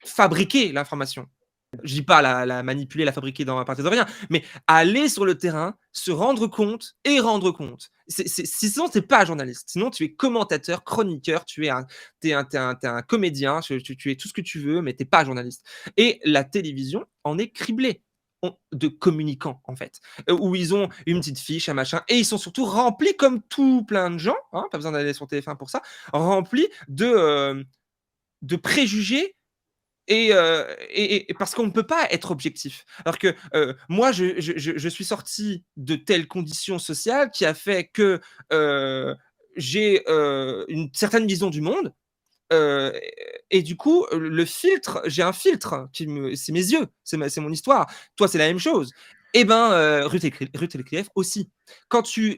fabriquer l'information. Je dis pas la manipuler, la fabriquer à partir de rien, mais aller sur le terrain, se rendre compte et rendre compte. Sinon, tu es pas journaliste. Sinon, tu es commentateur, chroniqueur, tu es un comédien, tu es tout ce que tu veux, mais tu es pas journaliste. Et la télévision en est criblée. de communicants, en fait, où ils ont une petite fiche, un machin, et ils sont surtout remplis, comme tout plein de gens, hein, pas besoin d'aller sur TF1 pour ça, remplis de préjugés et parce qu'on ne peut pas être objectif. Alors que moi, je suis sorti de telles conditions sociales qui a fait que j'ai une certaine vision du monde. Euh, et du coup, le filtre, j'ai un filtre, c'est mes yeux, c'est mon histoire. Toi, c'est la même chose. Eh ben, Ruth et Clief aussi. Quand tu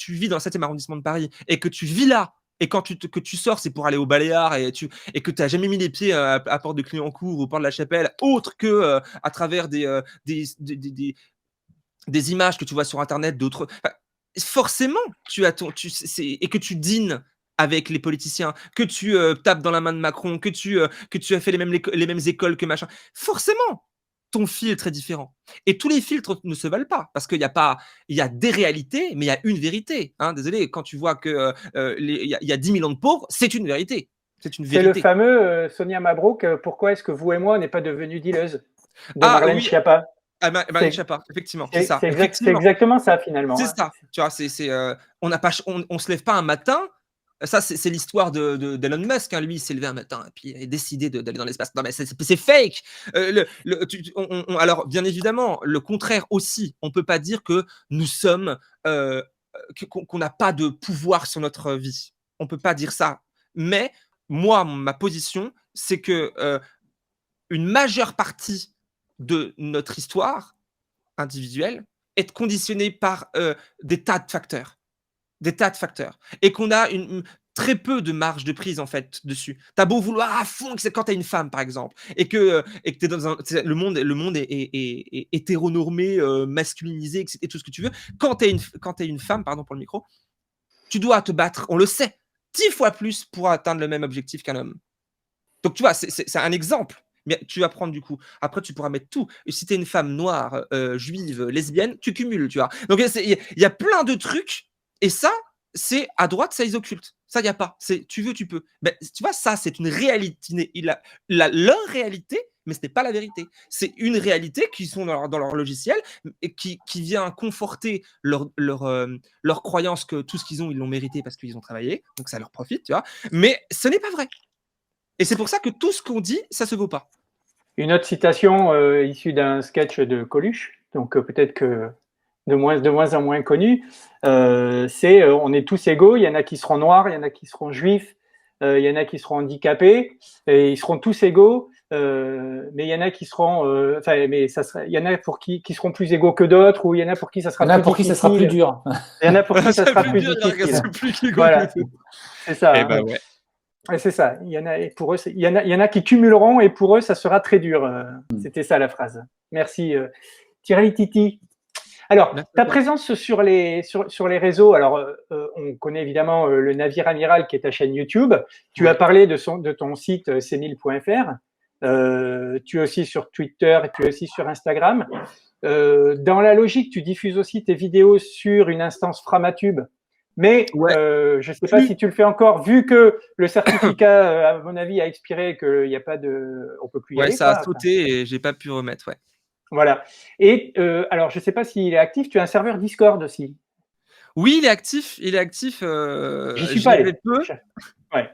vis dans le 7e arrondissement de Paris et que tu vis là, et quand que tu sors, c'est pour aller au Baléares et que tu n'as jamais mis les pieds à Porte de Clignancourt ou au Port de la Chapelle, autre que à travers des images que tu vois sur Internet, d'autres. Enfin, forcément, et que tu dînes avec les politiciens, que tu tapes dans la main de Macron, que tu as fait les mêmes écoles que machin. Forcément, ton filtre est différent. Et tous les filtres ne se valent pas, parce qu'il y a des réalités, mais il y a une vérité. Hein. Désolé, quand tu vois qu'il y a 10 millions de pauvres, c'est une vérité. C'est une C'est le vérité. fameux Sonia Mabrouk, pourquoi est-ce que vous et moi, on n'est pas devenus dealeuses de Ah Marlène oui, Schiappa. Marlène Schiappa, effectivement, c'est ça. C'est Effectivement. exactement ça, finalement. C'est ça. Tu vois, on se lève pas un matin. Ça, c'est l'histoire d'Elon Musk. Hein. Lui, il s'est levé un matin et puis il a décidé d'aller dans l'espace. Non, mais c'est fake. Alors, bien évidemment, le contraire aussi. On peut pas dire que nous sommes, qu'on n'a pas de pouvoir sur notre vie. On peut pas dire ça. Mais moi, ma position, c'est que une majeure partie de notre histoire individuelle est conditionnée par des tas de facteurs. Des tas de facteurs. Et qu'on a très peu de marge de prise, en fait, dessus. T'as beau vouloir à fond, c'est quand t'es une femme, par exemple, et que t'es dans le monde est hétéronormé, masculinisé, etc., et tout ce que tu veux. Quand t'es une femme, pardon pour le micro, tu dois te battre, on le sait, 10 fois plus pour atteindre le même objectif qu'un homme. Donc, tu vois, c'est un exemple. Mais tu vas prendre du coup. Après, tu pourras mettre tout. Et si tu es une femme noire, juive, lesbienne, tu cumules, tu vois. Donc, il y a plein de trucs. Et ça, c'est à droite, ça, ils occultent. Ça, il n'y a pas. C'est tu veux, tu peux. Ben, tu vois, ça, c'est une réalité. Leur réalité, mais ce n'est pas la vérité. C'est une réalité qui sont dans leur logiciel et qui vient conforter leur croyance que tout ce qu'ils ont, ils l'ont mérité parce qu'ils ont travaillé. Donc, ça leur profite, tu vois. Mais ce n'est pas vrai. Et c'est pour ça que tout ce qu'on dit, ça se vaut pas. Une autre citation issue d'un sketch de Coluche, donc peut-être que de moins en moins connu, c'est on est tous égaux, il y en a qui seront noirs, il y en a qui seront juifs, il y en a qui seront handicapés, et ils seront tous égaux, mais il y en a qui seront, il y en a pour qui seront plus égaux que d'autres, ou il y en a pour qui ça sera plus difficile. Ça sera plus dur. Il y en a pour qui ça sera plus difficile. Voilà, c'est ça. Et ben ouais. Ouais, c'est ça. Il y en a, et pour eux, il y en a qui cumuleront et pour eux, ça sera très dur. C'était ça la phrase. Merci, Thierry Titi. Alors, ta présence sur les réseaux, alors on connaît évidemment le Navire Amiral qui est ta chaîne YouTube. Tu as parlé de ton site cmil.fr. Tu es aussi sur Twitter et puis aussi sur Instagram. Dans la logique, tu diffuses aussi tes vidéos sur une instance Framatube. Mais ouais. Je ne sais pas si tu le fais encore, vu que le certificat, à mon avis, a expiré et qu'il n'y a pas de, on peut plus y aller. Ça a sauté et j'ai pas pu remettre. Ouais. Voilà. Et alors, je ne sais pas s'il est actif. Tu as un serveur Discord aussi. Oui, il est actif. Il est actif. J'y suis pas allé. Ouais.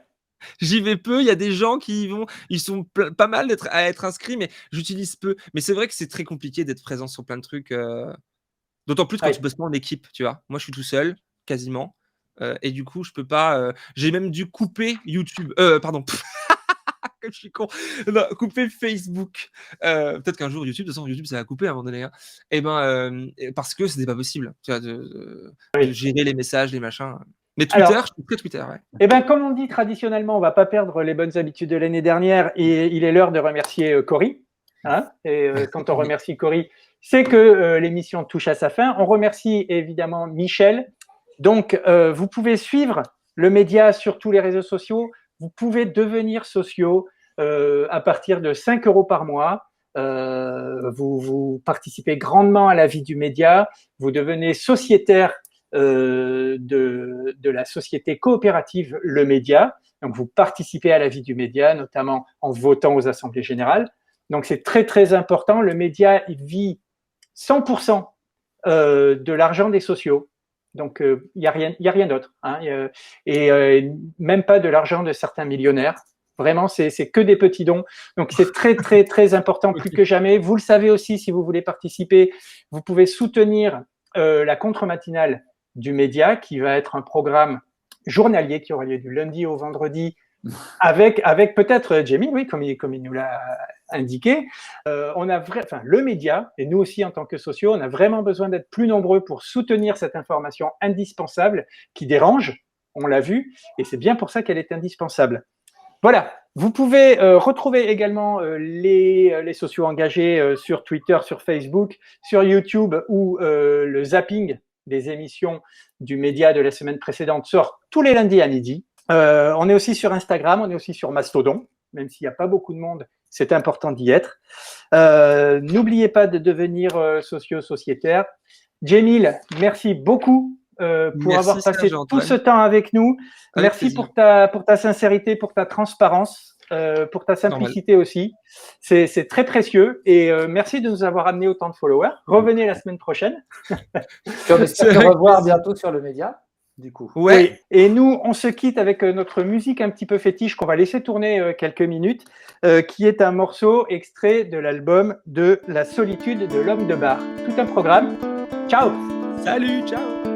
J'y vais peu. Il y a des gens qui y vont. Ils sont pas mal à être inscrits, mais j'utilise peu. Mais c'est vrai que c'est très compliqué d'être présent sur plein de trucs. D'autant plus quand tu bosses pas en équipe, tu vois. Moi, je suis tout seul, quasiment. Et du coup, je peux pas. J'ai même dû couper YouTube. Pardon. Je suis con. Non, couper Facebook. Peut-être qu'un jour, YouTube, de toute façon, YouTube, ça va couper à un moment donné. Hein. Et parce que c'était pas possible. Tu vois, de gérer les messages, les machins. Mais Twitter, alors, je suis très Twitter. Ouais. Et ben, comme on dit traditionnellement, on va pas perdre les bonnes habitudes de l'année dernière. Et il est l'heure de remercier Cory. Hein, et quand on remercie Cory, c'est que l'émission touche à sa fin. On remercie évidemment Michel. Donc, vous pouvez suivre le média sur tous les réseaux sociaux. Vous pouvez devenir sociaux à partir de 5 € par mois. Vous participez grandement à la vie du média. Vous devenez sociétaire de la société coopérative Le Média. Donc, vous participez à la vie du média, notamment en votant aux assemblées générales. Donc, c'est très, très important. Le média, il vit 100% de l'argent des sociaux. Donc, il y a rien d'autre. Hein, même pas de l'argent de certains millionnaires. Vraiment, c'est que des petits dons. Donc, c'est très, très, très important, plus que jamais. Vous le savez aussi, si vous voulez participer, vous pouvez soutenir la contre-matinale du média, qui va être un programme journalier qui aura lieu du lundi au vendredi, avec peut-être Jamie, oui, comme il nous l'a indiqué. Le média, et nous aussi en tant que sociaux, on a vraiment besoin d'être plus nombreux pour soutenir cette information indispensable qui dérange, on l'a vu, et c'est bien pour ça qu'elle est indispensable. Voilà, vous pouvez retrouver également les sociaux engagés sur Twitter, sur Facebook, sur YouTube, où le zapping des émissions du média de la semaine précédente sort tous les lundis à midi. On est aussi sur Instagram, on est aussi sur Mastodon, même s'il n'y a pas beaucoup de monde, c'est important d'y être. N'oubliez pas de devenir socio-sociétaire. Jamil, merci beaucoup pour avoir passé tout ce temps avec nous. Merci pour ta sincérité, pour ta transparence, pour ta simplicité aussi. C'est très précieux et merci de nous avoir amené autant de followers. Revenez la semaine prochaine. On espère te revoir bientôt sur le média. Du coup. Ouais. Oui. Et nous, on se quitte avec notre musique un petit peu fétiche qu'on va laisser tourner quelques minutes, qui est un morceau extrait de l'album de La solitude de l'homme de bar. Tout un programme. Ciao. Salut, ciao.